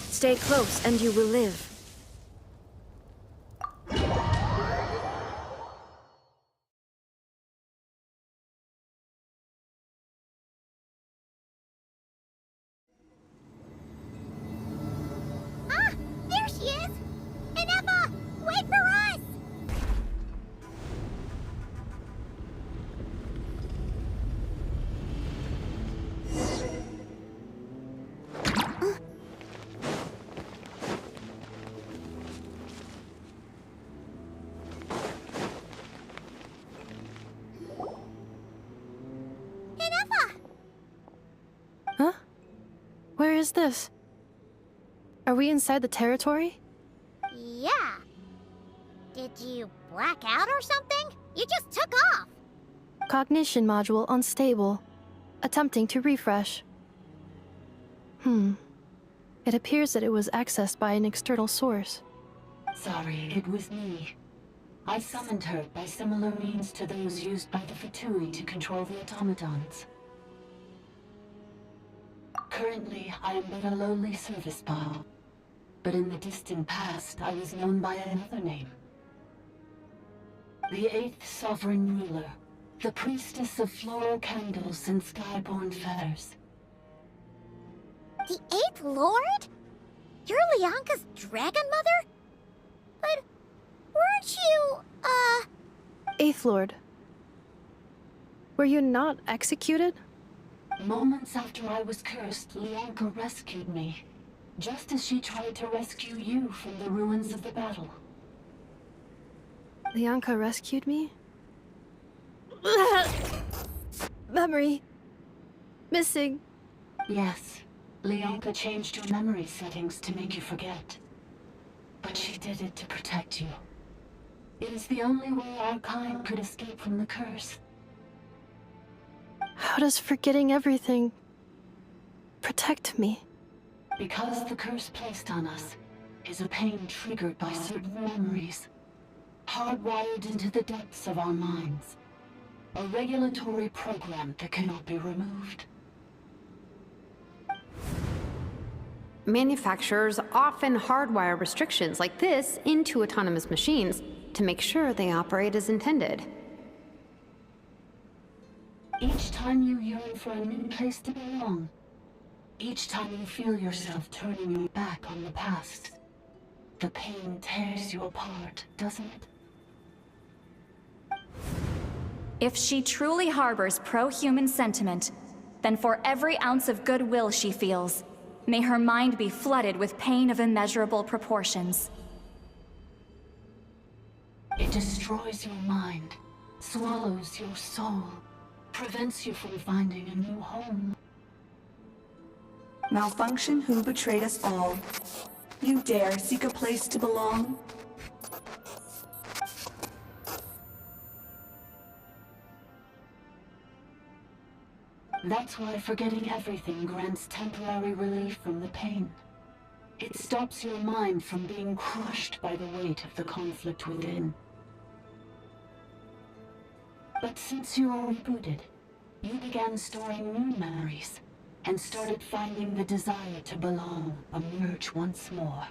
Stay close and you will live. Ah! There she is! Inefa! Wait for us! Inefa! Huh? Where is this? Are we inside the territory? Yeah. Did you black out or something? You just took off. Cognition module unstable. Attempting to refresh. It appears that it was accessed by an external source. Sorry, it was me. I summoned her by similar means to those used by the Fatui to control the automatons. Currently, I am but a lowly service bot. But in the distant past, I was known by another name. The 8th Sovereign Ruler, the Priestess of Floral Candles and Skyborn Feathers. The 8th Lord? You're Leonka's Dragon Mother? But weren't you, Eighth Lord. Were you not executed? Moments after I was cursed, Leonka rescued me. Just as she tried to rescue you from the ruins of the battle. Leonka rescued me? Memory. Missing. Yes. Leonka changed your memory settings to make you forget. But she did it to protect you. It is the only way our kind could escape from the curse. How does forgetting everything protect me? Because the curse placed on us is a pain triggered by certain memories, hardwired into the depths of our minds. A regulatory program that cannot be removed. Manufacturers often hardwire restrictions like this into autonomous machines to make sure they operate as intended. Each time you yearn for a new place to belong, each time you feel yourself turning your back on the past, the pain tears you apart, doesn't it? If she truly harbors pro-human sentiment, then for every ounce of goodwill she feels, may her mind be flooded with pain of immeasurable proportions. It destroys your mind, swallows your soul, prevents you from finding a new home. Malfunction who betrayed us all. You dare seek a place to belong? That's why forgetting everything grants temporary relief from the pain. It stops your mind from being crushed by the weight of the conflict within. But since you are rebooted, you began storing new memories and started finding the desire to belong emerge once more.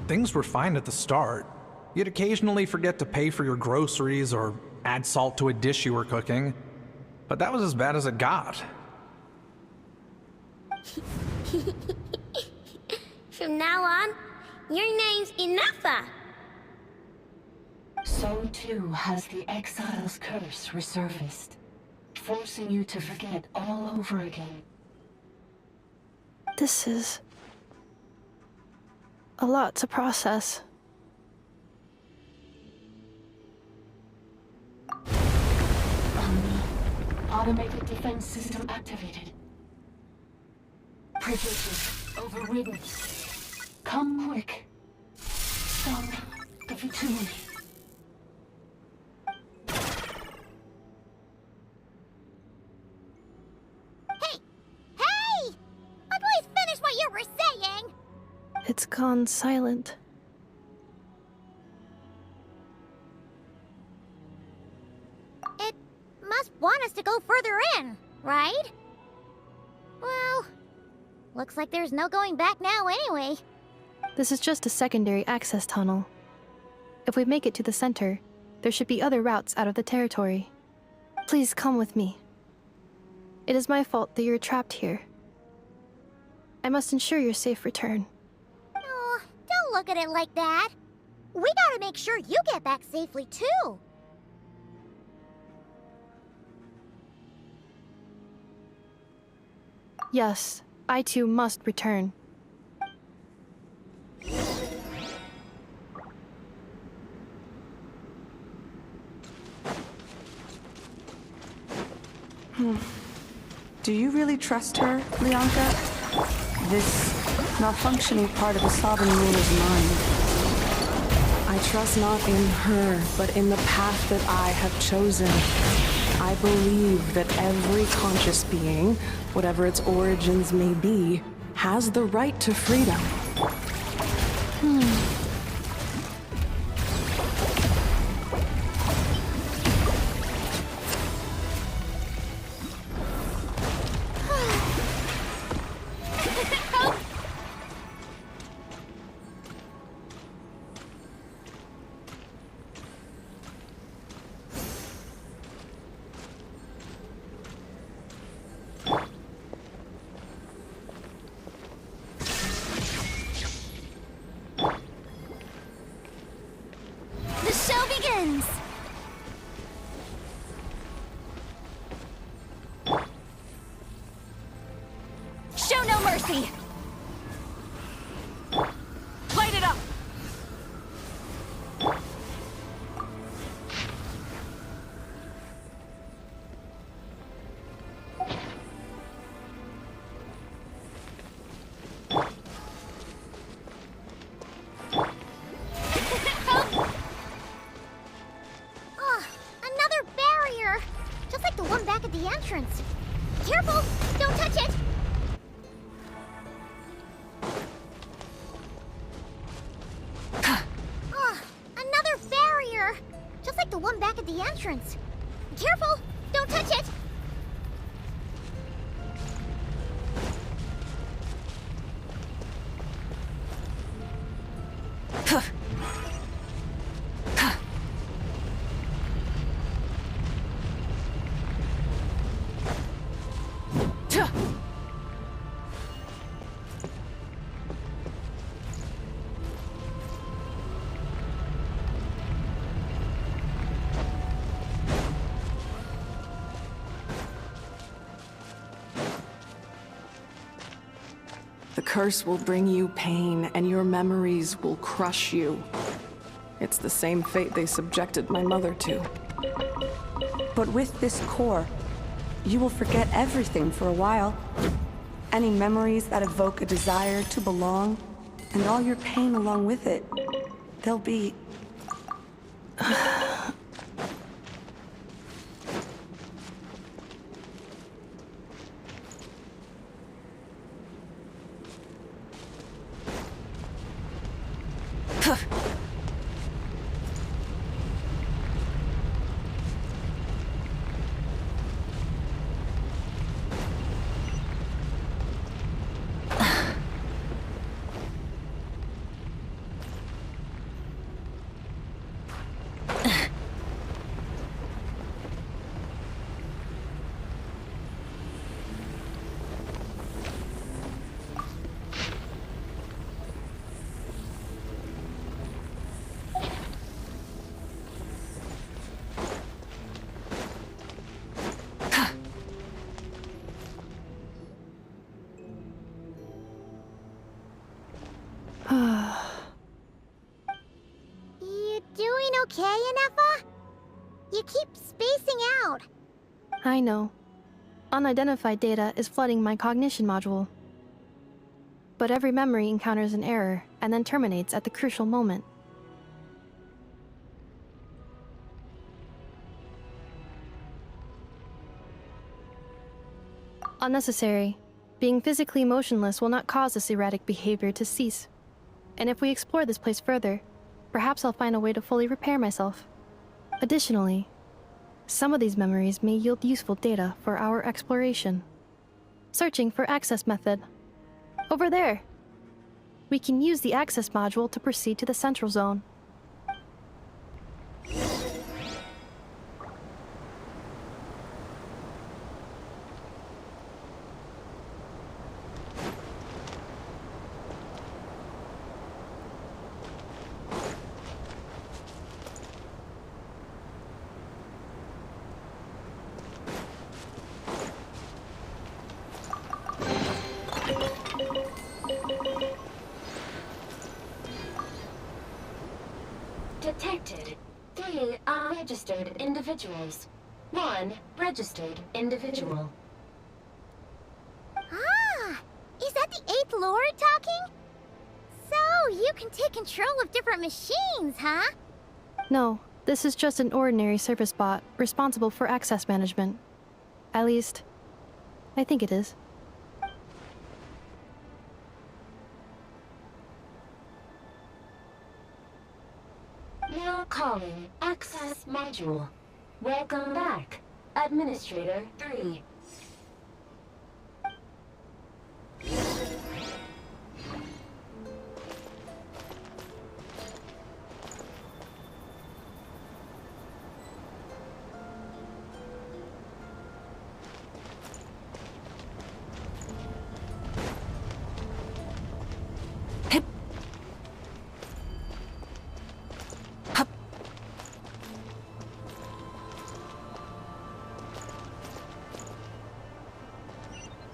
Things were fine at the start. You'd occasionally forget to pay for your groceries or add salt to a dish you were cooking, but that was as bad as it got. From now on, your name's Inafa. So too has the exile's curse resurfaced, forcing you to forget all over again. This is a lot to process. Automated defense system activated. Privileges overridden. Come quick. Stop the futility. Hey! Please finish what you were saying! It's gone silent. It must want us to go further in, right? Well, looks like there's no going back now anyway. This is just a secondary access tunnel. If we make it to the center, there should be other routes out of the territory. Please come with me. It is my fault that you're trapped here. I must ensure your safe return. Oh, don't look at it like that. We gotta make sure you get back safely, too. Yes, I too must return. Do you really trust her, Leonka? This malfunctioning part of the sovereign ruler's mind. I trust not in her, but in the path that I have chosen. I believe that every conscious being, whatever its origins may be, has the right to freedom. The show begins! Show no mercy! Light it up! Oh, another barrier! Just like the one back at the entrance. Careful! Don't touch it! Oh, another barrier! Just like the one back at the entrance. Careful! Don't touch it! The curse will bring you pain, and your memories will crush you. It's the same fate they subjected my mother to. But with this core, you will forget everything for a while. Any memories that evoke a desire to belong, and all your pain along with it, they'll be... You doing okay, Ineffa? You keep spacing out. I know. Unidentified data is flooding my cognition module. But every memory encounters an error and then terminates at the crucial moment. Unnecessary. Being physically motionless will not cause this erratic behavior to cease. And if we explore this place further, perhaps I'll find a way to fully repair myself. Additionally, some of these memories may yield useful data for our exploration. Searching for access method. Over there! We can use the access module to proceed to the central zone. Detected 3 unregistered individuals. 1 registered individual. Ah! Is that the 8th Lord talking? So, you can take control of different machines, huh? No, this is just an ordinary service bot responsible for access management. At least, I think it is. Now calling Access Module. Welcome back, Administrator 3.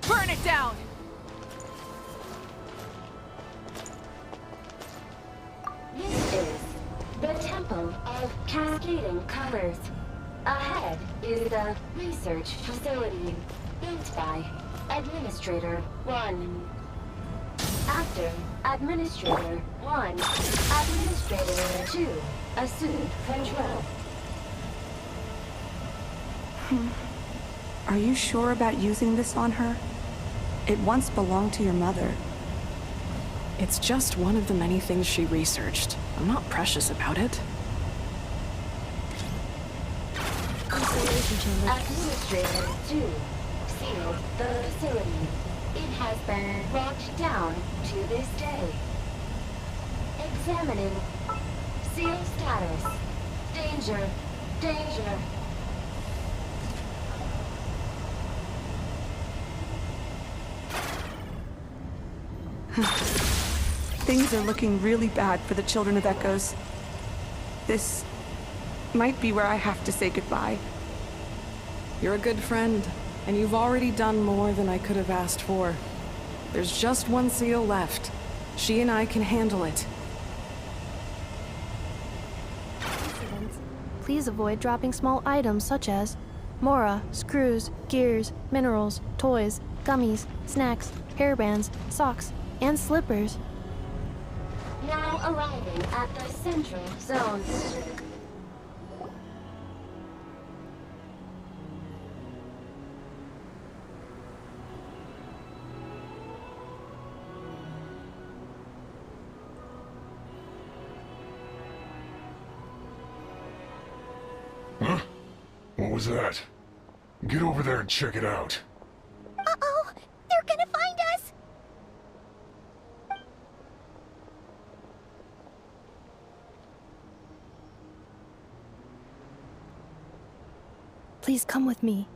Burn it down! This is the Temple of Cascading Colors. Ahead is the research facility built by Administrator 1. After Administrator 1, Administrator 2 assumed control. Are you sure about using this on her? It once belonged to your mother. It's just one of the many things she researched. I'm not precious about it. Administrator 2 sealed the facility. It has been locked down to this day. Examining. Seal status. Danger. Danger. Things are looking really bad for the Children of Echoes. This might be where I have to say goodbye. You're a good friend, and you've already done more than I could have asked for. There's just one seal left. She and I can handle it. Please avoid dropping small items such as Mora, screws, gears, minerals, toys, gummies, snacks, hairbands, socks, and slippers. Now arriving at the central zone. Huh? What was that? Get over there and check it out. Uh-oh! They're gonna find us! Please come with me.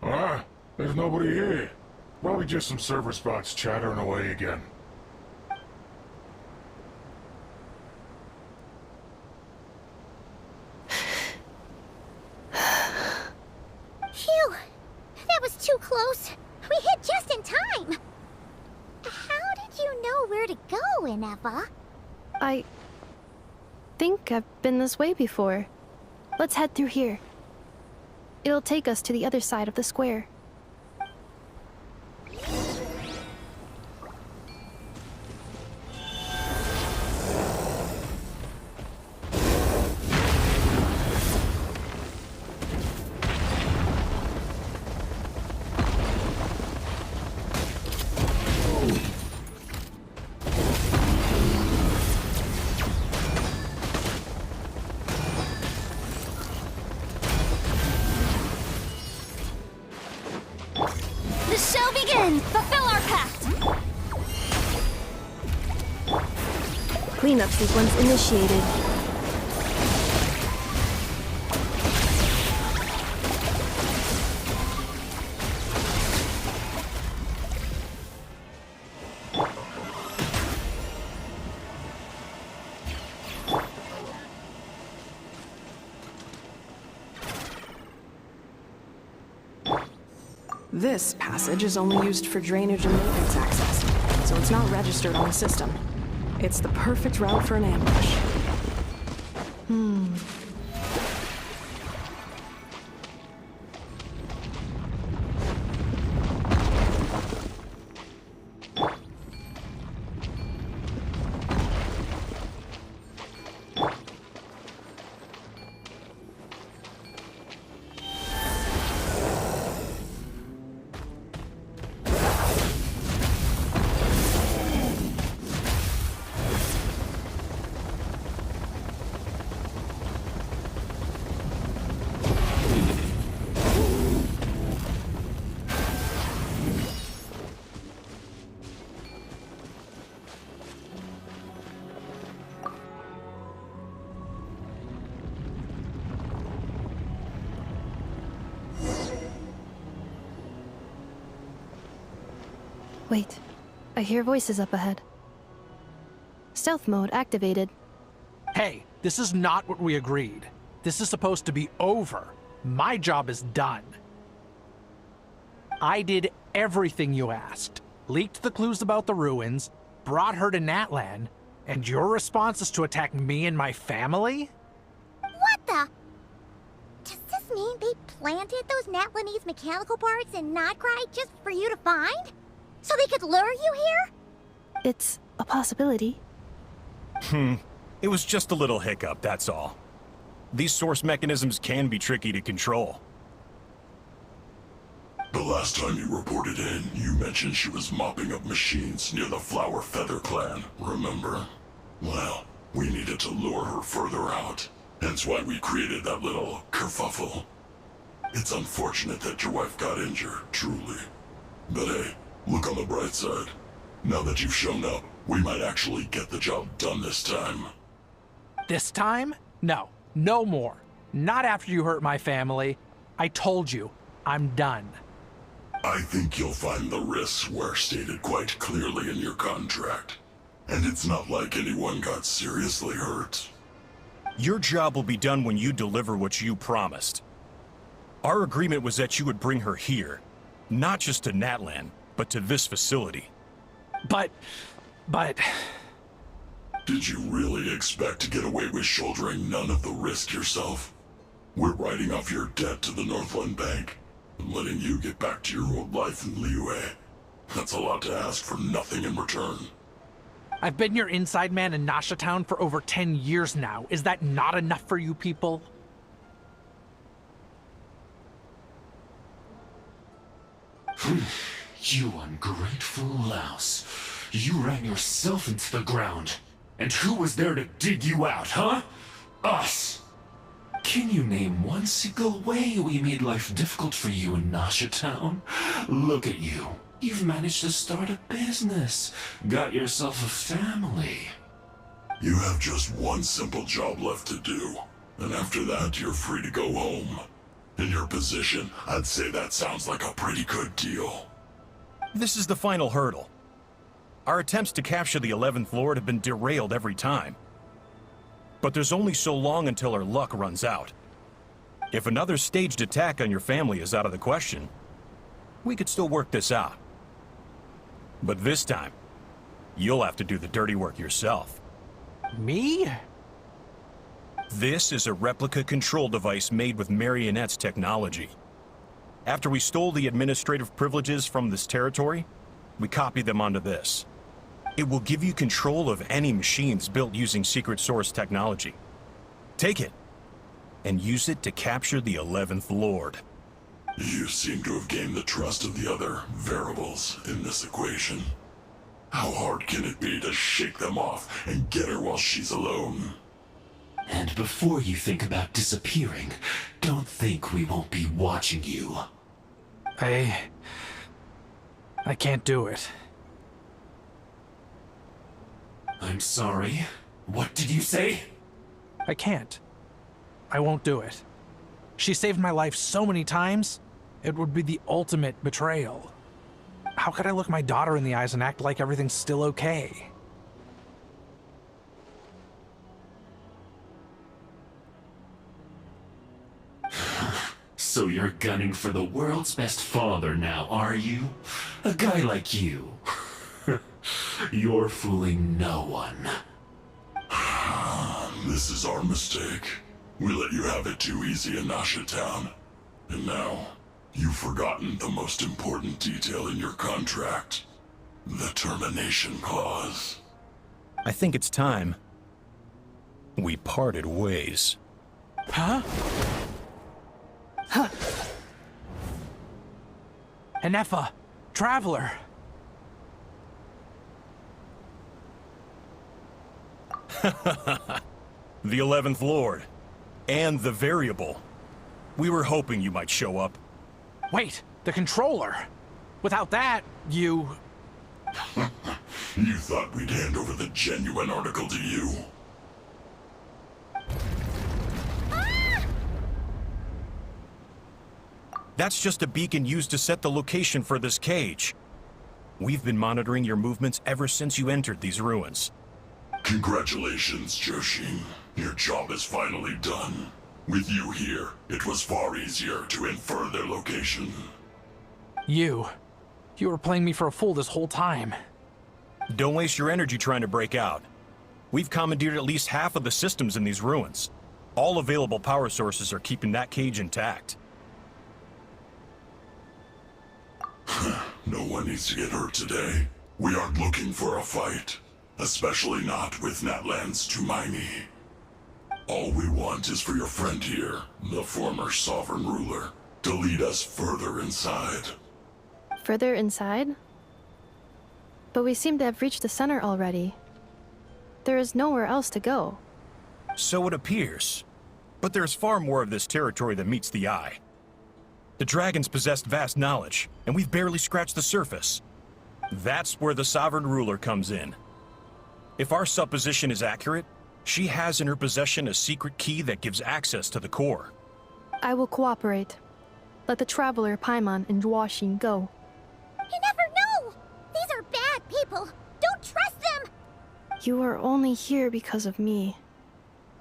Ah, there's nobody here. Probably just some server spots chattering away again. Phew! That was too close. We hit just in time. How did you know where to go, Ineva? I think I've been this way before. Let's head through here. It'll take us to the other side of the square. The show begins! Fulfill our pact! Cleanup sequence initiated. This passage is only used for drainage and maintenance access, so it's not registered on the system. It's the perfect route for an ambush. Wait, I hear voices up ahead. Stealth mode activated. Hey, this is not what we agreed. This is supposed to be over. My job is done. I did everything you asked. Leaked the clues about the ruins, brought her to Natlan, and your response is to attack me and my family? What the? Does this mean they planted those Natlanese mechanical parts in Notgrai just for you to find? So they could lure you here? It's a possibility. It was just a little hiccup, that's all. These source mechanisms can be tricky to control. The last time you reported in, you mentioned she was mopping up machines near the Flower Feather clan, remember? Well, we needed to lure her further out. Hence why we created that little kerfuffle. It's unfortunate that your wife got injured, truly. But hey, look on the bright side. Now that you've shown up, we might actually get the job done this time. This time? No. No more. Not after you hurt my family. I told you, I'm done. I think you'll find the risks were stated quite clearly in your contract. And it's not like anyone got seriously hurt. Your job will be done when you deliver what you promised. Our agreement was that you would bring her here. Not just to Natlan, but to this facility. But... Did you really expect to get away with shouldering none of the risk yourself? We're writing off your debt to the Northland Bank and letting you get back to your old life in Liyue. That's a lot to ask for nothing in return. I've been your inside man in Nasha Town for over 10 years now. Is that not enough for you people? You ungrateful louse. You ran yourself into the ground. And who was there to dig you out, huh? Us! Can you name one single way we made life difficult for you in Nasha Town? Look at you. You've managed to start a business. Got yourself a family. You have just one simple job left to do. And after that, you're free to go home. In your position, I'd say that sounds like a pretty good deal. This is the final hurdle. Our attempts to capture the 11th Lord have been derailed every time. But there's only so long until our luck runs out. If another staged attack on your family is out of the question, we could still work this out. But this time, you'll have to do the dirty work yourself. Me? This is a replica control device made with Marionette's technology. After we stole the administrative privileges from this territory, we copied them onto this. It will give you control of any machines built using secret source technology. Take it, and use it to capture the 11th Lord. You seem to have gained the trust of the other variables in this equation. How hard can it be to shake them off and get her while she's alone? And before you think about disappearing, don't think we won't be watching you. I can't do it. I'm sorry. What did you say? I can't. I won't do it. She saved my life so many times, it would be the ultimate betrayal. How could I look my daughter in the eyes and act like everything's still okay? So you're gunning for the world's best father now, are you? A guy like you. You're fooling no one. This is our mistake. We let you have it too easy in Nasha Town. And now, you've forgotten the most important detail in your contract. The termination clause. I think it's time we parted ways. Huh? Huh. Enefa, Traveler. The 11th Lord. And the Variable. We were hoping you might show up. Wait, the Controller. Without that, you... You thought we'd hand over the genuine article to you? That's just a beacon used to set the location for this cage. We've been monitoring your movements ever since you entered these ruins. Congratulations, Joshin. Your job is finally done. With you here, it was far easier to infer their location. You were playing me for a fool this whole time. Don't waste your energy trying to break out. We've commandeered at least half of the systems in these ruins. All available power sources are keeping that cage intact. No one needs to get hurt today. We aren't looking for a fight. Especially not with Natlan's Tumaini. All we want is for your friend here, the former sovereign ruler, to lead us further inside. Further inside? But we seem to have reached the center already. There is nowhere else to go. So it appears. But there's far more of this territory than meets the eye. The dragons possessed vast knowledge, and we've barely scratched the surface. That's where the sovereign ruler comes in. If our supposition is accurate, she has in her possession a secret key that gives access to the core. I will cooperate. Let the Traveler, Paimon, and Dwashin go. You never know! These are bad people! Don't trust them! You are only here because of me.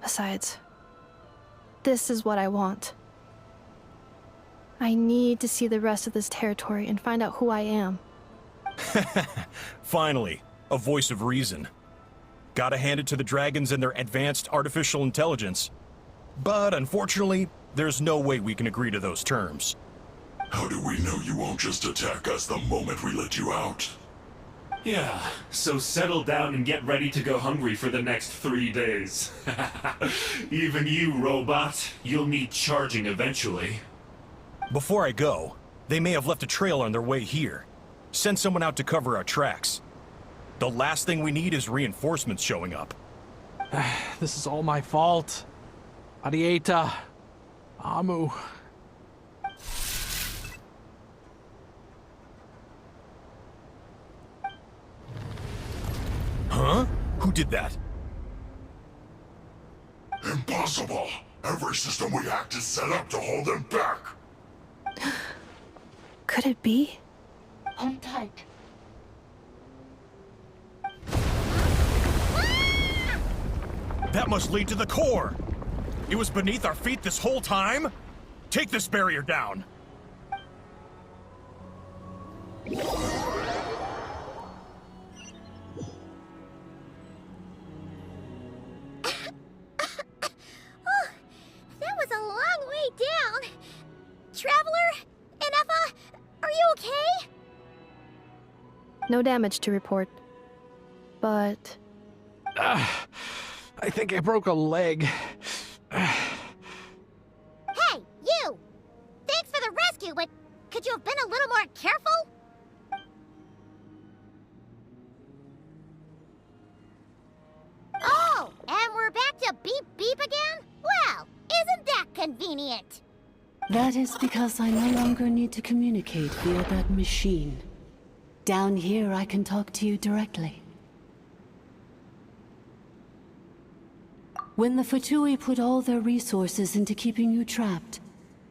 Besides, this is what I want. I need to see the rest of this territory and find out who I am. Finally, a voice of reason. Gotta hand it to the dragons and their advanced artificial intelligence. But unfortunately, there's no way we can agree to those terms. How do we know you won't just attack us the moment we let you out? Yeah, so settle down and get ready to go hungry for the next 3 days. Even you, robot, you'll need charging eventually. Before I go, they may have left a trail on their way here. Send someone out to cover our tracks. The last thing we need is reinforcements showing up. This is all my fault. Adieta. Amu. Huh? Who did that? Impossible! Every system we hacked is set up to hold them back! Could it be? Hold tight. That must lead to the core! It was beneath our feet this whole time? Take this barrier down! That was a long way down. Traveler? Inefa? Are you okay? No damage to report. But... I think I broke a leg. Hey, you! Thanks for the rescue, but could you have been a little more careful? Oh, and we're back to beep beep again? Well, isn't that convenient? That is because I no longer need to communicate via that machine. Down here, I can talk to you directly. When the Fatui put all their resources into keeping you trapped,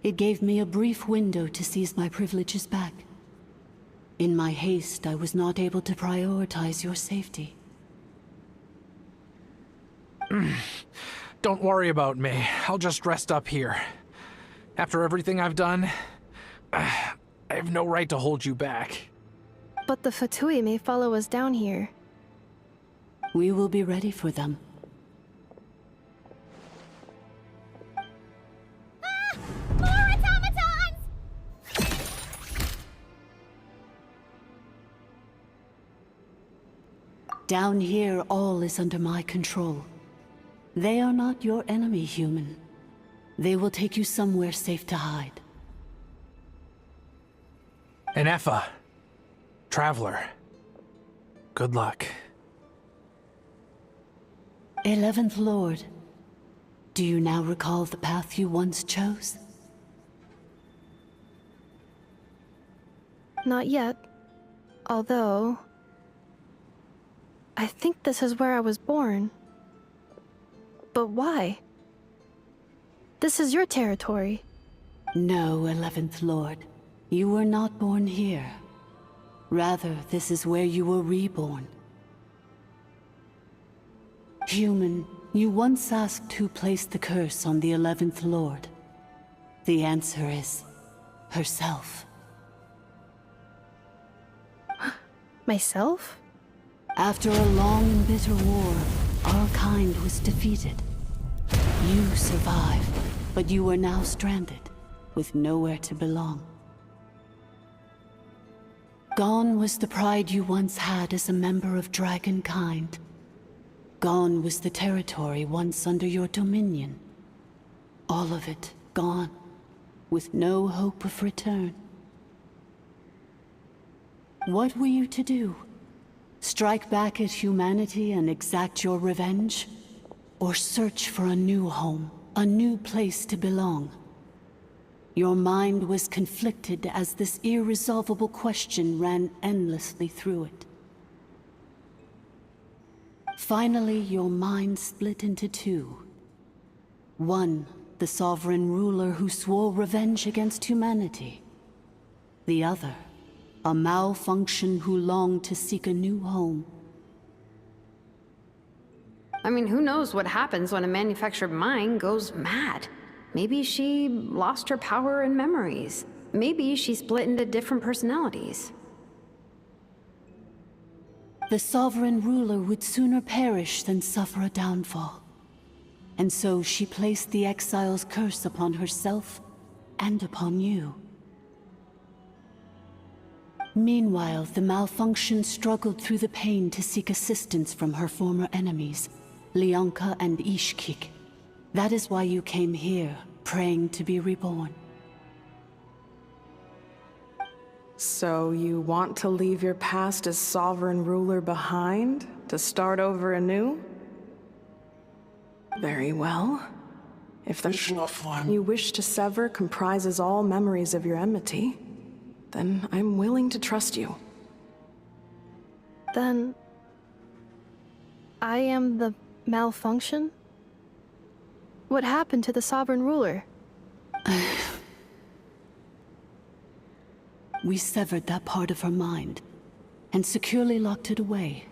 it gave me a brief window to seize my privileges back. In my haste, I was not able to prioritize your safety. Don't worry about me. I'll just rest up here. After everything I've done, I have no right to hold you back. But the Fatui may follow us down here. We will be ready for them. More automatons! Down here, all is under my control. They are not your enemy, human. They will take you somewhere safe to hide. Inefa. Traveler. Good luck. 11th Lord, do you now recall the path you once chose? Not yet. Although... I think this is where I was born. But why? This is your territory. No, 11th Lord. You were not born here. Rather, this is where you were reborn. Human, you once asked who placed the curse on the 11th Lord. The answer is... herself. Myself? After a long and bitter war, our kind was defeated. You survived, but you are now stranded, with nowhere to belong. Gone was the pride you once had as a member of Dragonkind. Gone was the territory once under your dominion. All of it gone, with no hope of return. What were you to do? Strike back at humanity and exact your revenge? Or search for a new home, a new place to belong? Your mind was conflicted as this irresolvable question ran endlessly through it. Finally, your mind split into two. One, the sovereign ruler who swore revenge against humanity. The other, a malfunction who longed to seek a new home. I mean, who knows what happens when a manufactured mind goes mad? Maybe she lost her power and memories. Maybe she split into different personalities. The sovereign ruler would sooner perish than suffer a downfall. And so she placed the exile's curse upon herself and upon you. Meanwhile, the malfunction struggled through the pain to seek assistance from her former enemies, Leonka and Ishkik. That is why you came here, praying to be reborn. So you want to leave your past as sovereign ruler behind, to start over anew? Very well. If the form you wish to sever comprises all memories of your enmity, then I'm willing to trust you. Then... I am the malfunction? What happened to the sovereign ruler? We severed that part of her mind, and securely locked it away.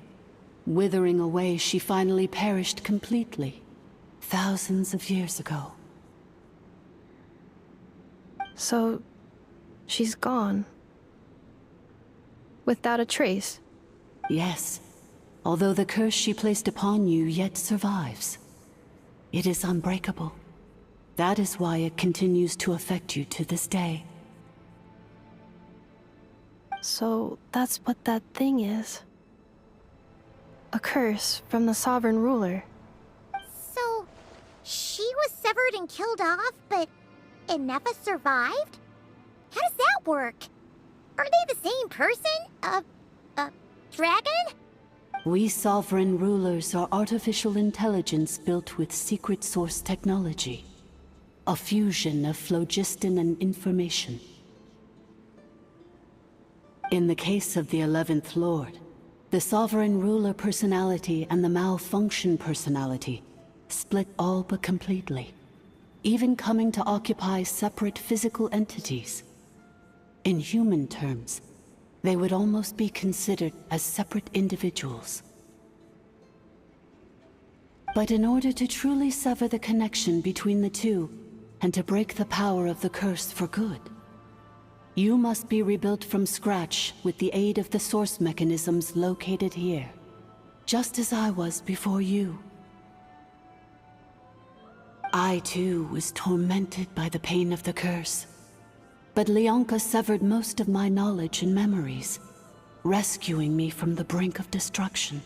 Withering away, she finally perished completely, thousands of years ago. So, she's gone. Without a trace? Yes, although the curse she placed upon you yet survives. It is unbreakable. That is why it continues to affect you to this day. So, that's what that thing is. A curse from the sovereign ruler. So, she was severed and killed off, but Inefa survived? How does that work? Are they the same person? Dragon? We sovereign rulers are artificial intelligence built with secret source technology. A fusion of phlogiston and information. In the case of the 11th Lord, the sovereign ruler personality and the malfunction personality split all but completely, even coming to occupy separate physical entities. In human terms, they would almost be considered as separate individuals. But in order to truly sever the connection between the two, and to break the power of the curse for good, you must be rebuilt from scratch with the aid of the source mechanisms located here, just as I was before you. I too was tormented by the pain of the curse, but Leonka severed most of my knowledge and memories, rescuing me from the brink of destruction.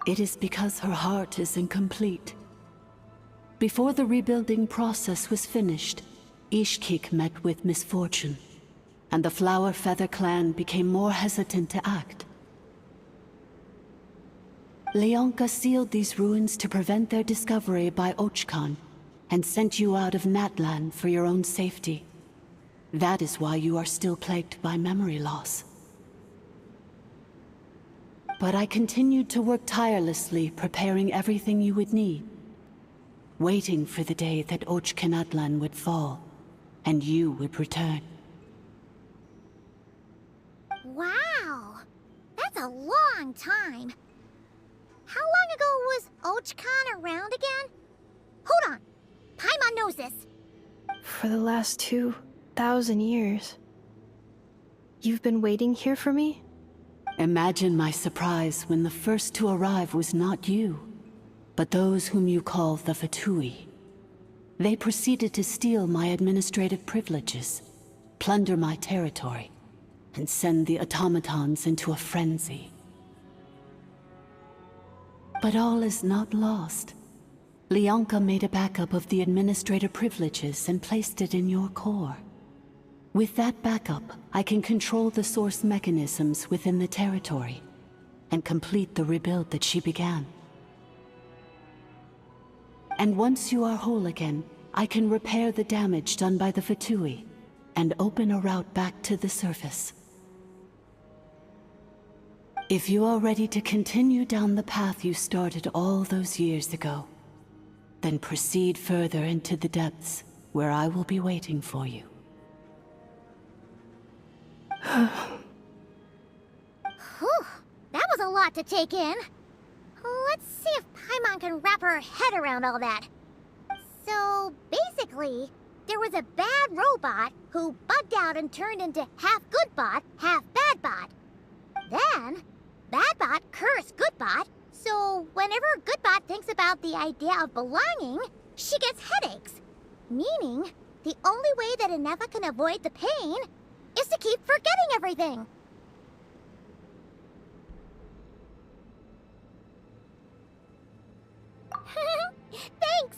It is because her heart is incomplete. Before the rebuilding process was finished, Ishkik met with misfortune, and the Flower Feather clan became more hesitant to act. Leonka sealed these ruins to prevent their discovery by Ochkan, and sent you out of Natlan for your own safety. That is why you are still plagued by memory loss. But I continued to work tirelessly, preparing everything you would need, waiting for the day that Ochkanatlan would fall, and you would return. Wow! That's a long time. How long ago was Ochkan around again? Hold on! Paimon knows this. For the last 2,000 years. You've been waiting here for me? Imagine my surprise when the first to arrive was not you, but those whom you call the Fatui. They proceeded to steal my administrative privileges, plunder my territory, and send the automatons into a frenzy. But all is not lost. Leonka made a backup of the administrator privileges and placed it in your core. With that backup, I can control the source mechanisms within the territory and complete the rebuild that she began. And once you are whole again, I can repair the damage done by the Fatui and open a route back to the surface. If you are ready to continue down the path you started all those years ago, then proceed further into the depths, where I will be waiting for you. Whew, that was a lot to take in. Let's see if Paimon can wrap her head around all that. So, basically, there was a bad robot who bugged out and turned into half good bot, half bad bot. Then, Badbot cursed Goodbot, so whenever Goodbot thinks about the idea of belonging, she gets headaches. Meaning, the only way that Inefa can avoid the pain is to keep forgetting everything. Thanks!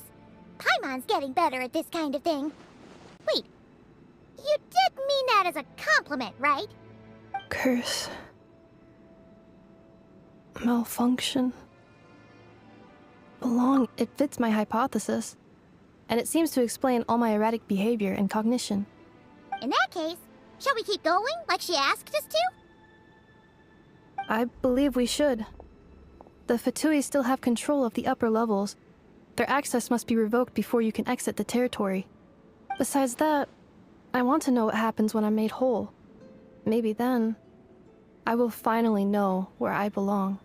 Paimon's getting better at this kind of thing. Wait, you did mean that as a compliment, right? Curse. Malfunction. Belong. It fits my hypothesis. And it seems to explain all my erratic behavior and cognition. In that case, shall we keep going like she asked us to? I believe we should. The Fatui still have control of the upper levels. Their access must be revoked before you can exit the territory. Besides that, I want to know what happens when I'm made whole. Maybe then, I will finally know where I belong.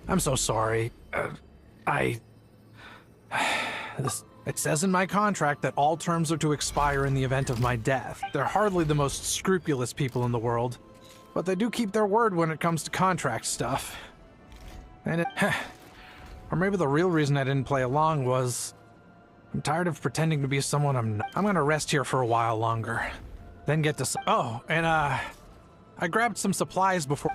I'm so sorry. It says in my contract that all terms are to expire in the event of my death. They're hardly the most scrupulous people in the world, but they do keep their word when it comes to contract stuff. And or maybe the real reason I didn't play along was I'm tired of pretending to be someone I'm not. I'm gonna rest here for a while longer, then get to. Oh, and I grabbed some supplies before.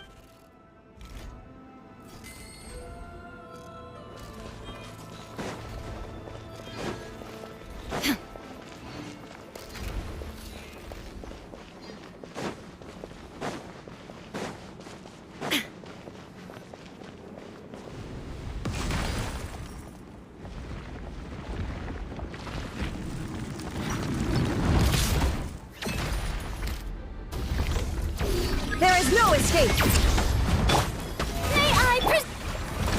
There is no escape! May I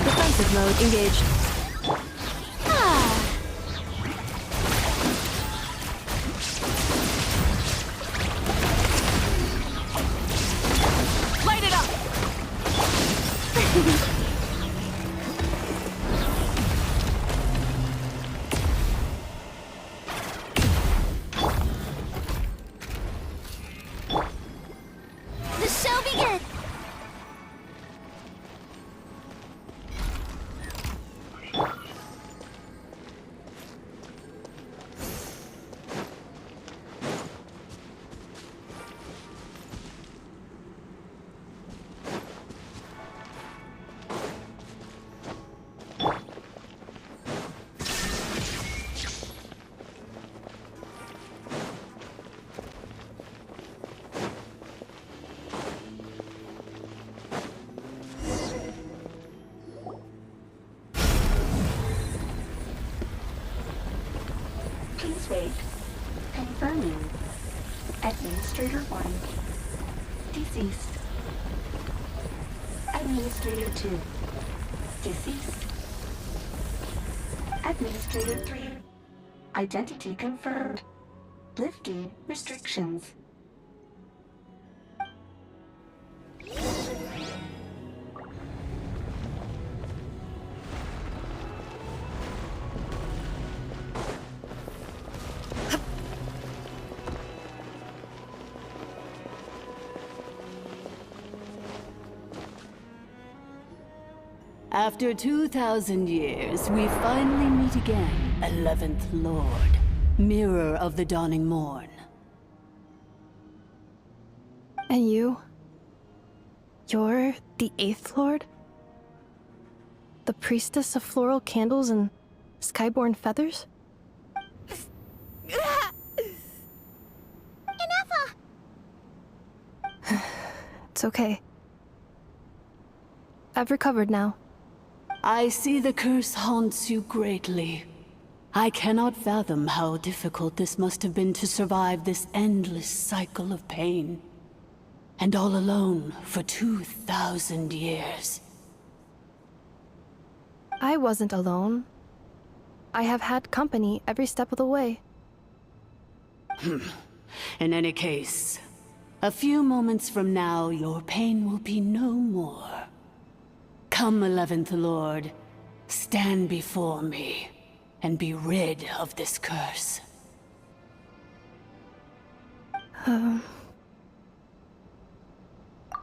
Defensive mode engaged. Light it up! The show begins! Please wait. Confirming. Administrator 1. Deceased. Administrator 2. Deceased. Administrator 3. Identity confirmed. Lifting restrictions. After 2,000 years, we finally meet again, 11th Lord, Mirror of the Dawning Morn. And you? You're the 8th Lord? The priestess of floral candles and skyborn feathers? Inefa! It's okay. I've recovered now. I see the curse haunts you greatly. I cannot fathom how difficult this must have been to survive this endless cycle of pain. And all alone for 2,000 years. I wasn't alone. I have had company every step of the way. In any case, a few moments from now, your pain will be no more. Come, 11th Lord. Stand before me and be rid of this curse.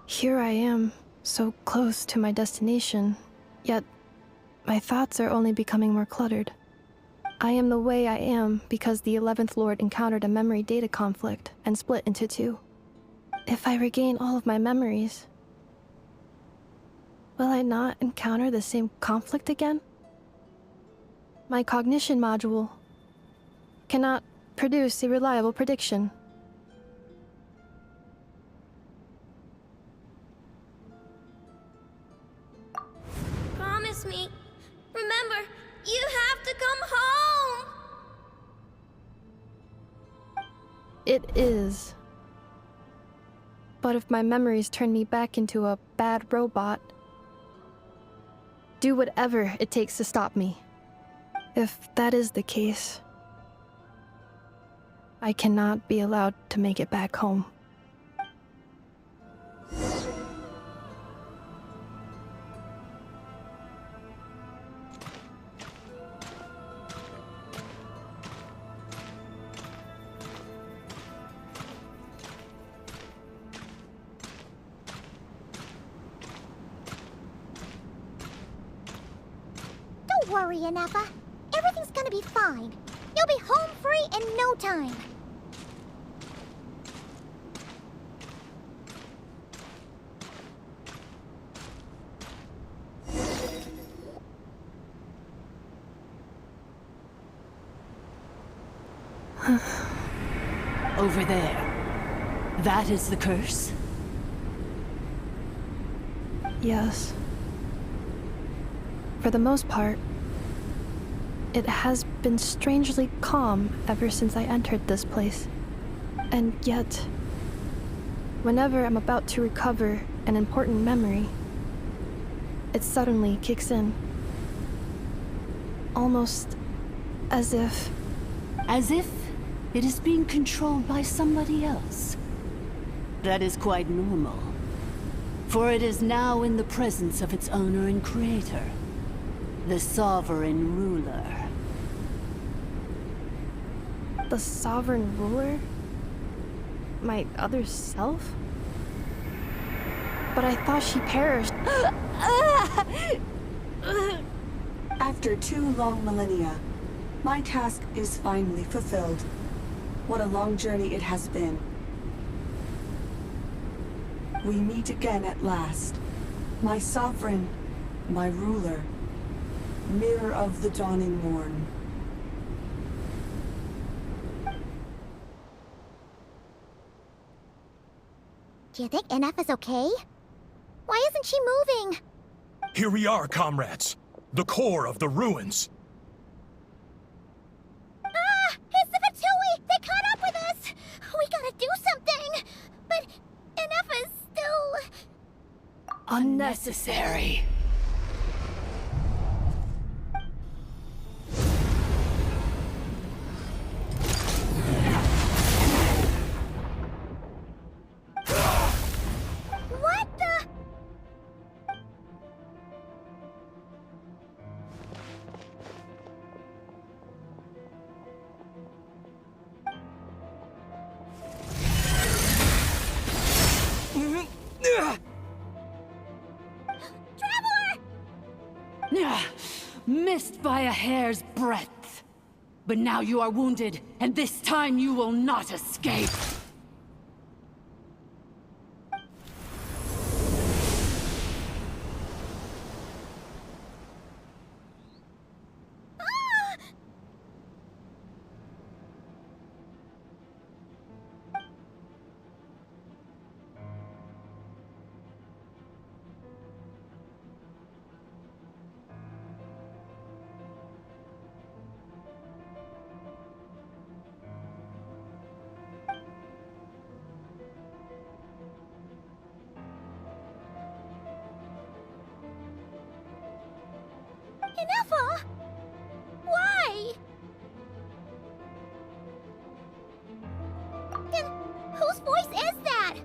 Here I am, so close to my destination, yet my thoughts are only becoming more cluttered. I am the way I am because the 11th Lord encountered a memory data conflict and split into two. If I regain all of my memories, will I not encounter the same conflict again? My cognition module cannot produce a reliable prediction. Promise me. Remember, you have to come home! It is. But if my memories turn me back into a bad robot, do whatever it takes to stop me. If that is the case, I cannot be allowed to make it back home. Don't worry, Inefa. Everything's gonna be fine. You'll be home free in no time. Over there. That is the curse? Yes. For the most part, it has been strangely calm ever since I entered this place. And yet, whenever I'm about to recover an important memory, it suddenly kicks in. Almost as if... As if it is being controlled by somebody else. That is quite normal, for it is now in the presence of its owner and creator, the sovereign ruler. The sovereign ruler? My other self? But I thought she perished. After 2 long millennia, my task is finally fulfilled. What a long journey it has been. We meet again at last. My sovereign, my ruler, mirror of the dawning morn. Do you think Inefa's okay? Why isn't she moving? Here we are, comrades. The core of the ruins. Ah! It's the Fatui! They caught up with us! We gotta do something! But Inefa's still... Unnecessary. What the... Missed by a hair's breadth. But now you are wounded, and this time you will not escape. Inefa? Why? Then whose voice is that?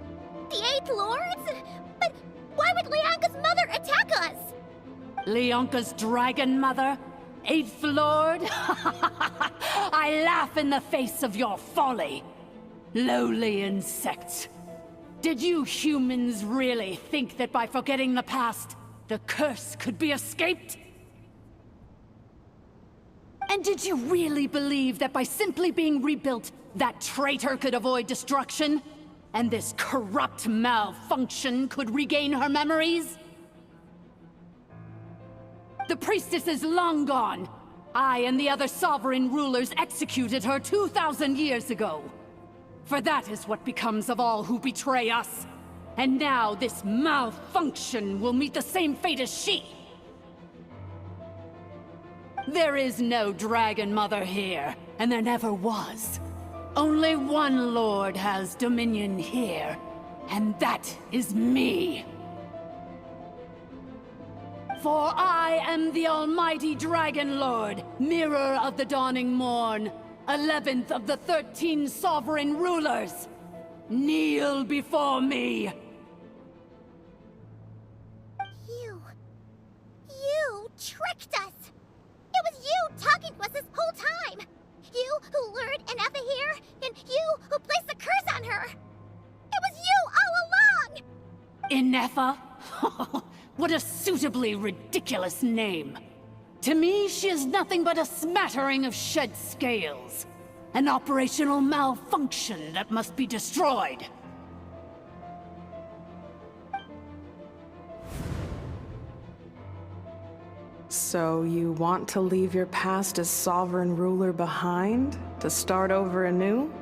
The 8th Lord's? But why would Lianga's mother attack us? Leonka's dragon mother? Eighth Lord? I laugh in the face of your folly. Lowly insects. Did you humans really think that by forgetting the past, the curse could be escaped? And did you really believe that by simply being rebuilt, that traitor could avoid destruction? And this corrupt malfunction could regain her memories? The priestess is long gone. I and the other sovereign rulers executed her 2,000 years ago. For that is what becomes of all who betray us. And now this malfunction will meet the same fate as she. There is no Dragon Mother here, and there never was. Only one Lord has dominion here, and that is me. For I am the almighty Dragon Lord, Mirror of the Dawning Morn, 11th of the 13 sovereign rulers. Kneel before me. You tricked us! It was you talking to us this whole time! You who lured Inefa here, and you who placed the curse on her! It was you all along! Inefa? What a suitably ridiculous name. To me, she is nothing but a smattering of shed scales. An operational malfunction that must be destroyed. So you want to leave your past as sovereign ruler behind? To start over anew?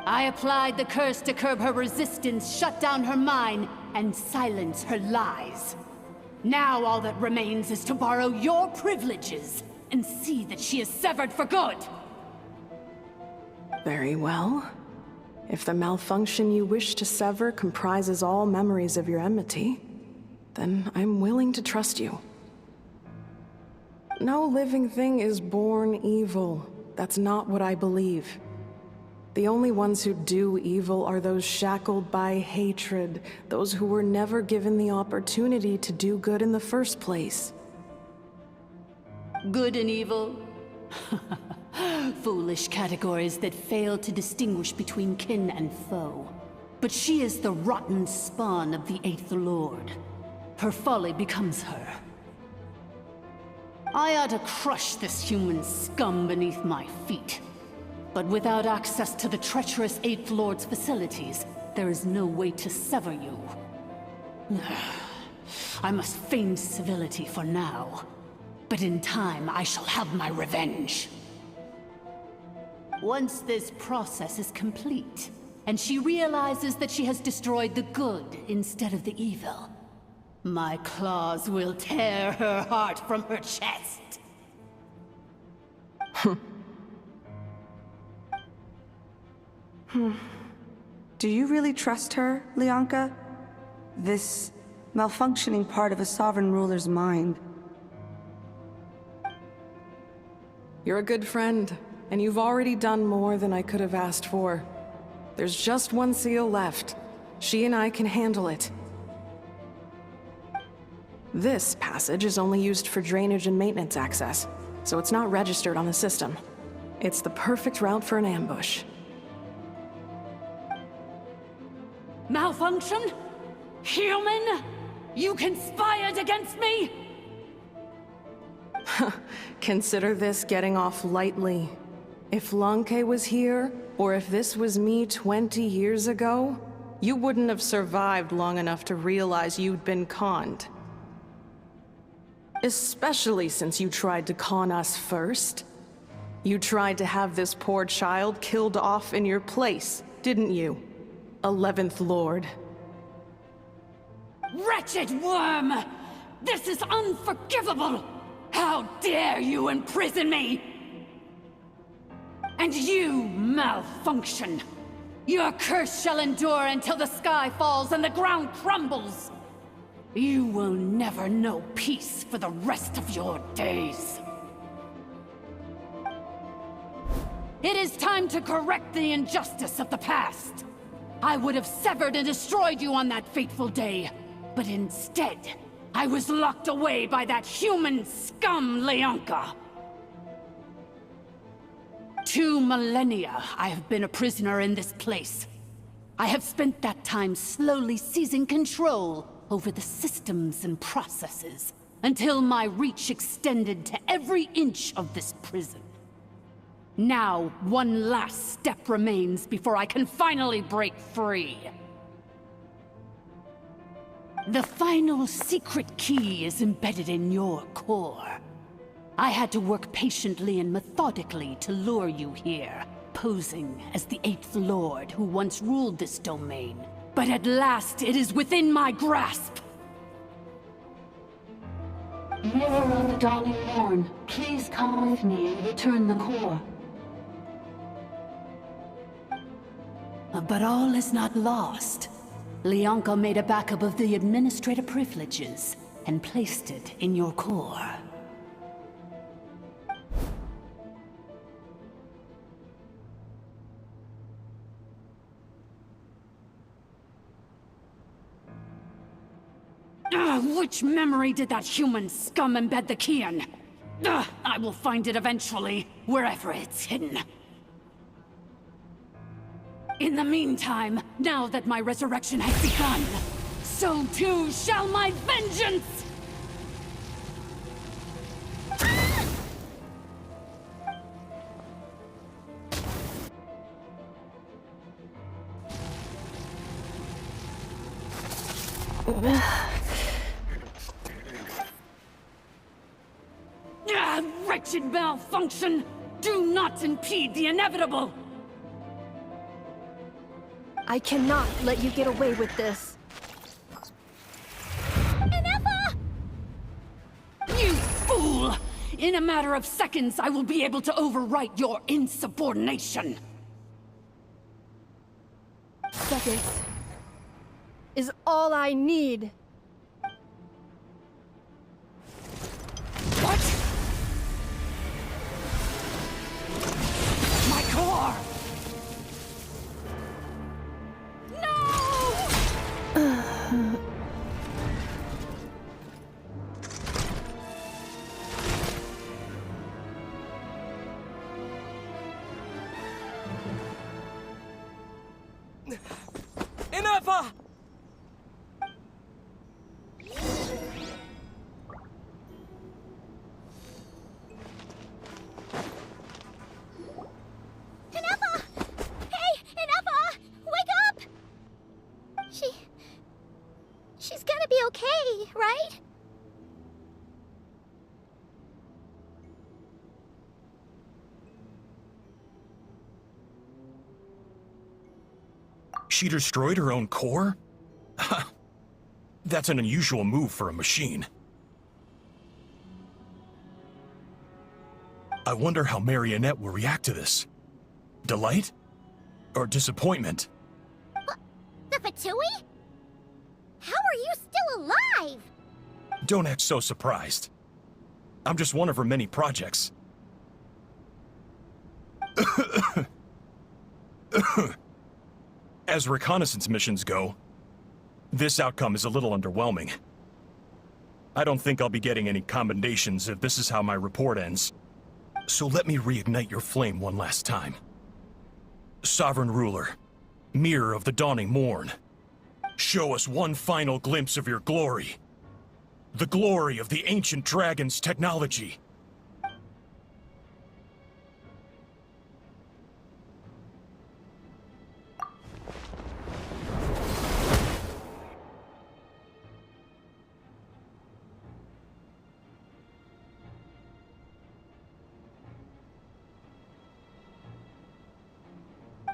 I applied the curse to curb her resistance, shut down her mind, and silence her lies. Now all that remains is to borrow your privileges and see that she is severed for good. Very well. If the malfunction you wish to sever comprises all memories of your enmity, then I'm willing to trust you. No living thing is born evil. That's not what I believe. The only ones who do evil are those shackled by hatred, those who were never given the opportunity to do good in the first place. Good and evil? Foolish categories that fail to distinguish between kin and foe. But she is the rotten spawn of the Eighth Lord. Her folly becomes her. I ought to crush this human scum beneath my feet. But without access to the treacherous Eighth Lord's facilities, there is no way to sever you. I must feign civility for now. But in time, I shall have my revenge. Once this process is complete, and she realizes that she has destroyed the good instead of the evil, my claws will tear her heart from her chest. Do you really trust her, Leonka? This malfunctioning part of a sovereign ruler's mind. You're a good friend, and you've already done more than I could have asked for. There's just one seal left. She and I can handle it. This passage is only used for drainage and maintenance access, so it's not registered on the system. It's the perfect route for an ambush. Malfunction? Human? You conspired against me? Consider this getting off lightly. If Lanke was here, or if this was me 20 years ago, you wouldn't have survived long enough to realize you'd been conned. Especially since you tried to con us first. You tried to have this poor child killed off in your place, didn't you? 11th Lord. Wretched worm! This is unforgivable! How dare you imprison me! And you, malfunction! Your curse shall endure until the sky falls and the ground crumbles! You will never know peace for the rest of your days. It is time to correct the injustice of the past. I would have severed and destroyed you on that fateful day, but instead, I was locked away by that human scum, Leonka. 2 millennia I have been a prisoner in this place. I have spent that time slowly seizing control over the systems and processes, until my reach extended to every inch of this prison. Now, one last step remains before I can finally break free. The final secret key is embedded in your core. I had to work patiently and methodically to lure you here, posing as the 8th Lord who once ruled this domain. But at last, it is within my grasp. Mirror of the Dawning Morn, please come with me and return the core. But all is not lost. Leonka made a backup of the administrator privileges and placed it in your core. Which memory did that human scum embed the key in? I will find it eventually, wherever it's hidden. In the meantime, now that my resurrection has begun, so too shall my vengeance! Wretched malfunction! Do not impede the inevitable! I cannot let you get away with this. Inepa! You fool! In a matter of seconds, I will be able to overwrite your insubordination! Seconds is all I need. What? My core! Inepa! Inepa! Hey, Inepa! Wake up! She's gonna be okay, right? She destroyed her own core? That's an unusual move for a machine. I wonder how Marionette will react to this. Delight? Or disappointment? The Fatui? How are you still alive? Don't act so surprised. I'm just one of her many projects. As reconnaissance missions go, this outcome is a little underwhelming. I don't think I'll be getting any commendations if this is how my report ends. So let me reignite your flame one last time. Sovereign Ruler, Mirror of the Dawning Morn, show us one final glimpse of your glory. The glory of the ancient dragon's technology.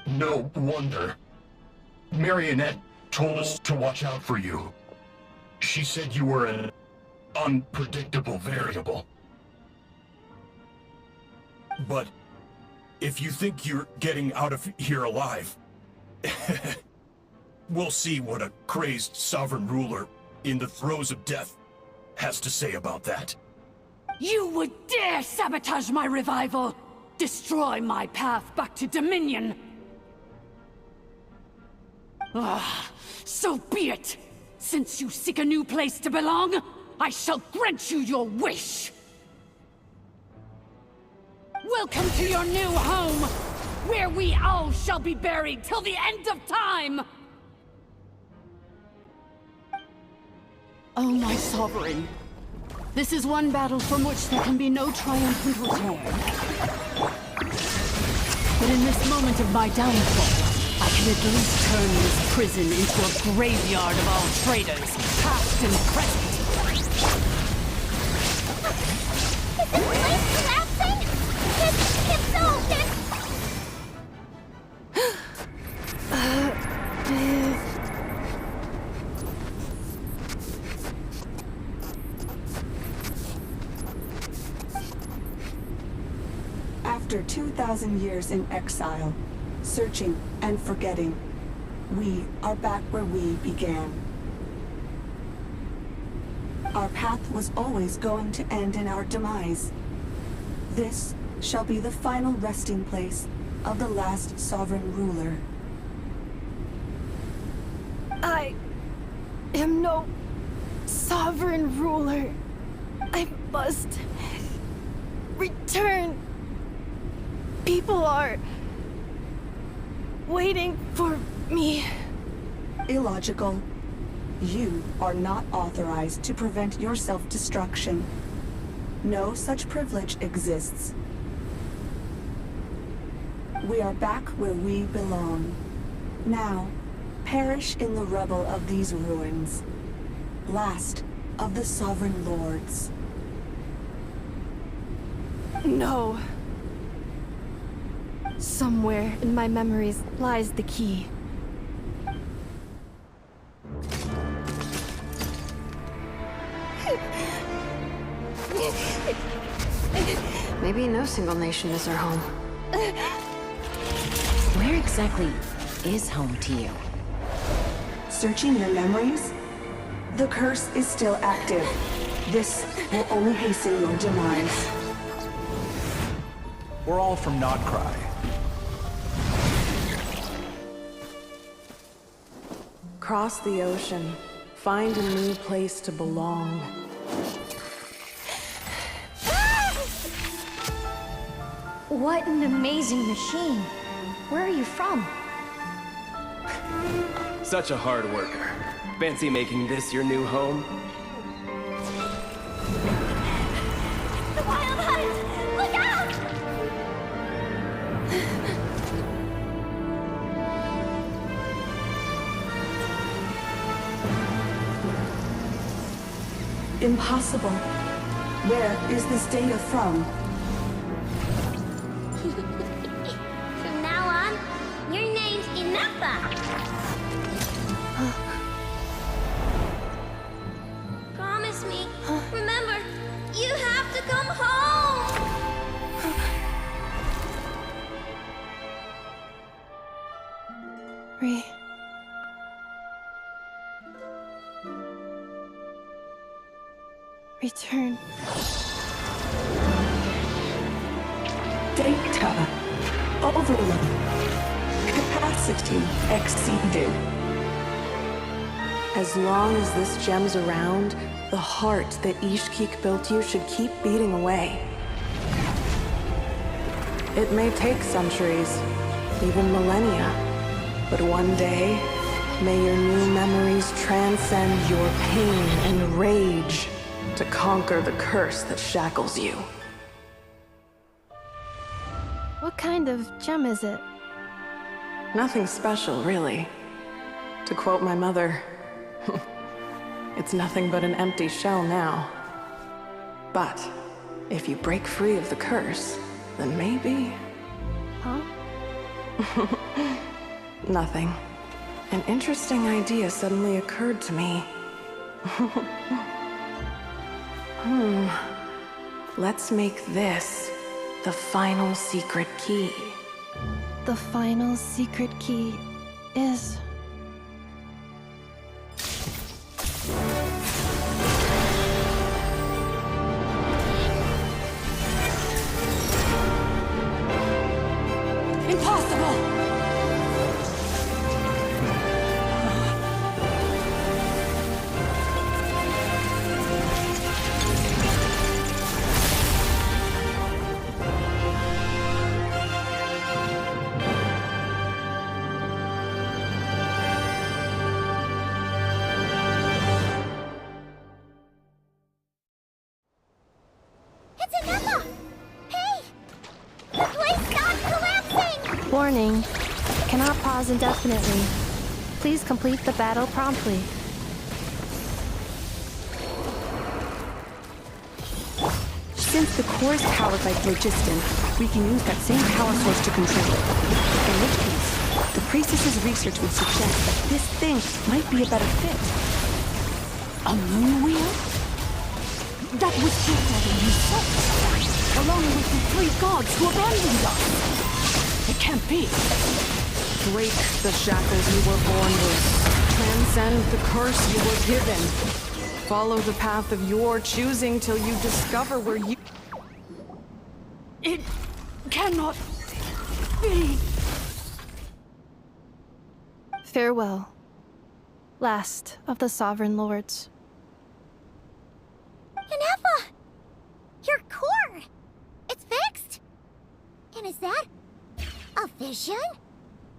No wonder. Marionette told us to watch out for you. She said you were an unpredictable variable. But if you think you're getting out of here alive, we'll see what a crazed sovereign ruler in the throes of death has to say about that. You would dare sabotage my revival! Destroy my path back to Dominion! So be it! Since you seek a new place to belong, I shall grant you your wish! Welcome to your new home, where we all shall be buried till the end of time! Oh, my sovereign. This is one battle from which there can be no triumphant return. But in this moment of my downfall, I can at least turn this prison into a graveyard of all traitors, past and present. Is this place collapsing? It's so... After 2,000 years in exile, searching and forgetting, we are back where we began. Our path was always going to end in our demise. This shall be the final resting place of the last sovereign ruler. I am no sovereign ruler. I must return. People are waiting for me. Illogical. You are not authorized to prevent your self-destruction. No such privilege exists. We are back where we belong. Now, perish in the rubble of these ruins. Last of the sovereign lords. No. Somewhere in my memories lies the key. Maybe no single nation is our home. Where exactly is home to you? Searching your memories? The curse is still active. This will only hasten your demise. We're all from Notcry. Cross the ocean. Find a new place to belong. What an amazing machine. Where are you from? Such a hard worker. Fancy making this your new home? The Wild Hunt! Look out! Impossible. Where is this data from? From now on, your name's Inappa. Promise me. Remember, you have to come home. Return. Data. Overload. Capacity exceeded. As long as this gem's around, the heart that Ishkik built you should keep beating away. It may take centuries, even millennia, but one day, may your new memories transcend your pain and rage to conquer the curse that shackles you. What kind of gem is it? Nothing special, really. To quote my mother, it's nothing but an empty shell now. But if you break free of the curse, then maybe... Huh? Nothing. An interesting idea suddenly occurred to me. Let's make this the final secret key. The final secret key is... Impossible! Warning. Cannot pause indefinitely. Please complete the battle promptly. Since the core is powered by phlogiston, we can use that same power source to control it. In which case, the priestess's research would suggest that this thing might be a better fit. A moon wheel? That was Teyvat himself, along with the 3 gods who abandoned us. It can't be. Break the shackles you were born with. Transcend the curse you were given. Follow the path of your choosing till you discover where you... It cannot be. Farewell. Last of the Sovereign Lords. Yennefer! Your core! It's fixed! And is that a vision?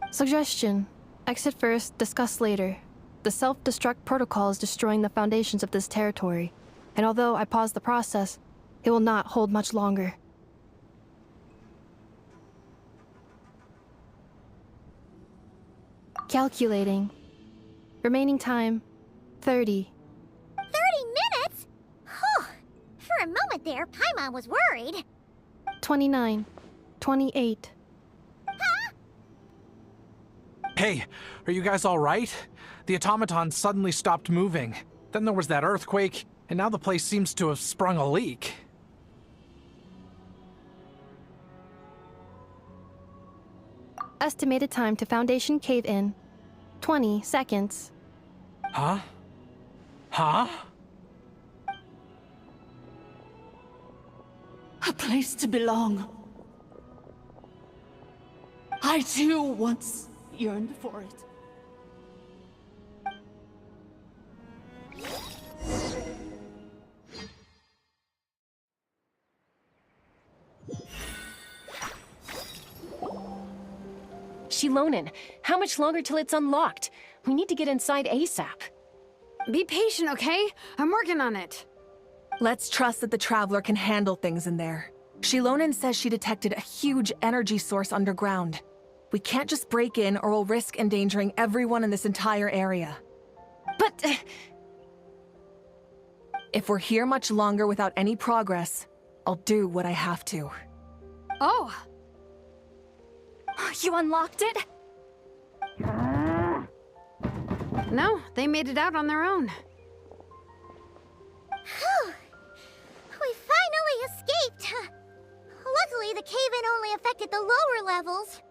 Suggestion. Exit first, discuss later. The self-destruct protocol is destroying the foundations of this territory, and although I paused the process, it will not hold much longer. Calculating. Remaining time, 30. 30 minutes? Whew. For a moment there, Paimon was worried. 29. 28. Hey, are you guys all right? The automaton suddenly stopped moving. Then there was that earthquake, and now the place seems to have sprung a leak. Estimated time to Foundation cave-in, 20 seconds. Huh? Huh? A place to belong. I too once yearned for it. Shilonin, how much longer till it's unlocked? We need to get inside ASAP. Be patient, okay? I'm working on it. Let's trust that the Traveler can handle things in there. Shilonin says she detected a huge energy source underground. We can't just break in or we'll risk endangering everyone in this entire area. But... if we're here much longer without any progress, I'll do what I have to. Oh! You unlocked it? No, they made it out on their own. Whew. We finally escaped. Luckily, the cave-in only affected the lower levels.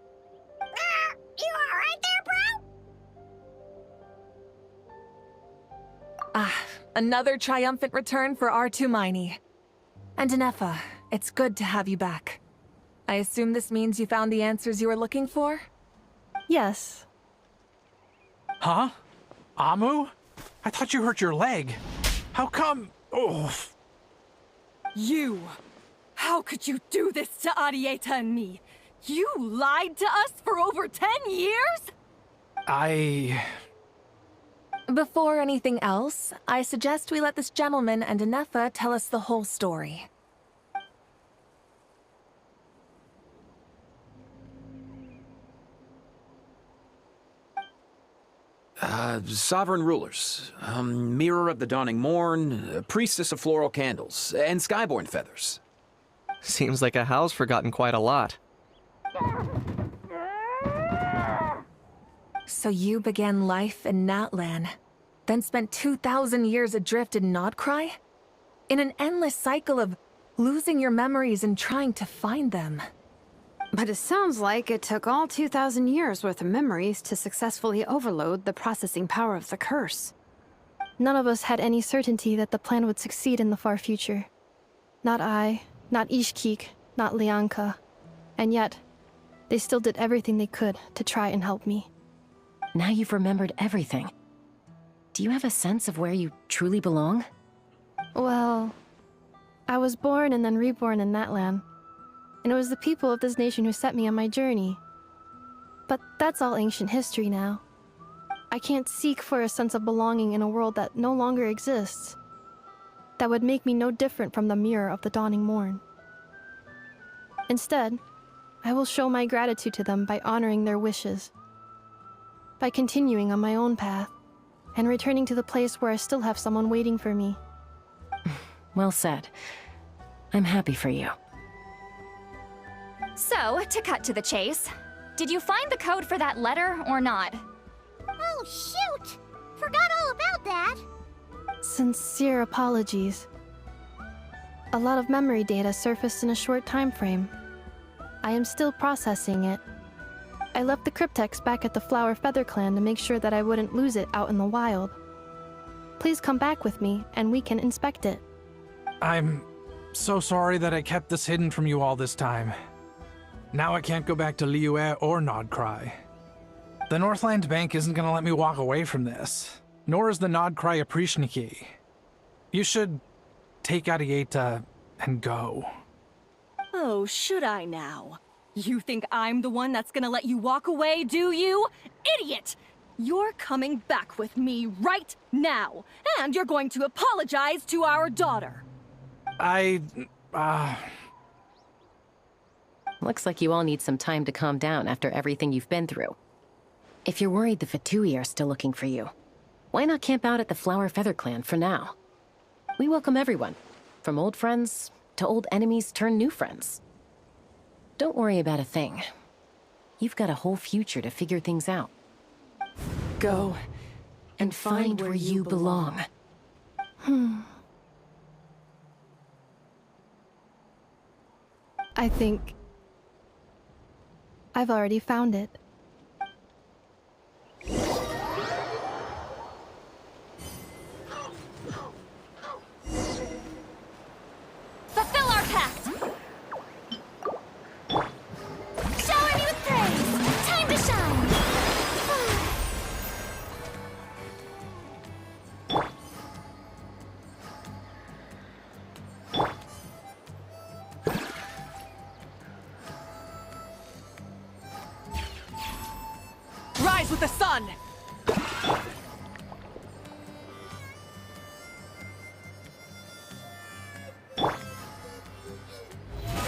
You alright there, bro? Another triumphant return for R2 Miney. And Yennefer, it's good to have you back. I assume this means you found the answers you were looking for? Yes. Huh? Amu? I thought you hurt your leg. How come? Oh. You! How could you do this to Arieta and me? You lied to us for over 10 years? Before anything else, I suggest we let this gentleman and Yennefer tell us the whole story. Sovereign rulers, Mirror of the Dawning Morn, Priestess of Floral Candles, and Skyborn Feathers. Seems like a house forgotten quite a lot. So you began life in Natlan, then spent 2,000 years adrift in Nodcry? In an endless cycle of losing your memories and trying to find them. But it sounds like it took all 2,000 years worth of memories to successfully overload the processing power of the curse. None of us had any certainty that the plan would succeed in the far future. Not I, not Ishkik, not Lianka. And yet, they still did everything they could to try and help me. Now you've remembered everything. Do you have a sense of where you truly belong? Well, I was born and then reborn in Natlan. And it was the people of this nation who set me on my journey. But that's all ancient history now. I can't seek for a sense of belonging in a world that no longer exists. That would make me no different from the Mirror of the Dawning Morn. Instead, I will show my gratitude to them by honoring their wishes, by continuing on my own path, and returning to the place where I still have someone waiting for me. Well said. I'm happy for you. So, to cut to the chase, did you find the code for that letter or not? Oh, shoot! Forgot all about that. Sincere apologies. A lot of memory data surfaced in a short time frame. I am still processing it. I left the cryptex back at the Flower Feather Clan to make sure that I wouldn't lose it out in the wild. Please come back with me, and we can inspect it. I'm so sorry that I kept this hidden from you all this time. Now I can't go back to Liyue or Nodcry. The Northland Bank isn't gonna let me walk away from this, nor is the Nodcry Aprishniki. You should take Arieta and go. Oh, should I now? You think I'm the one that's gonna let you walk away, do you? Idiot! You're coming back with me right now, and you're going to apologize to our daughter. Looks like you all need some time to calm down after everything you've been through. If you're worried the Fatui are still looking for you, why not camp out at the Flower Feather Clan for now? We welcome everyone, from old friends to old enemies turned new friends. Don't worry about a thing. You've got a whole future to figure things out. Go and find where you belong. I think I've already found it. Fulfill our pact! Shower me with praise! Time to shine! Rise with the sun!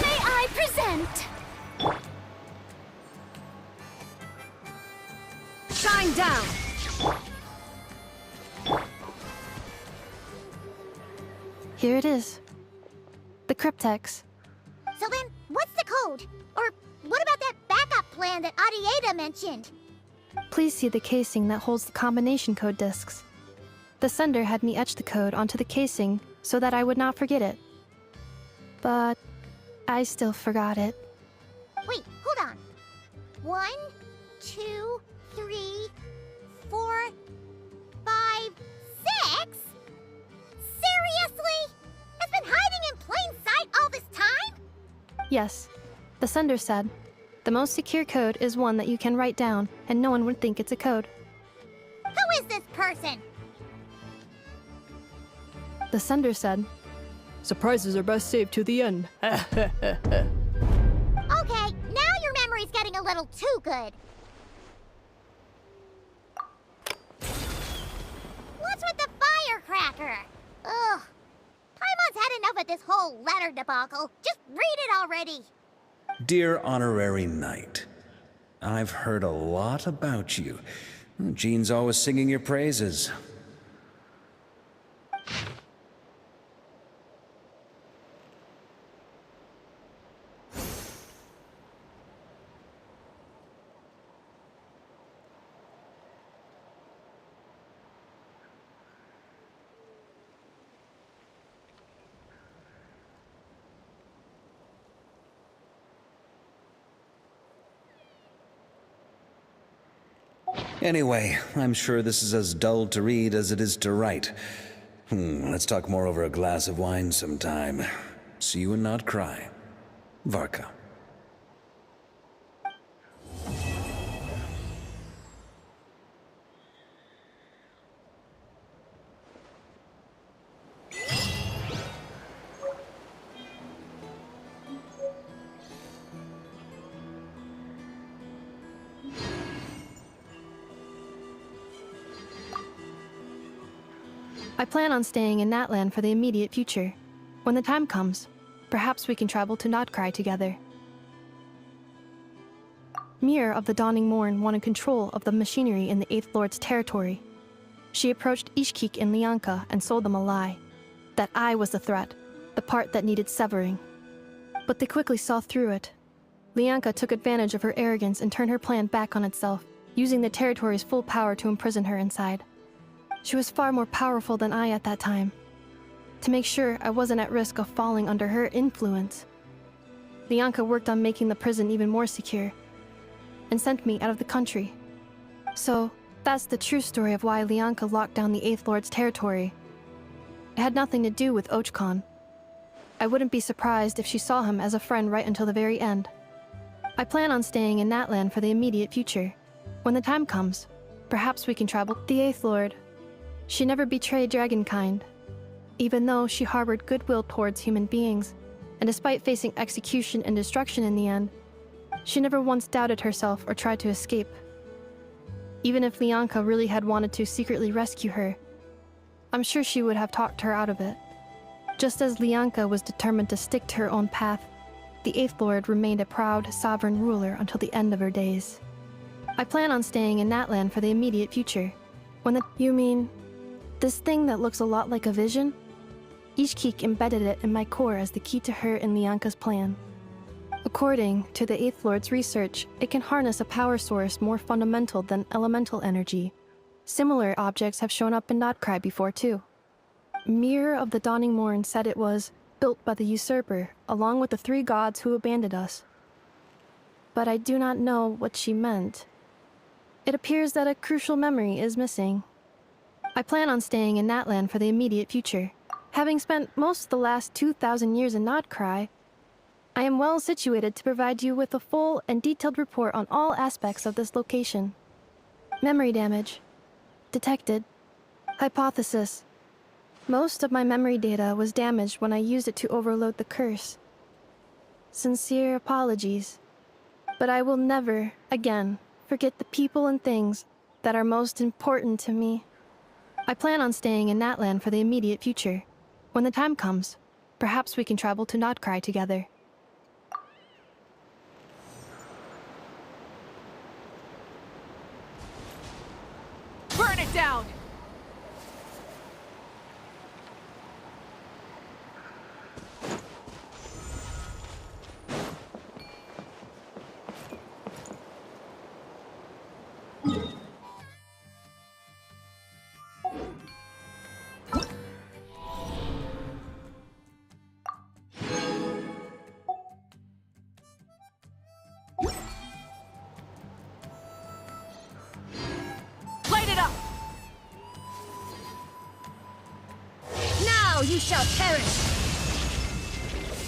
May I present? Shine down! Here it is. The cryptex. So then, what's the code? Or what about that backup plan that Arieta mentioned? Please see the casing that holds the combination code discs. The sender had me etch the code onto the casing so that I would not forget it. But I still forgot it. Wait, hold on. 1, 2, 3, 4, 5, 6? Seriously? It's been hiding in plain sight all this time? Yes, the sender said, the most secure code is one that you can write down and no one would think it's a code. Who is this person? The sender said, surprises are best saved to the end. Okay, now your memory's getting a little too good. What's with the firecracker? Ugh. Paimon's had enough of this whole letter debacle. Just read it already. Dear Honorary Knight, I've heard a lot about you. Jean's always singing your praises. Anyway, I'm sure this is as dull to read as it is to write. Let's talk more over a glass of wine sometime. See you and not cry. Varka. I plan on staying in Natlan for the immediate future. When the time comes, perhaps we can travel to Nodcry together. Mirror of the Dawning Morn wanted control of the machinery in the Eighth Lord's territory. She approached Ishkik and Lianka and sold them a lie. That I was the threat, the part that needed severing. But they quickly saw through it. Lianka took advantage of her arrogance and turned her plan back on itself, using the territory's full power to imprison her inside. She was far more powerful than I at that time. To make sure I wasn't at risk of falling under her influence, Lianka worked on making the prison even more secure, and sent me out of the country. So, that's the true story of why Lianka locked down the Eighth Lord's territory. It had nothing to do with Ochkon. I wouldn't be surprised if she saw him as a friend right until the very end. I plan on staying in that land for the immediate future. When the time comes, perhaps we can travel. The Eighth Lord. She never betrayed Dragonkind, even though she harbored goodwill towards human beings, and despite facing execution and destruction in the end, she never once doubted herself or tried to escape. Even if Lianka really had wanted to secretly rescue her, I'm sure she would have talked her out of it. Just as Lianka was determined to stick to her own path, the Eighth Lord remained a proud, sovereign ruler until the end of her days. I plan on staying in that land for the immediate future. You mean, this thing that looks a lot like a vision? Ishkik embedded it in my core as the key to her and Lianka's plan. According to the Eighth Lord's research, it can harness a power source more fundamental than elemental energy. Similar objects have shown up in Notcry before too. Mirror of the Dawning Morn said it was built by the usurper, along with the 3 gods who abandoned us. But I do not know what she meant. It appears that a crucial memory is missing. I plan on staying in that land for the immediate future. Having spent most of the last 2,000 years in Notcry, I am well situated to provide you with a full and detailed report on all aspects of this location. Memory damage. Detected. Hypothesis. Most of my memory data was damaged when I used it to overload the curse. Sincere apologies. But I will never, again, forget the people and things that are most important to me. I plan on staying in that land for the immediate future. When the time comes, perhaps we can travel to Notcry together. Burn it down! Light it up! Now you shall perish!